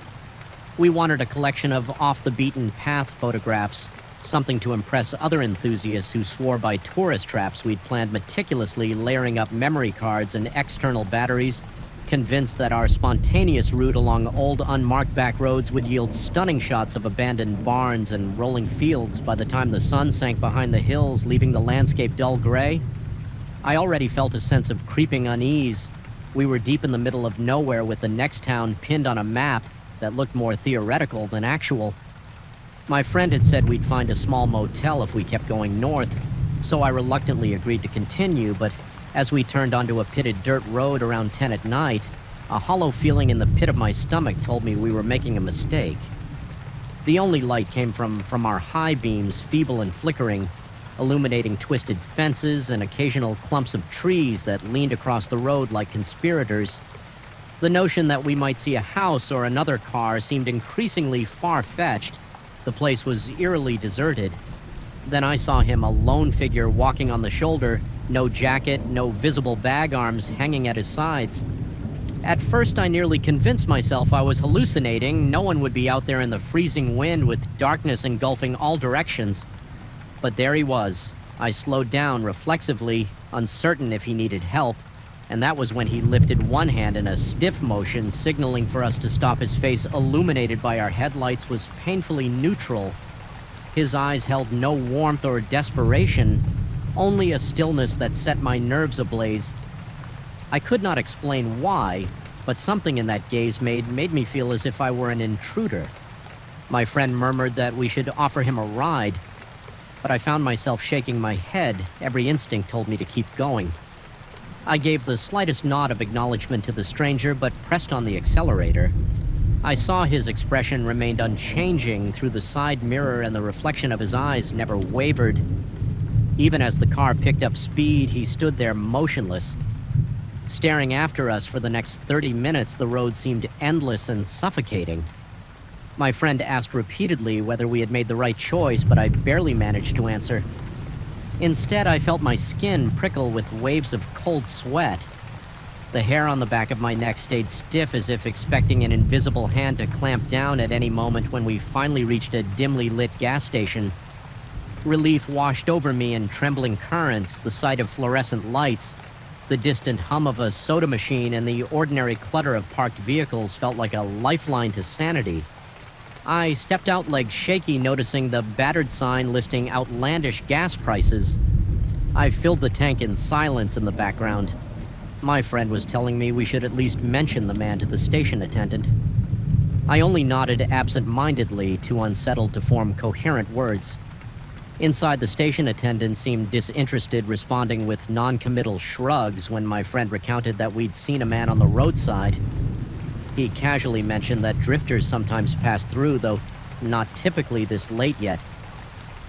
We wanted a collection of off-the-beaten-path photographs, something to impress other enthusiasts who swore by tourist traps we'd planned meticulously, layering up memory cards and external batteries, convinced that our spontaneous route along old unmarked back roads would yield stunning shots of abandoned barns and rolling fields by the time the sun sank behind the hills, leaving the landscape dull gray. I already felt a sense of creeping unease. We were deep in the middle of nowhere with the next town pinned on a map that looked more theoretical than actual. My friend had said we'd find a small motel if we kept going north, so I reluctantly agreed to continue, but as we turned onto a pitted dirt road around 10 at night, a hollow feeling in the pit of my stomach told me we were making a mistake. The only light came from our high beams, feeble and flickering, illuminating twisted fences and occasional clumps of trees that leaned across the road like conspirators. The notion that we might see a house or another car seemed increasingly far-fetched. The place was eerily deserted. Then I saw him, a lone figure walking on the shoulder, no jacket, no visible bag arms hanging at his sides. At first, I nearly convinced myself I was hallucinating. No one would be out there in the freezing wind with darkness engulfing all directions. But there he was. I slowed down reflexively, uncertain if he needed help, and that was when he lifted one hand in a stiff motion, signaling for us to stop. His face, illuminated by our headlights, was painfully neutral. His eyes held no warmth or desperation, only a stillness that set my nerves ablaze. I could not explain why, but something in that gaze made me feel as if I were an intruder. My friend murmured that we should offer him a ride, but I found myself shaking my head. Every instinct told me to keep going. I gave the slightest nod of acknowledgement to the stranger, but pressed on the accelerator. I saw his expression remained unchanging through the side mirror, and the reflection of his eyes never wavered. Even as the car picked up speed, he stood there motionless. Staring after us for the next 30 minutes, the road seemed endless and suffocating. My friend asked repeatedly whether we had made the right choice, but I barely managed to answer. Instead, I felt my skin prickle with waves of cold sweat. The hair on the back of my neck stayed stiff, as if expecting an invisible hand to clamp down at any moment. When we finally reached a dimly lit gas station, relief washed over me in trembling currents. The sight of fluorescent lights, the distant hum of a soda machine, and the ordinary clutter of parked vehicles felt like a lifeline to sanity. I stepped out, legs shaky, noticing the battered sign listing outlandish gas prices. I filled the tank in silence in the background. My friend was telling me we should at least mention the man to the station attendant. I only nodded absent-mindedly, too unsettled to form coherent words. Inside, the station attendant seemed disinterested, responding with non-committal shrugs when my friend recounted that we'd seen a man on the roadside. He casually mentioned that drifters sometimes pass through, though not typically this late yet.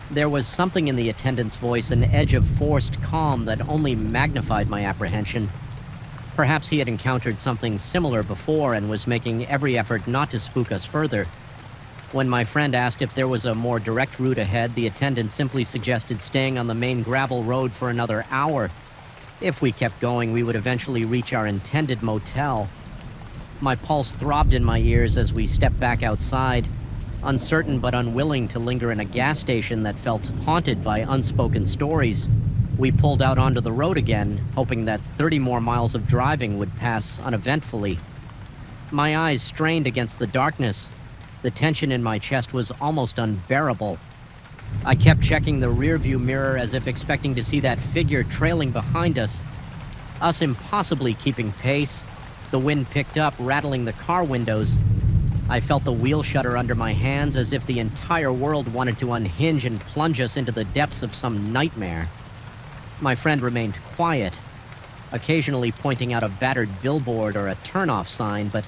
There was something in the attendant's voice, an edge of forced calm that only magnified my apprehension. Perhaps he had encountered something similar before and was making every effort not to spook us further. When my friend asked if there was a more direct route ahead, the attendant simply suggested staying on the main gravel road for another hour. If we kept going, we would eventually reach our intended motel. My pulse throbbed in my ears as we stepped back outside, uncertain but unwilling to linger in a gas station that felt haunted by unspoken stories. We pulled out onto the road again, hoping that 30 more miles of driving would pass uneventfully. My eyes strained against the darkness. The tension in my chest was almost unbearable. I kept checking the rearview mirror as if expecting to see that figure trailing behind us impossibly keeping pace. The wind picked up, rattling the car windows. I felt the wheel shudder under my hands, as if the entire world wanted to unhinge and plunge us into the depths of some nightmare. My friend remained quiet, occasionally pointing out a battered billboard or a turn-off sign, but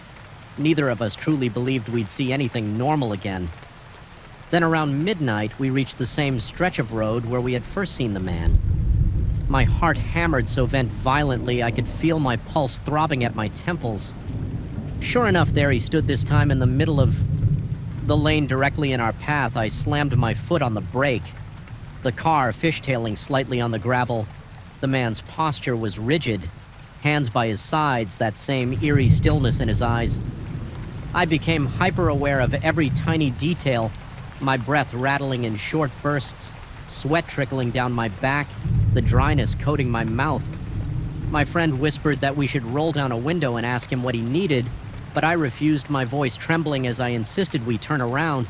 neither of us truly believed we'd see anything normal again. Then around midnight, we reached the same stretch of road where we had first seen the man. My heart hammered so violently I could feel my pulse throbbing at my temples. Sure enough, there he stood this time in the middle of the lane directly in our path. I slammed my foot on the brake. The car fishtailing slightly on the gravel. The man's posture was rigid, hands by his sides, that same eerie stillness in his eyes. I became hyper-aware of every tiny detail, my breath rattling in short bursts, sweat trickling down my back, the dryness coating my mouth. My friend whispered that we should roll down a window and ask him what he needed, but I refused, my voice trembling as I insisted we turn around.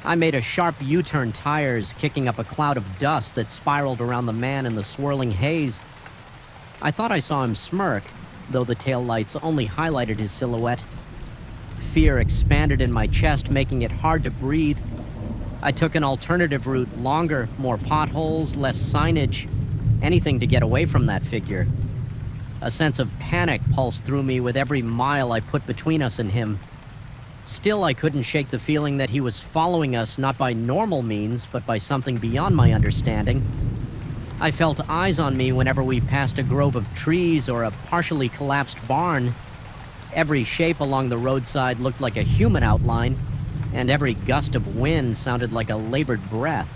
I made a sharp U-turn tires, kicking up a cloud of dust that spiraled around the man in the swirling haze. I thought I saw him smirk, though the taillights only highlighted his silhouette. Fear expanded in my chest, making it hard to breathe. I took an alternative route, longer, more potholes, less signage, anything to get away from that figure. A sense of panic pulsed through me with every mile I put between us and him. Still, I couldn't shake the feeling that he was following us not by normal means, but by something beyond my understanding. I felt eyes on me whenever we passed a grove of trees or a partially collapsed barn. Every shape along the roadside looked like a human outline, and every gust of wind sounded like a labored breath.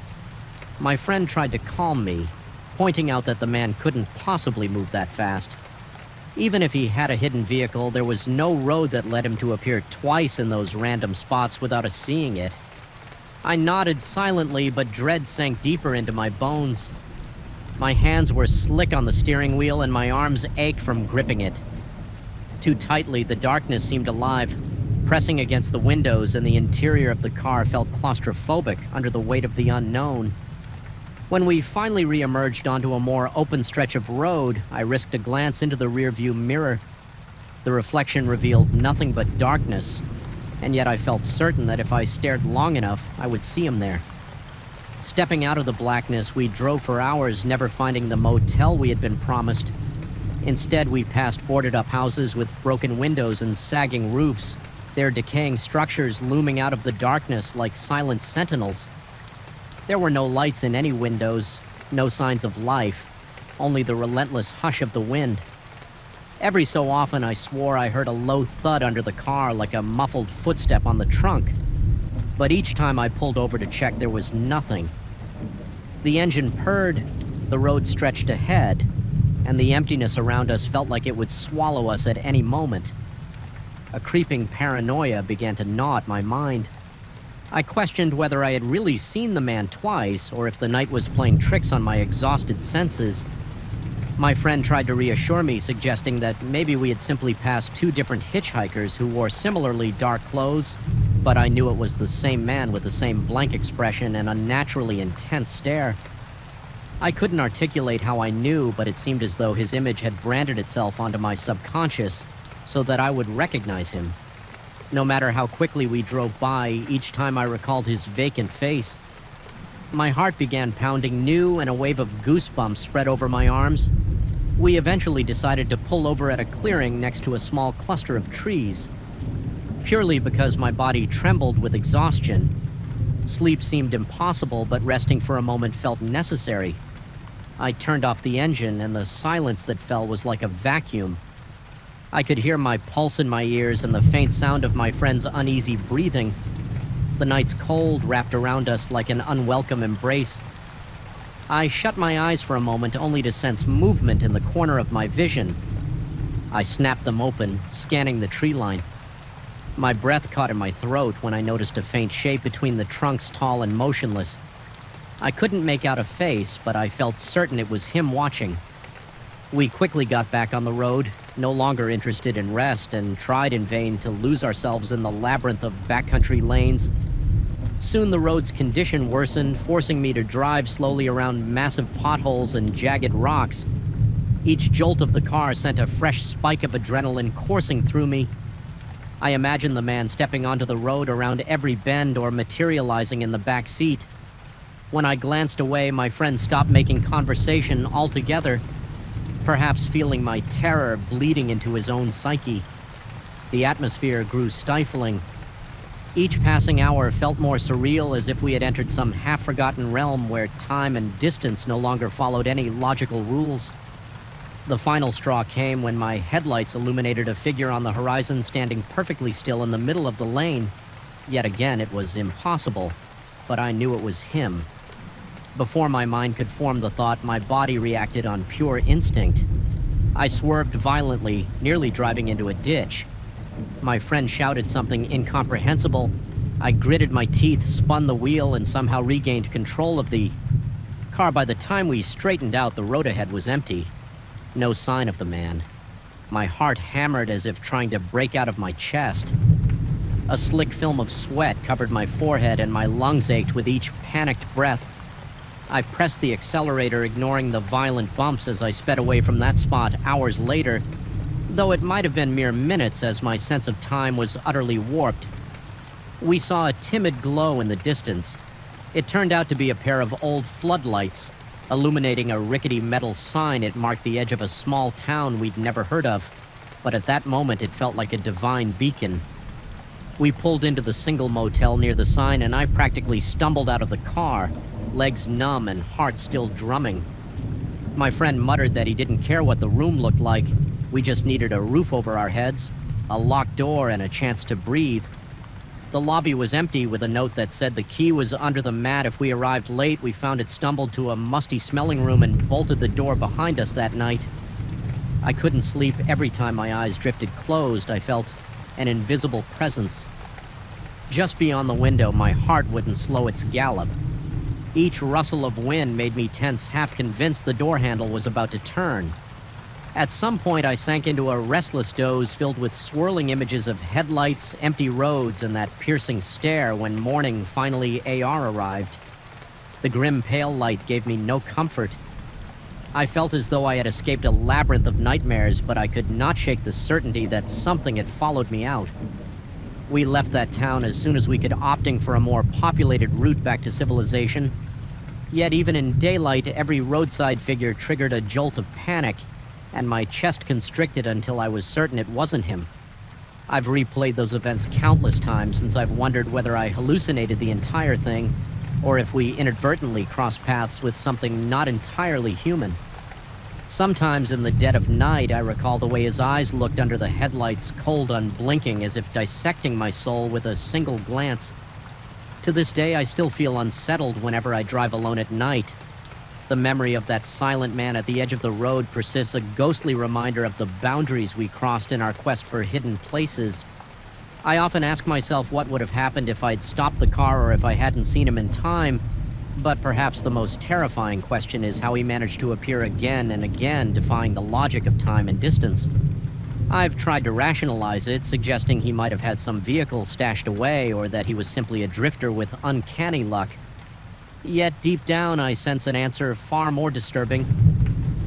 My friend tried to calm me, pointing out that the man couldn't possibly move that fast. Even if he had a hidden vehicle, there was no road that led him to appear twice in those random spots without us seeing it. I nodded silently, but dread sank deeper into my bones. My hands were slick on the steering wheel and my arms ached from gripping it. Too tightly, the darkness seemed alive, pressing against the windows, and the interior of the car felt claustrophobic under the weight of the unknown. When we finally re-emerged onto a more open stretch of road, I risked a glance into the rearview mirror. The reflection revealed nothing but darkness, and yet I felt certain that if I stared long enough, I would see him there. Stepping out of the blackness, we drove for hours, never finding the motel we had been promised. Instead, we passed boarded-up houses with broken windows and sagging roofs, their decaying structures looming out of the darkness like silent sentinels. There were no lights in any windows, no signs of life, only the relentless hush of the wind. Every so often I swore I heard a low thud under the car like a muffled footstep on the trunk. But each time I pulled over to check, there was nothing. The engine purred, the road stretched ahead, and the emptiness around us felt like it would swallow us at any moment. A creeping paranoia began to gnaw at my mind. I questioned whether I had really seen the man twice, or if the night was playing tricks on my exhausted senses. My friend tried to reassure me, suggesting that maybe we had simply passed two different hitchhikers who wore similarly dark clothes, but I knew it was the same man with the same blank expression and unnaturally intense stare. I couldn't articulate how I knew, but it seemed as though his image had branded itself onto my subconscious so that I would recognize him. No matter how quickly we drove by, each time I recalled his vacant face, my heart began pounding new, and a wave of goosebumps spread over my arms. We eventually decided to pull over at a clearing next to a small cluster of trees. Purely because my body trembled with exhaustion. Sleep seemed impossible, but resting for a moment felt necessary. I turned off the engine, and the silence that fell was like a vacuum. I could hear my pulse in my ears and the faint sound of my friend's uneasy breathing. The night's cold wrapped around us like an unwelcome embrace. I shut my eyes for a moment, only to sense movement in the corner of my vision. I snapped them open, scanning the tree line. My breath caught in my throat when I noticed a faint shape between the trunks, tall and motionless. I couldn't make out a face, but I felt certain it was him watching. We quickly got back on the road, no longer interested in rest, and tried in vain to lose ourselves in the labyrinth of backcountry lanes. Soon the road's condition worsened, forcing me to drive slowly around massive potholes and jagged rocks. Each jolt of the car sent a fresh spike of adrenaline coursing through me. I imagined the man stepping onto the road around every bend or materializing in the back seat. When I glanced away, my friend stopped making conversation altogether, perhaps feeling my terror bleeding into his own psyche. The atmosphere grew stifling. Each passing hour felt more surreal, as if we had entered some half-forgotten realm where time and distance no longer followed any logical rules. The final straw came when my headlights illuminated a figure on the horizon standing perfectly still in the middle of the lane. Yet again, it was impossible, but I knew it was him. Before my mind could form the thought, my body reacted on pure instinct. I swerved violently, nearly driving into a ditch. My friend shouted something incomprehensible. I gritted my teeth, spun the wheel, and somehow regained control of the car. By the time we straightened out, the road ahead was empty. No sign of the man. My heart hammered as if trying to break out of my chest. A slick film of sweat covered my forehead and my lungs ached with each panicked breath. I pressed the accelerator, ignoring the violent bumps as I sped away from that spot hours later, though it might have been mere minutes as my sense of time was utterly warped. We saw a timid glow in the distance. It turned out to be a pair of old floodlights. Illuminating a rickety metal sign, it marked the edge of a small town we'd never heard of, but at that moment it felt like a divine beacon. We pulled into the single motel near the sign, and I practically stumbled out of the car, legs numb and heart still drumming. My friend muttered that he didn't care what the room looked like. We just needed a roof over our heads, a locked door, and a chance to breathe. The lobby was empty, with a note that said the key was under the mat. If we arrived late, we found it stumbled to a musty-smelling room and bolted the door behind us that night. I couldn't sleep. Every time my eyes drifted closed, I felt an invisible presence. Just beyond the window, my heart wouldn't slow its gallop. Each rustle of wind made me tense, half convinced the door handle was about to turn. At some point, I sank into a restless doze filled with swirling images of headlights, empty roads, and that piercing stare when morning finally arrived. The grim pale light gave me no comfort. I felt as though I had escaped a labyrinth of nightmares, but I could not shake the certainty that something had followed me out. We left that town as soon as we could, opting for a more populated route back to civilization. Yet even in daylight, every roadside figure triggered a jolt of panic, and my chest constricted until I was certain it wasn't him. I've replayed those events countless times since I've wondered whether I hallucinated the entire thing, or if we inadvertently crossed paths with something not entirely human. Sometimes in the dead of night, I recall the way his eyes looked under the headlights, cold, unblinking, as if dissecting my soul with a single glance. To this day, I still feel unsettled whenever I drive alone at night. The memory of that silent man at the edge of the road persists, a ghostly reminder of the boundaries we crossed in our quest for hidden places. I often ask myself what would have happened if I'd stopped the car or if I hadn't seen him in time, but perhaps the most terrifying question is how he managed to appear again and again, defying the logic of time and distance. I've tried to rationalize it, suggesting he might have had some vehicle stashed away or that he was simply a drifter with uncanny luck. Yet deep down, I sense an answer far more disturbing.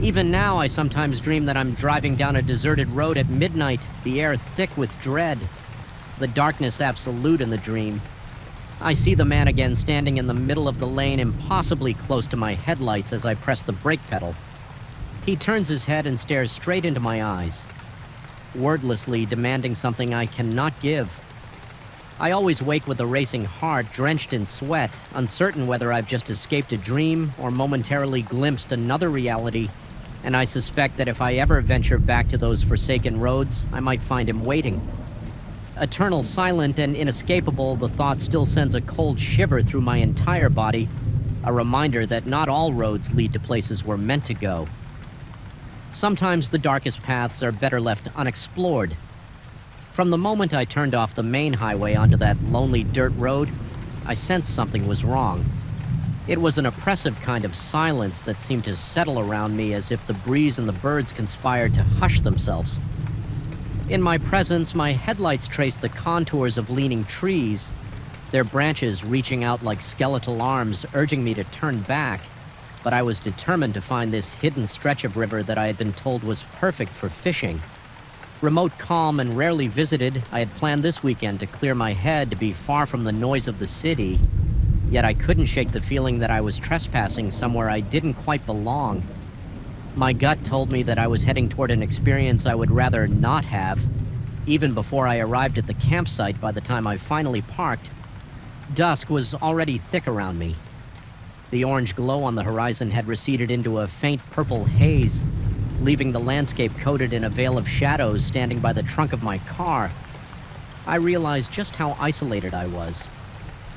Even now, I sometimes dream that I'm driving down a deserted road at midnight, the air thick with dread, the darkness absolute in the dream. I see the man again standing in the middle of the lane, impossibly close to my headlights as I press the brake pedal. He turns his head and stares straight into my eyes, wordlessly demanding something I cannot give. I always wake with a racing heart, drenched in sweat, uncertain whether I've just escaped a dream or momentarily glimpsed another reality, and I suspect that if I ever venture back to those forsaken roads, I might find him waiting. Eternal, silent, and inescapable, the thought still sends a cold shiver through my entire body, a reminder that not all roads lead to places we're meant to go. Sometimes the darkest paths are better left unexplored. From the moment I turned off the main highway onto that lonely dirt road, I sensed something was wrong. It was an oppressive kind of silence that seemed to settle around me as if the breeze and the birds conspired to hush themselves. In my presence, my headlights traced the contours of leaning trees, their branches reaching out like skeletal arms, urging me to turn back, but I was determined to find this hidden stretch of river that I had been told was perfect for fishing. Remote, calm, and rarely visited, I had planned this weekend to clear my head, to be far from the noise of the city. Yet I couldn't shake the feeling that I was trespassing somewhere I didn't quite belong. My gut told me that I was heading toward an experience I would rather not have. Even before I arrived at the campsite, by the time I finally parked, dusk was already thick around me. The orange glow on the horizon had receded into a faint purple haze. leaving the landscape coated in a veil of shadows standing by the trunk of my car, I realized just how isolated I was.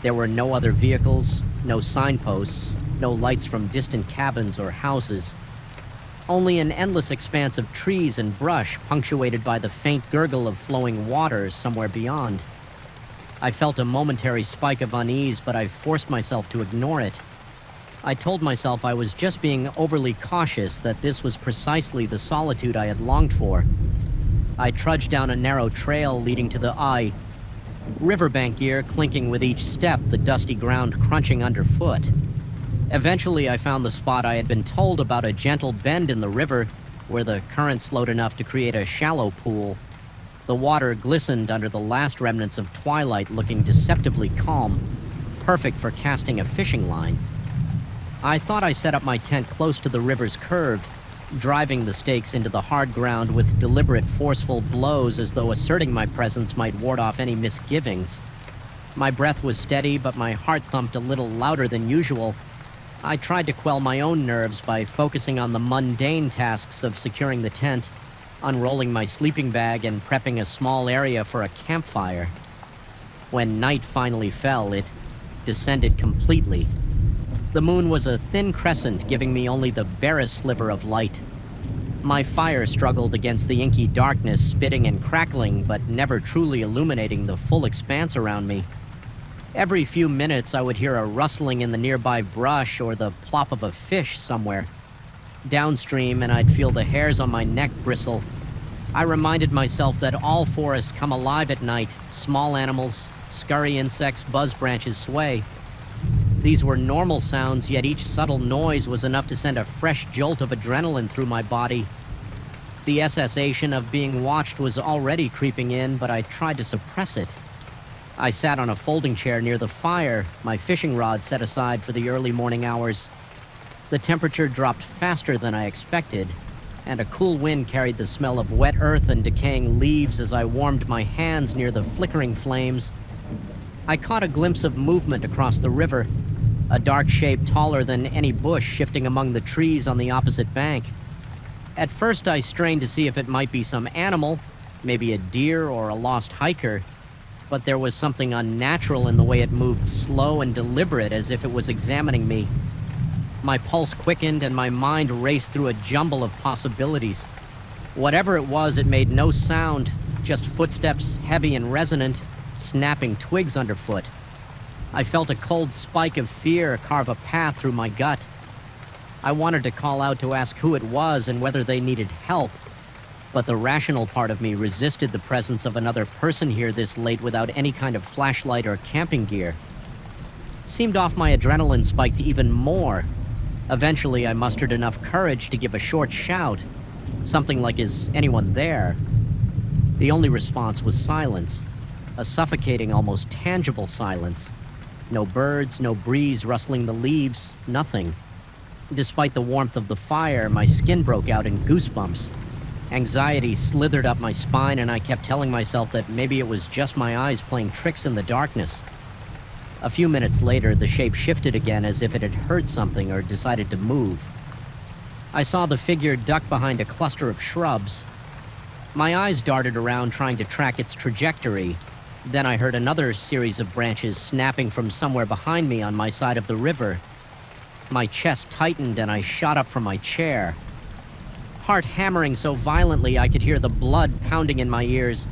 There were no other vehicles, no signposts, no lights from distant cabins or houses. Only an endless expanse of trees and brush punctuated by the faint gurgle of flowing water somewhere beyond. I felt a momentary spike of unease, but I forced myself to ignore it. I told myself I was just being overly cautious, that this was precisely the solitude I had longed for. I trudged down a narrow trail leading to the eye, riverbank gear clinking with each step, the dusty ground crunching underfoot. Eventually, I found the spot I had been told about, a gentle bend in the river where the current slowed enough to create a shallow pool. The water glistened under the last remnants of twilight, looking deceptively calm, perfect for casting a fishing line. I thought I set up my tent close to the river's curve, driving the stakes into the hard ground with deliberate, forceful blows as though asserting my presence might ward off any misgivings. My breath was steady, but my heart thumped a little louder than usual. I tried to quell my own nerves by focusing on the mundane tasks of securing the tent, unrolling my sleeping bag, and prepping a small area for a campfire. When night finally fell, it descended completely. The moon was a thin crescent, giving me only the barest sliver of light. My fire struggled against the inky darkness, spitting and crackling, but never truly illuminating the full expanse around me. Every few minutes, I would hear a rustling in the nearby brush or the plop of a fish somewhere. Downstream, and I'd feel the hairs on my neck bristle. I reminded myself that all forests come alive at night. Small animals, scurry insects, buzz branches sway. These were normal sounds, yet each subtle noise was enough to send a fresh jolt of adrenaline through my body. The sensation of being watched was already creeping in, but I tried to suppress it. I sat on a folding chair near the fire, my fishing rod set aside for the early morning hours. The temperature dropped faster than I expected, and a cool wind carried the smell of wet earth and decaying leaves as I warmed my hands near the flickering flames. I caught a glimpse of movement across the river, a dark shape taller than any bush shifting among the trees on the opposite bank. At first, I strained to see if it might be some animal, maybe a deer or a lost hiker, but there was something unnatural in the way it moved, slow and deliberate, as if it was examining me. My pulse quickened and my mind raced through a jumble of possibilities. Whatever it was, it made no sound, just footsteps, heavy and resonant, snapping twigs underfoot. I felt a cold spike of fear carve a path through my gut. I wanted to call out to ask who it was and whether they needed help, but the rational part of me resisted the presence of another person here this late without any kind of flashlight or camping gear. Seemed off my adrenaline spiked even more. Eventually, I mustered enough courage to give a short shout, something like, "Is anyone there?" The only response was silence, a suffocating, almost tangible silence. No birds, no breeze rustling the leaves, nothing. Despite the warmth of the fire, my skin broke out in goosebumps. Anxiety slithered up my spine, and I kept telling myself that maybe it was just my eyes playing tricks in the darkness. A few minutes later, the shape shifted again as if it had heard something or decided to move. I saw the figure duck behind a cluster of shrubs. My eyes darted around trying to track its trajectory. Then I heard another series of branches snapping from somewhere behind me on my side of the river. My chest tightened and I shot up from my chair. Heart hammering so violently I could hear the blood pounding in my ears.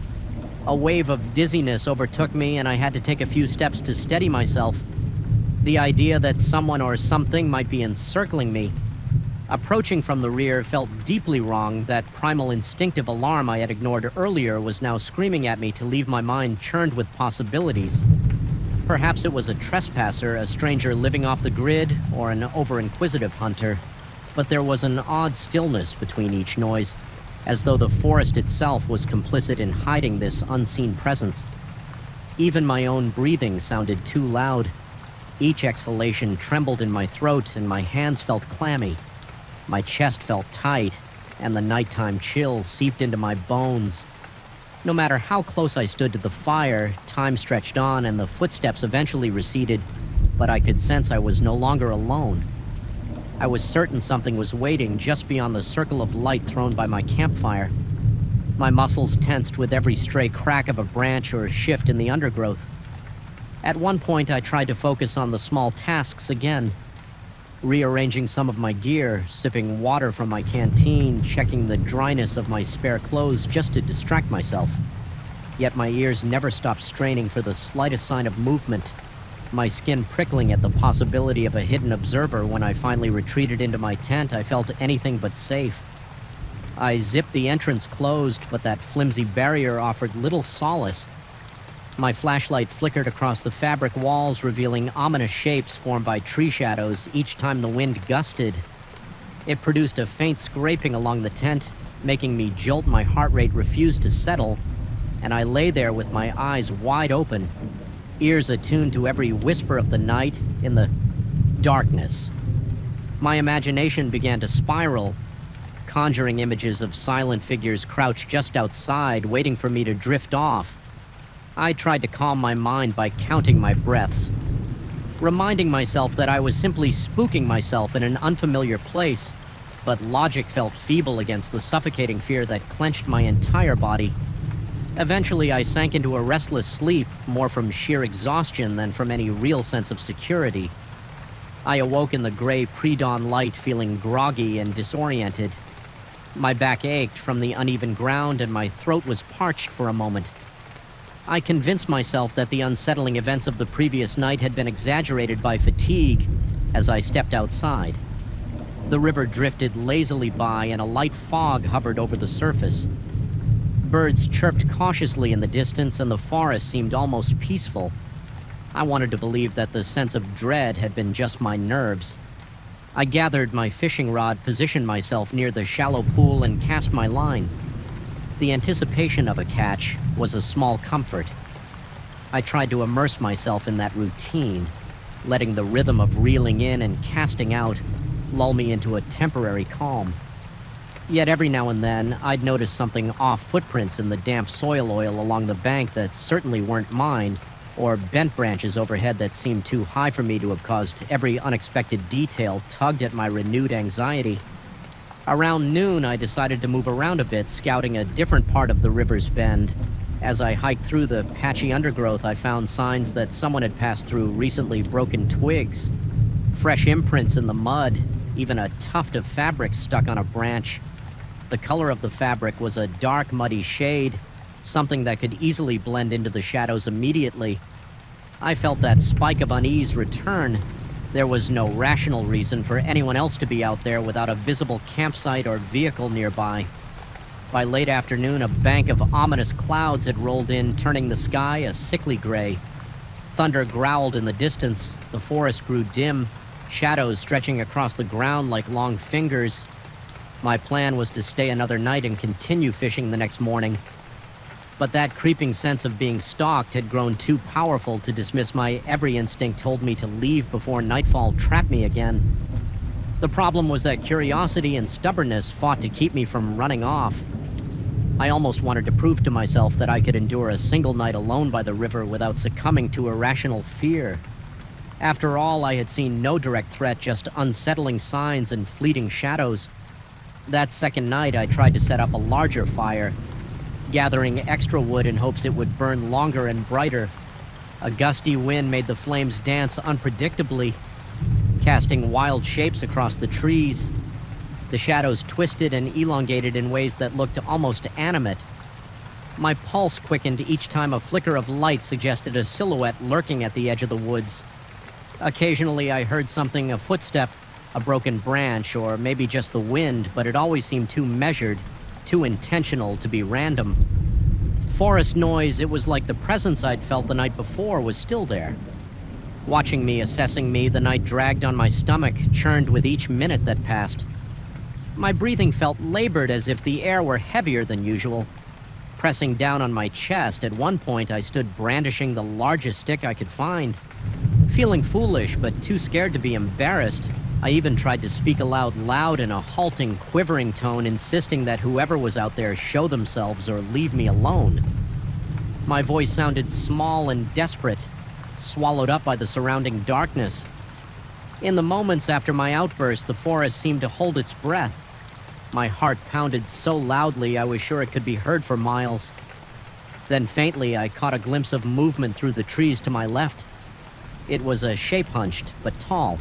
A wave of dizziness overtook me and I had to take a few steps to steady myself. The idea that someone or something might be encircling me, approaching from the rear, felt deeply wrong. That primal instinctive alarm I had ignored earlier was now screaming at me to leave my mind churned with possibilities. Perhaps it was a trespasser, a stranger living off the grid, or an over-inquisitive hunter. But there was an odd stillness between each noise, as though the forest itself was complicit in hiding this unseen presence. Even my own breathing sounded too loud. Each exhalation trembled in my throat and my hands felt clammy. My chest felt tight, and the nighttime chill seeped into my bones. No matter how close I stood to the fire, time stretched on and the footsteps eventually receded, but I could sense I was no longer alone. I was certain something was waiting just beyond the circle of light thrown by my campfire. My muscles tensed with every stray crack of a branch or shift in the undergrowth. At one point, I tried to focus on the small tasks again, rearranging some of my gear, sipping water from my canteen, checking the dryness of my spare clothes just to distract myself. Yet my ears never stopped straining for the slightest sign of movement, my skin prickling at the possibility of a hidden observer. When I finally retreated into my tent, I felt anything but safe. I zipped the entrance closed, but that flimsy barrier offered little solace. My flashlight flickered across the fabric walls, revealing ominous shapes formed by tree shadows each time the wind gusted. It produced a faint scraping along the tent, making me jolt. My heart rate refused to settle, and I lay there with my eyes wide open, ears attuned to every whisper of the night in the darkness. My imagination began to spiral, conjuring images of silent figures crouched just outside, waiting for me to drift off. I tried to calm my mind by counting my breaths, reminding myself that I was simply spooking myself in an unfamiliar place, but logic felt feeble against the suffocating fear that clenched my entire body. Eventually, I sank into a restless sleep, more from sheer exhaustion than from any real sense of security. I awoke in the gray pre-dawn light, feeling groggy and disoriented. My back ached from the uneven ground, and my throat was parched for a moment. I convinced myself that the unsettling events of the previous night had been exaggerated by fatigue as I stepped outside. The river drifted lazily by, and a light fog hovered over the surface. Birds chirped cautiously in the distance, and the forest seemed almost peaceful. I wanted to believe that the sense of dread had been just my nerves. I gathered my fishing rod, positioned myself near the shallow pool, and cast my line. The anticipation of a catch was a small comfort. I tried to immerse myself in that routine, letting the rhythm of reeling in and casting out lull me into a temporary calm. Yet every now and then, I'd notice something off, footprints in the damp soil oil along the bank that certainly weren't mine, or bent branches overhead that seemed too high for me to have caused. Every unexpected detail tugged at my renewed anxiety. Around noon, I decided to move around a bit, scouting a different part of the river's bend. As I hiked through the patchy undergrowth, I found signs that someone had passed through recently broken twigs, fresh imprints in the mud, even a tuft of fabric stuck on a branch. The color of the fabric was a dark, muddy shade, something that could easily blend into the shadows immediately. I felt that spike of unease return. There was no rational reason for anyone else to be out there without a visible campsite or vehicle nearby. By late afternoon, a bank of ominous clouds had rolled in, turning the sky a sickly gray. Thunder growled in the distance. The forest grew dim, shadows stretching across the ground like long fingers. My plan was to stay another night and continue fishing the next morning. But that creeping sense of being stalked had grown too powerful to dismiss. My every instinct told me to leave before nightfall trapped me again. The problem was that curiosity and stubbornness fought to keep me from running off. I almost wanted to prove to myself that I could endure a single night alone by the river without succumbing to irrational fear. After all, I had seen no direct threat, just unsettling signs and fleeting shadows. That second night, I tried to set up a larger fire, gathering extra wood in hopes it would burn longer and brighter. A gusty wind made the flames dance unpredictably, casting wild shapes across the trees. The shadows twisted and elongated in ways that looked almost animate. My pulse quickened each time a flicker of light suggested a silhouette lurking at the edge of the woods. Occasionally, I heard something, a footstep, a broken branch, or maybe just the wind, but it always seemed too measured, too intentional to be random. Forest noise, it was like the presence I'd felt the night before was still there. Watching me, assessing me, the night dragged on my stomach, churned with each minute that passed. My breathing felt labored, as if the air were heavier than usual, pressing down on my chest. At one point, I stood brandishing the largest stick I could find. Feeling foolish, but too scared to be embarrassed, I even tried to speak aloud loud in a halting, quivering tone, insisting that whoever was out there show themselves or leave me alone. My voice sounded small and desperate, swallowed up by the surrounding darkness. In the moments after my outburst, the forest seemed to hold its breath. My heart pounded so loudly I was sure it could be heard for miles. Then faintly, I caught a glimpse of movement through the trees to my left. It was a shape hunched, but tall.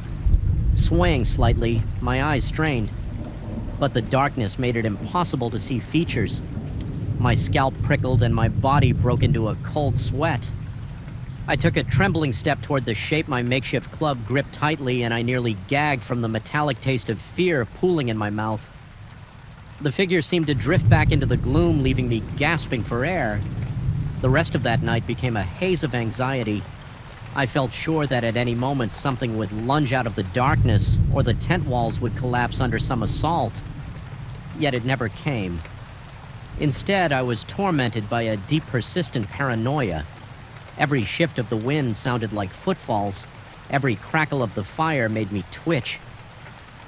Swaying slightly, my eyes strained. But the darkness made it impossible to see features. My scalp prickled and my body broke into a cold sweat. I took a trembling step toward the shape my makeshift club gripped tightly, and I nearly gagged from the metallic taste of fear pooling in my mouth. The figure seemed to drift back into the gloom, leaving me gasping for air. The rest of that night became a haze of anxiety. I felt sure that at any moment something would lunge out of the darkness, or the tent walls would collapse under some assault. Yet it never came. Instead, I was tormented by a deep, persistent paranoia. Every shift of the wind sounded like footfalls. Every crackle of the fire made me twitch.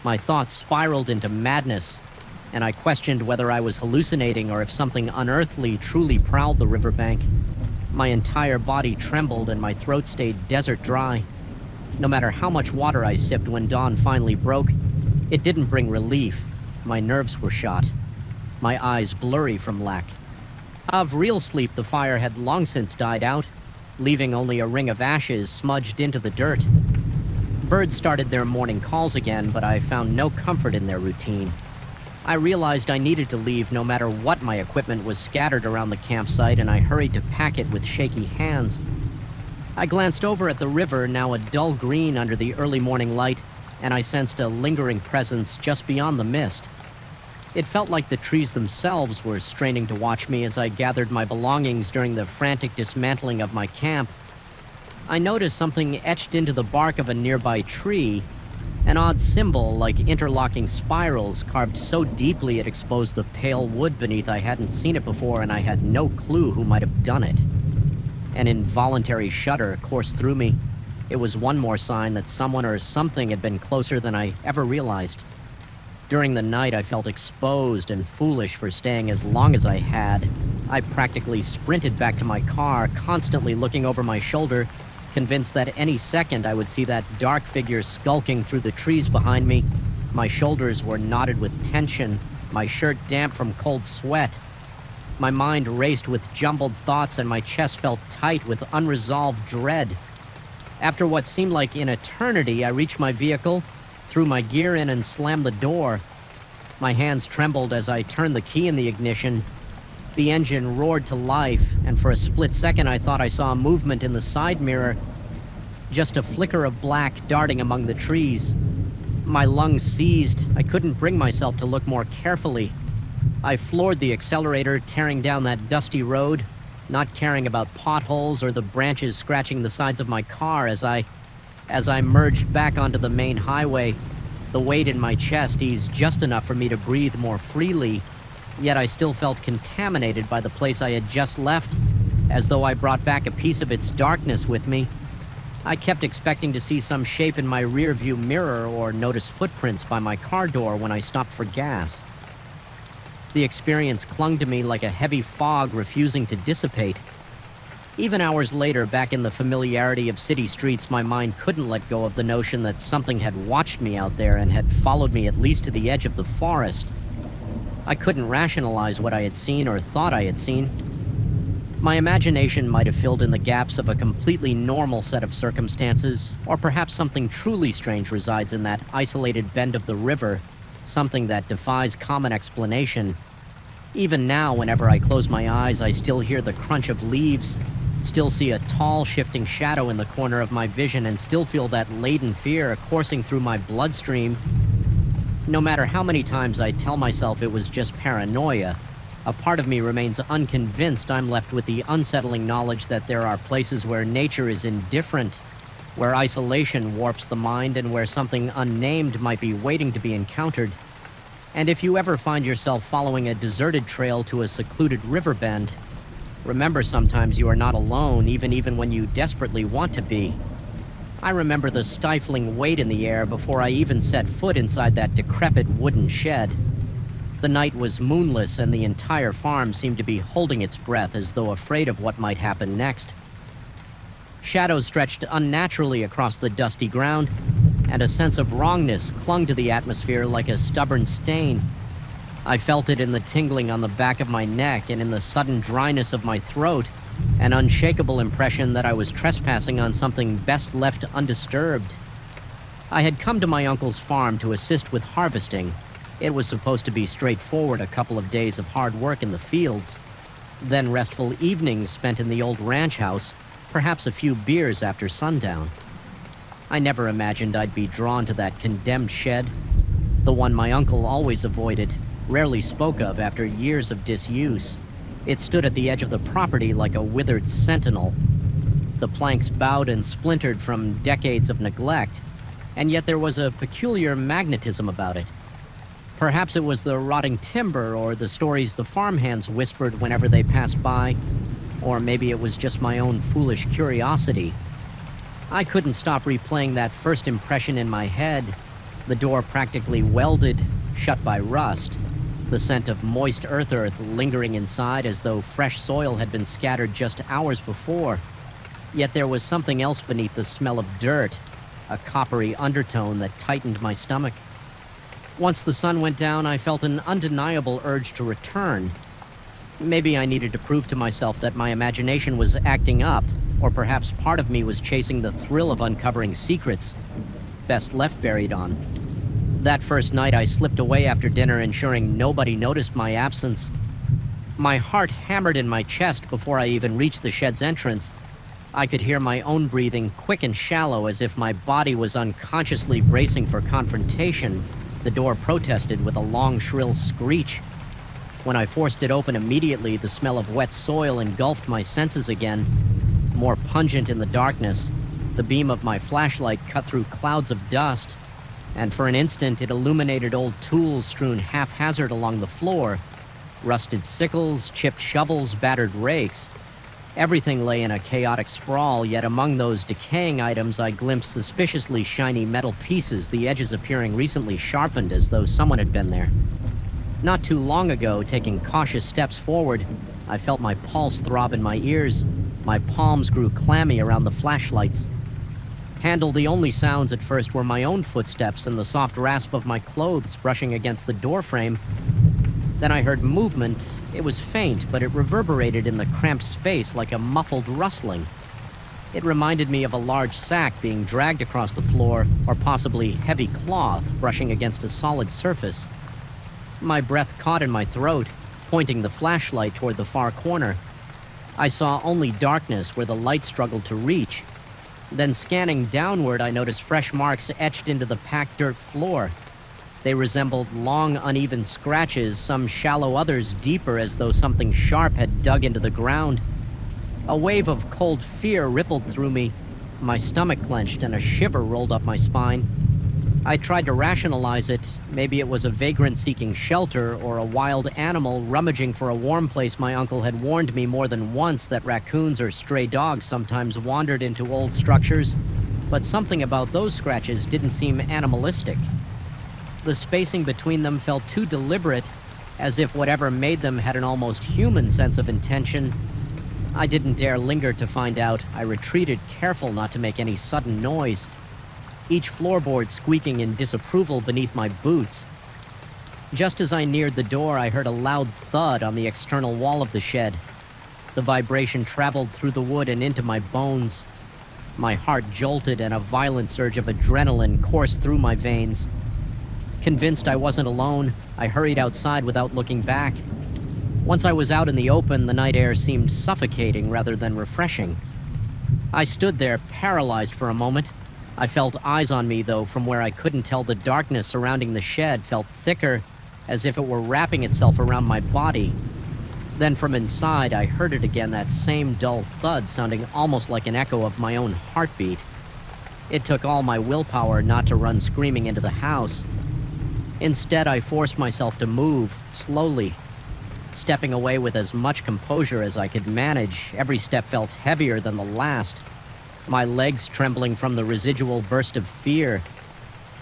My thoughts spiraled into madness, and I questioned whether I was hallucinating or if something unearthly truly prowled the riverbank. My entire body trembled and my throat stayed desert dry. No matter how much water I sipped when dawn finally broke, it didn't bring relief. My nerves were shot, my eyes blurry from lack. Of real sleep, the fire had long since died out, leaving only a ring of ashes smudged into the dirt. Birds started their morning calls again, but I found no comfort in their routine. I realized I needed to leave no matter what. My equipment was scattered around the campsite, and I hurried to pack it with shaky hands. I glanced over at the river, now a dull green under the early morning light, and I sensed a lingering presence just beyond the mist. It felt like the trees themselves were straining to watch me as I gathered my belongings during the frantic dismantling of my camp. I noticed something etched into the bark of a nearby tree, an odd symbol like interlocking spirals carved so deeply it exposed the pale wood beneath. I hadn't seen it before, and I had no clue who might have done it. An involuntary shudder coursed through me. It was one more sign that someone or something had been closer than I ever realized. During the night, I felt exposed and foolish for staying as long as I had. I practically sprinted back to my car, constantly looking over my shoulder, convinced that any second I would see that dark figure skulking through the trees behind me. My shoulders were knotted with tension, my shirt damp from cold sweat. My mind raced with jumbled thoughts, and my chest felt tight with unresolved dread. After what seemed like an eternity, I reached my vehicle, threw my gear in, and slammed the door. My hands trembled as I turned the key in the ignition. The engine roared to life, and for a split second I thought I saw a movement in the side mirror. Just a flicker of black darting among the trees. My lungs seized. I couldn't bring myself to look more carefully. I floored the accelerator, tearing down that dusty road, not caring about potholes or the branches scratching the sides of my car. As I merged back onto the main highway, the weight in my chest eased just enough for me to breathe more freely, yet I still felt contaminated by the place I had just left, as though I brought back a piece of its darkness with me. I kept expecting to see some shape in my rearview mirror or notice footprints by my car door when I stopped for gas. The experience clung to me like a heavy fog refusing to dissipate. Even hours later, back in the familiarity of city streets, my mind couldn't let go of the notion that something had watched me out there and had followed me at least to the edge of the forest. I couldn't rationalize what I had seen or thought I had seen. My imagination might have filled in the gaps of a completely normal set of circumstances, or perhaps something truly strange resides in that isolated bend of the river, something that defies common explanation. Even now, whenever I close my eyes, I still hear the crunch of leaves, still see a tall, shifting shadow in the corner of my vision, and still feel that laden fear coursing through my bloodstream. No matter how many times I tell myself it was just paranoia, a part of me remains unconvinced. I'm left with the unsettling knowledge that there are places where nature is indifferent, where isolation warps the mind, and where something unnamed might be waiting to be encountered. And if you ever find yourself following a deserted trail to a secluded river bend, remember sometimes you are not alone, even when you desperately want to be. I remember the stifling weight in the air before I even set foot inside that decrepit wooden shed. The night was moonless, and the entire farm seemed to be holding its breath as though afraid of what might happen next. Shadows stretched unnaturally across the dusty ground, and a sense of wrongness clung to the atmosphere like a stubborn stain. I felt it in the tingling on the back of my neck and in the sudden dryness of my throat, an unshakable impression that I was trespassing on something best left undisturbed. I had come to my uncle's farm to assist with harvesting. It was supposed to be straightforward, a couple of days of hard work in the fields, then restful evenings spent in the old ranch house, perhaps a few beers after sundown. I never imagined I'd be drawn to that condemned shed, the one my uncle always avoided, rarely spoke of after years of disuse. It stood at the edge of the property like a withered sentinel. The planks bowed and splintered from decades of neglect, and yet there was a peculiar magnetism about it. Perhaps it was the rotting timber or the stories the farmhands whispered whenever they passed by, or maybe it was just my own foolish curiosity. I couldn't stop replaying that first impression in my head, the door practically welded, shut by rust, the scent of moist earth lingering inside as though fresh soil had been scattered just hours before. Yet there was something else beneath the smell of dirt, a coppery undertone that tightened my stomach. Once the sun went down, I felt an undeniable urge to return. Maybe I needed to prove to myself that my imagination was acting up, or perhaps part of me was chasing the thrill of uncovering secrets, best left buried on. That first night I slipped away after dinner, ensuring nobody noticed my absence. My heart hammered in my chest before I even reached the shed's entrance. I could hear my own breathing, quick and shallow, as if my body was unconsciously bracing for confrontation. The door protested with a long, shrill screech. When I forced it open immediately, the smell of wet soil engulfed my senses again. More pungent in the darkness, the beam of my flashlight cut through clouds of dust, and for an instant it illuminated old tools strewn haphazard along the floor. Rusted sickles, chipped shovels, battered rakes. Everything lay in a chaotic sprawl, yet among those decaying items I glimpsed suspiciously shiny metal pieces, the edges appearing recently sharpened as though someone had been there. Not too long ago, taking cautious steps forward, I felt my pulse throb in my ears. My palms grew clammy around the flashlights. Handle the only sounds at first were my own footsteps and the soft rasp of my clothes brushing against the doorframe. Then I heard movement. It was faint, but it reverberated in the cramped space like a muffled rustling. It reminded me of a large sack being dragged across the floor, or possibly heavy cloth brushing against a solid surface. My breath caught in my throat, pointing the flashlight toward the far corner. I saw only darkness where the light struggled to reach. Then scanning downward, I noticed fresh marks etched into the packed dirt floor. They resembled long, uneven scratches, some shallow, others deeper, as though something sharp had dug into the ground. A wave of cold fear rippled through me. My stomach clenched and a shiver rolled up my spine. I tried to rationalize it. Maybe it was a vagrant seeking shelter or a wild animal rummaging for a warm place. My uncle had warned me more than once that raccoons or stray dogs sometimes wandered into old structures, but something about those scratches didn't seem animalistic. The spacing between them felt too deliberate, as if whatever made them had an almost human sense of intention. I didn't dare linger to find out. I retreated, careful not to make any sudden noise, each floorboard squeaking in disapproval beneath my boots. Just as I neared the door, I heard a loud thud on the external wall of the shed. The vibration traveled through the wood and into my bones. My heart jolted and a violent surge of adrenaline coursed through my veins. Convinced I wasn't alone, I hurried outside without looking back. Once I was out in the open, the night air seemed suffocating rather than refreshing. I stood there, paralyzed for a moment. I felt eyes on me, though, from where I couldn't tell. The darkness surrounding the shed felt thicker, as if it were wrapping itself around my body. Then from inside, I heard it again, that same dull thud, sounding almost like an echo of my own heartbeat. It took all my willpower not to run screaming into the house. Instead, I forced myself to move, slowly, stepping away with as much composure as I could manage. Every step felt heavier than the last, my legs trembling from the residual burst of fear.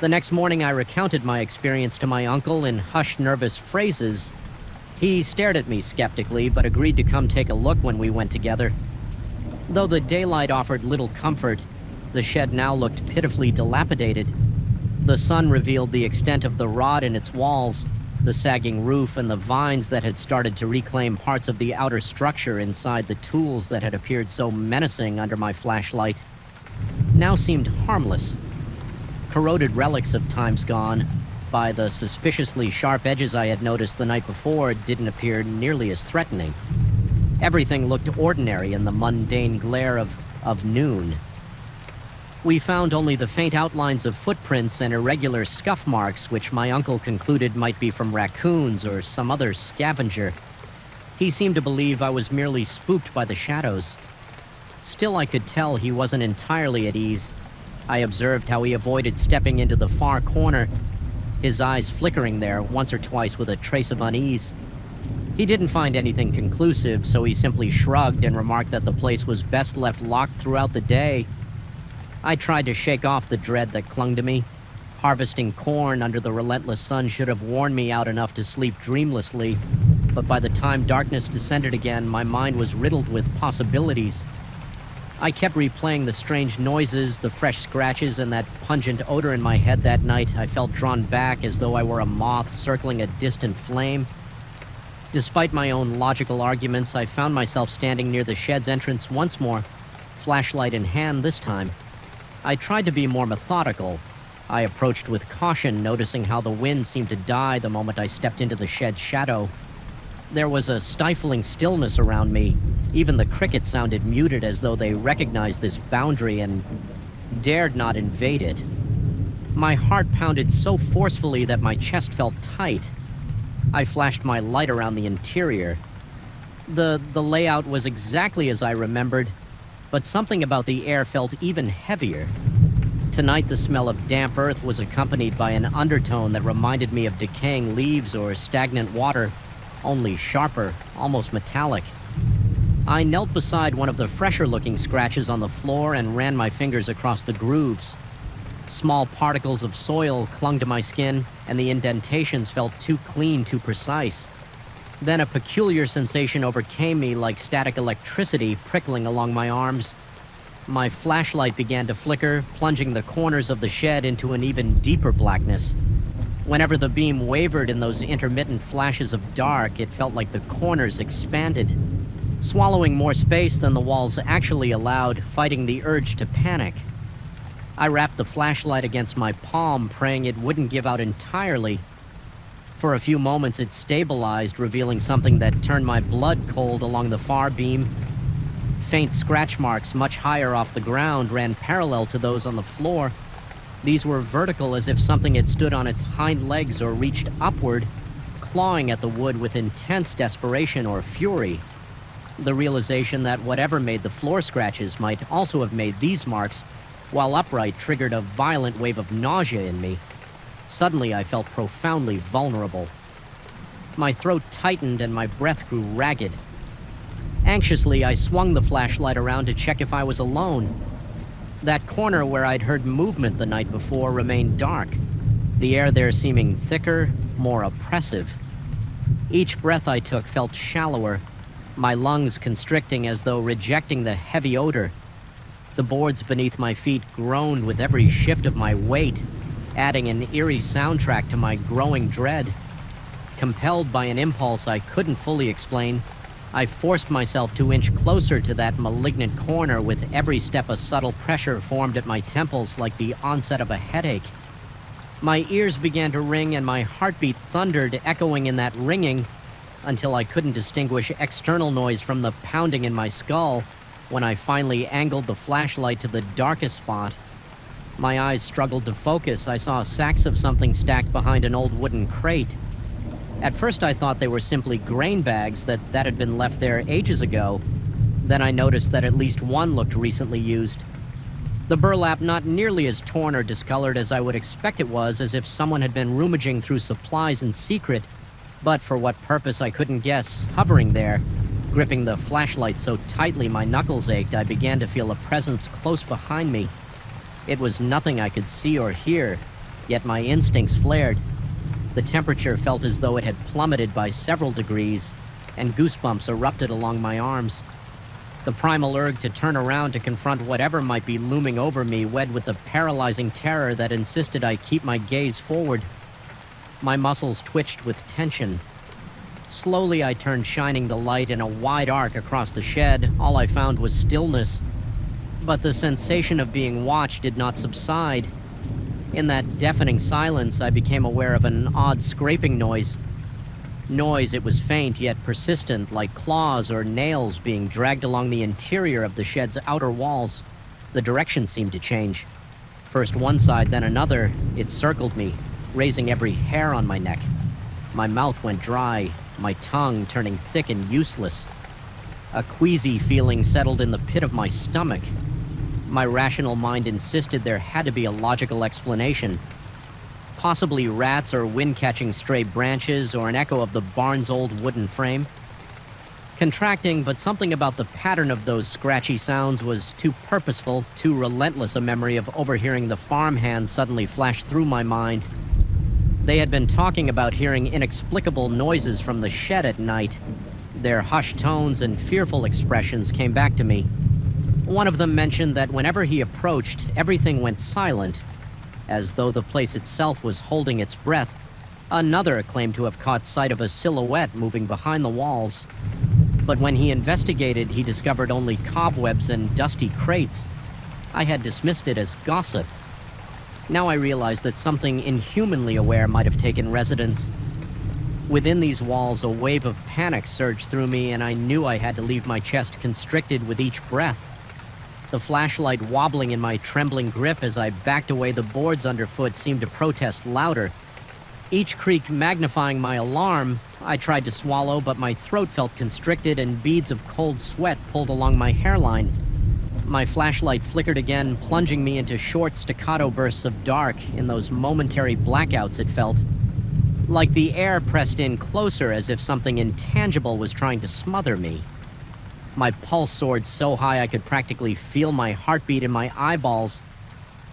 The next morning, I recounted my experience to my uncle in hushed, nervous phrases. He stared at me skeptically, but agreed to come take a look when we went together. Though the daylight offered little comfort, the shed now looked pitifully dilapidated. The sun revealed the extent of the rot in its walls, the sagging roof, and the vines that had started to reclaim parts of the outer structure inside the tools that had appeared so menacing under my flashlight now seemed harmless. Corroded relics of times gone by, the suspiciously sharp edges I had noticed the night before didn't appear nearly as threatening. Everything looked ordinary in the mundane glare of noon. We found only the faint outlines of footprints and irregular scuff marks, which my uncle concluded might be from raccoons or some other scavenger. He seemed to believe I was merely spooked by the shadows. Still, I could tell he wasn't entirely at ease. I observed how he avoided stepping into the far corner, his eyes flickering there once or twice with a trace of unease. He didn't find anything conclusive, so he simply shrugged and remarked that the place was best left locked throughout the day. I tried to shake off the dread that clung to me. Harvesting corn under the relentless sun should have worn me out enough to sleep dreamlessly, but by the time darkness descended again, my mind was riddled with possibilities. I kept replaying the strange noises, the fresh scratches, and that pungent odor in my head that night. I felt drawn back as though I were a moth circling a distant flame. Despite my own logical arguments, I found myself standing near the shed's entrance once more, flashlight in hand this time. I tried to be more methodical. I approached with caution, noticing how the wind seemed to die the moment I stepped into the shed's shadow. There was a stifling stillness around me. Even the crickets sounded muted, as though they recognized this boundary and dared not invade it. My heart pounded so forcefully that my chest felt tight. I flashed my light around the interior. The layout was exactly as I remembered, but something about the air felt even heavier. Tonight, the smell of damp earth was accompanied by an undertone that reminded me of decaying leaves or stagnant water, only sharper, almost metallic. I knelt beside one of the fresher-looking scratches on the floor and ran my fingers across the grooves. Small particles of soil clung to my skin, and the indentations felt too clean, too precise. Then a peculiar sensation overcame me, like static electricity prickling along my arms. My flashlight began to flicker, plunging the corners of the shed into an even deeper blackness. Whenever the beam wavered in those intermittent flashes of dark, it felt like the corners expanded, swallowing more space than the walls actually allowed, fighting the urge to panic. I wrapped the flashlight against my palm, praying it wouldn't give out entirely. For a few moments it stabilized, revealing something that turned my blood cold along the far beam. Faint scratch marks much higher off the ground ran parallel to those on the floor. These were vertical, as if something had stood on its hind legs or reached upward, clawing at the wood with intense desperation or fury. The realization that whatever made the floor scratches might also have made these marks, while upright, triggered a violent wave of nausea in me. Suddenly, I felt profoundly vulnerable. My throat tightened and my breath grew ragged. Anxiously, I swung the flashlight around to check if I was alone. That corner where I'd heard movement the night before remained dark, the air there seeming thicker, more oppressive. Each breath I took felt shallower, my lungs constricting as though rejecting the heavy odor. The boards beneath my feet groaned with every shift of my weight, adding an eerie soundtrack to my growing dread. Compelled by an impulse I couldn't fully explain, I forced myself to inch closer to that malignant corner. With every step, a subtle pressure formed at my temples like the onset of a headache. My ears began to ring and my heartbeat thundered, echoing in that ringing, until I couldn't distinguish external noise from the pounding in my skull. When I finally angled the flashlight to the darkest spot, my eyes struggled to focus. I saw sacks of something stacked behind an old wooden crate. At first I thought they were simply grain bags that had been left there ages ago. Then I noticed that at least one looked recently used. The burlap not nearly as torn or discolored as I would expect it was, as if someone had been rummaging through supplies in secret, but for what purpose I couldn't guess. Hovering there, gripping the flashlight so tightly my knuckles ached, I began to feel a presence close behind me. It was nothing I could see or hear, yet my instincts flared. The temperature felt as though it had plummeted by several degrees, and goosebumps erupted along my arms. The primal urge to turn around to confront whatever might be looming over me, wed with the paralyzing terror that insisted I keep my gaze forward. My muscles twitched with tension. Slowly, I turned, shining the light in a wide arc across the shed. All I found was stillness. But the sensation of being watched did not subside. In that deafening silence, I became aware of an odd scraping noise. It was faint yet persistent, like claws or nails being dragged along the interior of the shed's outer walls. The direction seemed to change. First one side, then another. It circled me, raising every hair on my neck. My mouth went dry, my tongue turning thick and useless. A queasy feeling settled in the pit of my stomach. My rational mind insisted there had to be a logical explanation. Possibly rats or wind-catching stray branches or an echo of the barn's old wooden frame. Contracting, but something about the pattern of those scratchy sounds was too purposeful, too relentless a memory of overhearing the farmhands suddenly flash through my mind. They had been talking about hearing inexplicable noises from the shed at night. Their hushed tones and fearful expressions came back to me. One of them mentioned that whenever he approached, everything went silent, as though the place itself was holding its breath. Another claimed to have caught sight of a silhouette moving behind the walls. But when he investigated, he discovered only cobwebs and dusty crates. I had dismissed it as gossip. Now I realized that something inhumanly aware might have taken residence. Within these walls, a wave of panic surged through me, and I knew I had to leave my chest constricted with each breath. The flashlight wobbling in my trembling grip as I backed away, the boards underfoot seemed to protest louder. Each creak magnifying my alarm. I tried to swallow, but my throat felt constricted and beads of cold sweat pulled along my hairline. My flashlight flickered again, plunging me into short staccato bursts of dark. In those momentary blackouts, it felt like the air pressed in closer, as if something intangible was trying to smother me. My pulse soared so high I could practically feel my heartbeat in my eyeballs.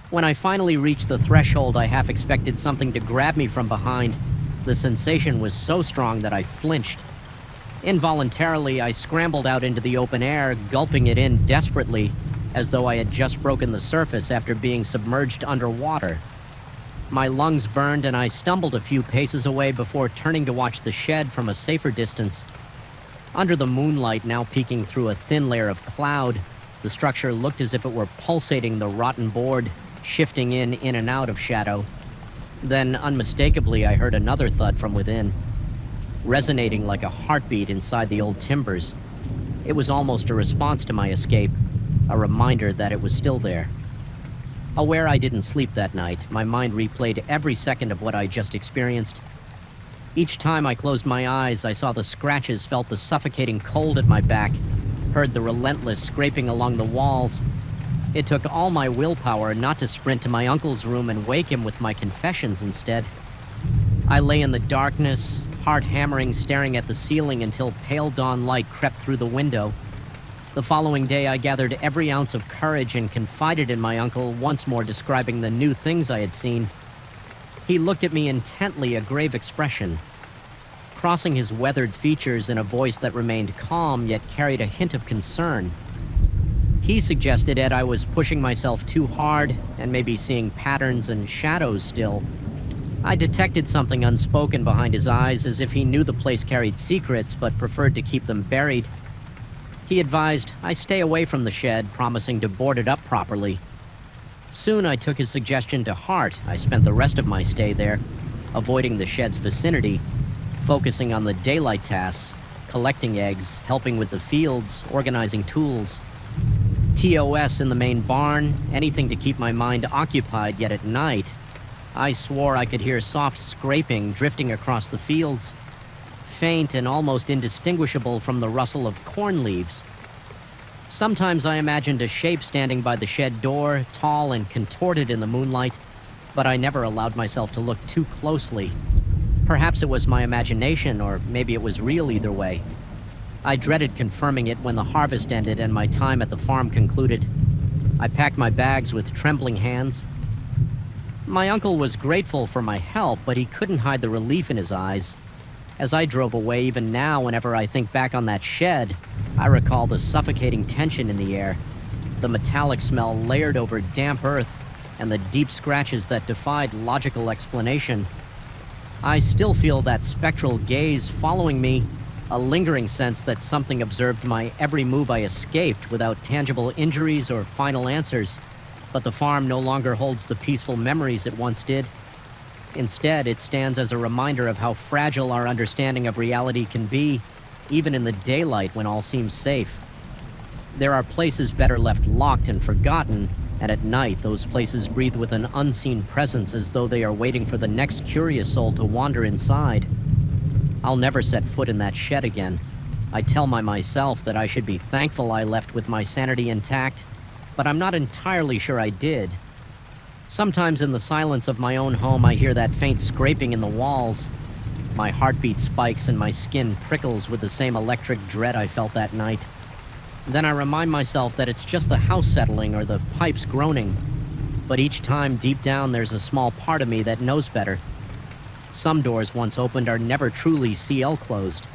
When I finally reached the threshold, I half expected something to grab me from behind. The sensation was so strong that I flinched. Involuntarily, I scrambled out into the open air, gulping it in desperately, as though I had just broken the surface after being submerged underwater. My lungs burned, and I stumbled a few paces away before turning to watch the shed from a safer distance. Under the moonlight now peeking through a thin layer of cloud, the structure looked as if it were pulsating the rotten board, shifting in and out of shadow. Then, unmistakably, I heard another thud from within, resonating like a heartbeat inside the old timbers. It was almost a response to my escape, a reminder that it was still there. Aware I didn't sleep that night, my mind replayed every second of what I just experienced. Each time I closed my eyes, I saw the scratches, felt the suffocating cold at my back, heard the relentless scraping along the walls. It took all my willpower not to sprint to my uncle's room and wake him with my confessions instead. I lay in the darkness, heart hammering, staring at the ceiling until pale dawn light crept through the window. The following day, I gathered every ounce of courage and confided in my uncle, once more describing the new things I had seen. He looked at me intently, a grave expression, crossing his weathered features in a voice that remained calm yet carried a hint of concern. He suggested I was pushing myself too hard and maybe seeing patterns and shadows still. I detected something unspoken behind his eyes, as if he knew the place carried secrets but preferred to keep them buried. He advised I stay away from the shed, promising to board it up properly. Soon I took his suggestion to heart. I spent the rest of my stay there, avoiding the shed's vicinity, focusing on the daylight tasks, collecting eggs, helping with the fields, organizing tools. TOS in the main barn, anything to keep my mind occupied, yet at night, I swore I could hear soft scraping drifting across the fields, faint and almost indistinguishable from the rustle of corn leaves. Sometimes I imagined a shape standing by the shed door, tall and contorted in the moonlight, but I never allowed myself to look too closely. Perhaps it was my imagination, or maybe it was real either way. I dreaded confirming it when the harvest ended and my time at the farm concluded. I packed my bags with trembling hands. My uncle was grateful for my help, but he couldn't hide the relief in his eyes. As I drove away, even now, whenever I think back on that shed, I recall the suffocating tension in the air, the metallic smell layered over damp earth, and the deep scratches that defied logical explanation. I still feel that spectral gaze following me, a lingering sense that something observed my every move I escaped without tangible injuries or final answers. But the farm no longer holds the peaceful memories it once did. Instead, it stands as a reminder of how fragile our understanding of reality can be, even in the daylight when all seems safe. There are places better left locked and forgotten, and at night those places breathe with an unseen presence as though they are waiting for the next curious soul to wander inside. I'll never set foot in that shed again. I tell myself that I should be thankful I left with my sanity intact, but I'm not entirely sure I did. Sometimes in the silence of my own home, I hear that faint scraping in the walls. My heartbeat spikes and my skin prickles with the same electric dread I felt that night. Then I remind myself that it's just the house settling or the pipes groaning. But each time, deep down, there's a small part of me that knows better. Some doors once opened are never truly CL closed.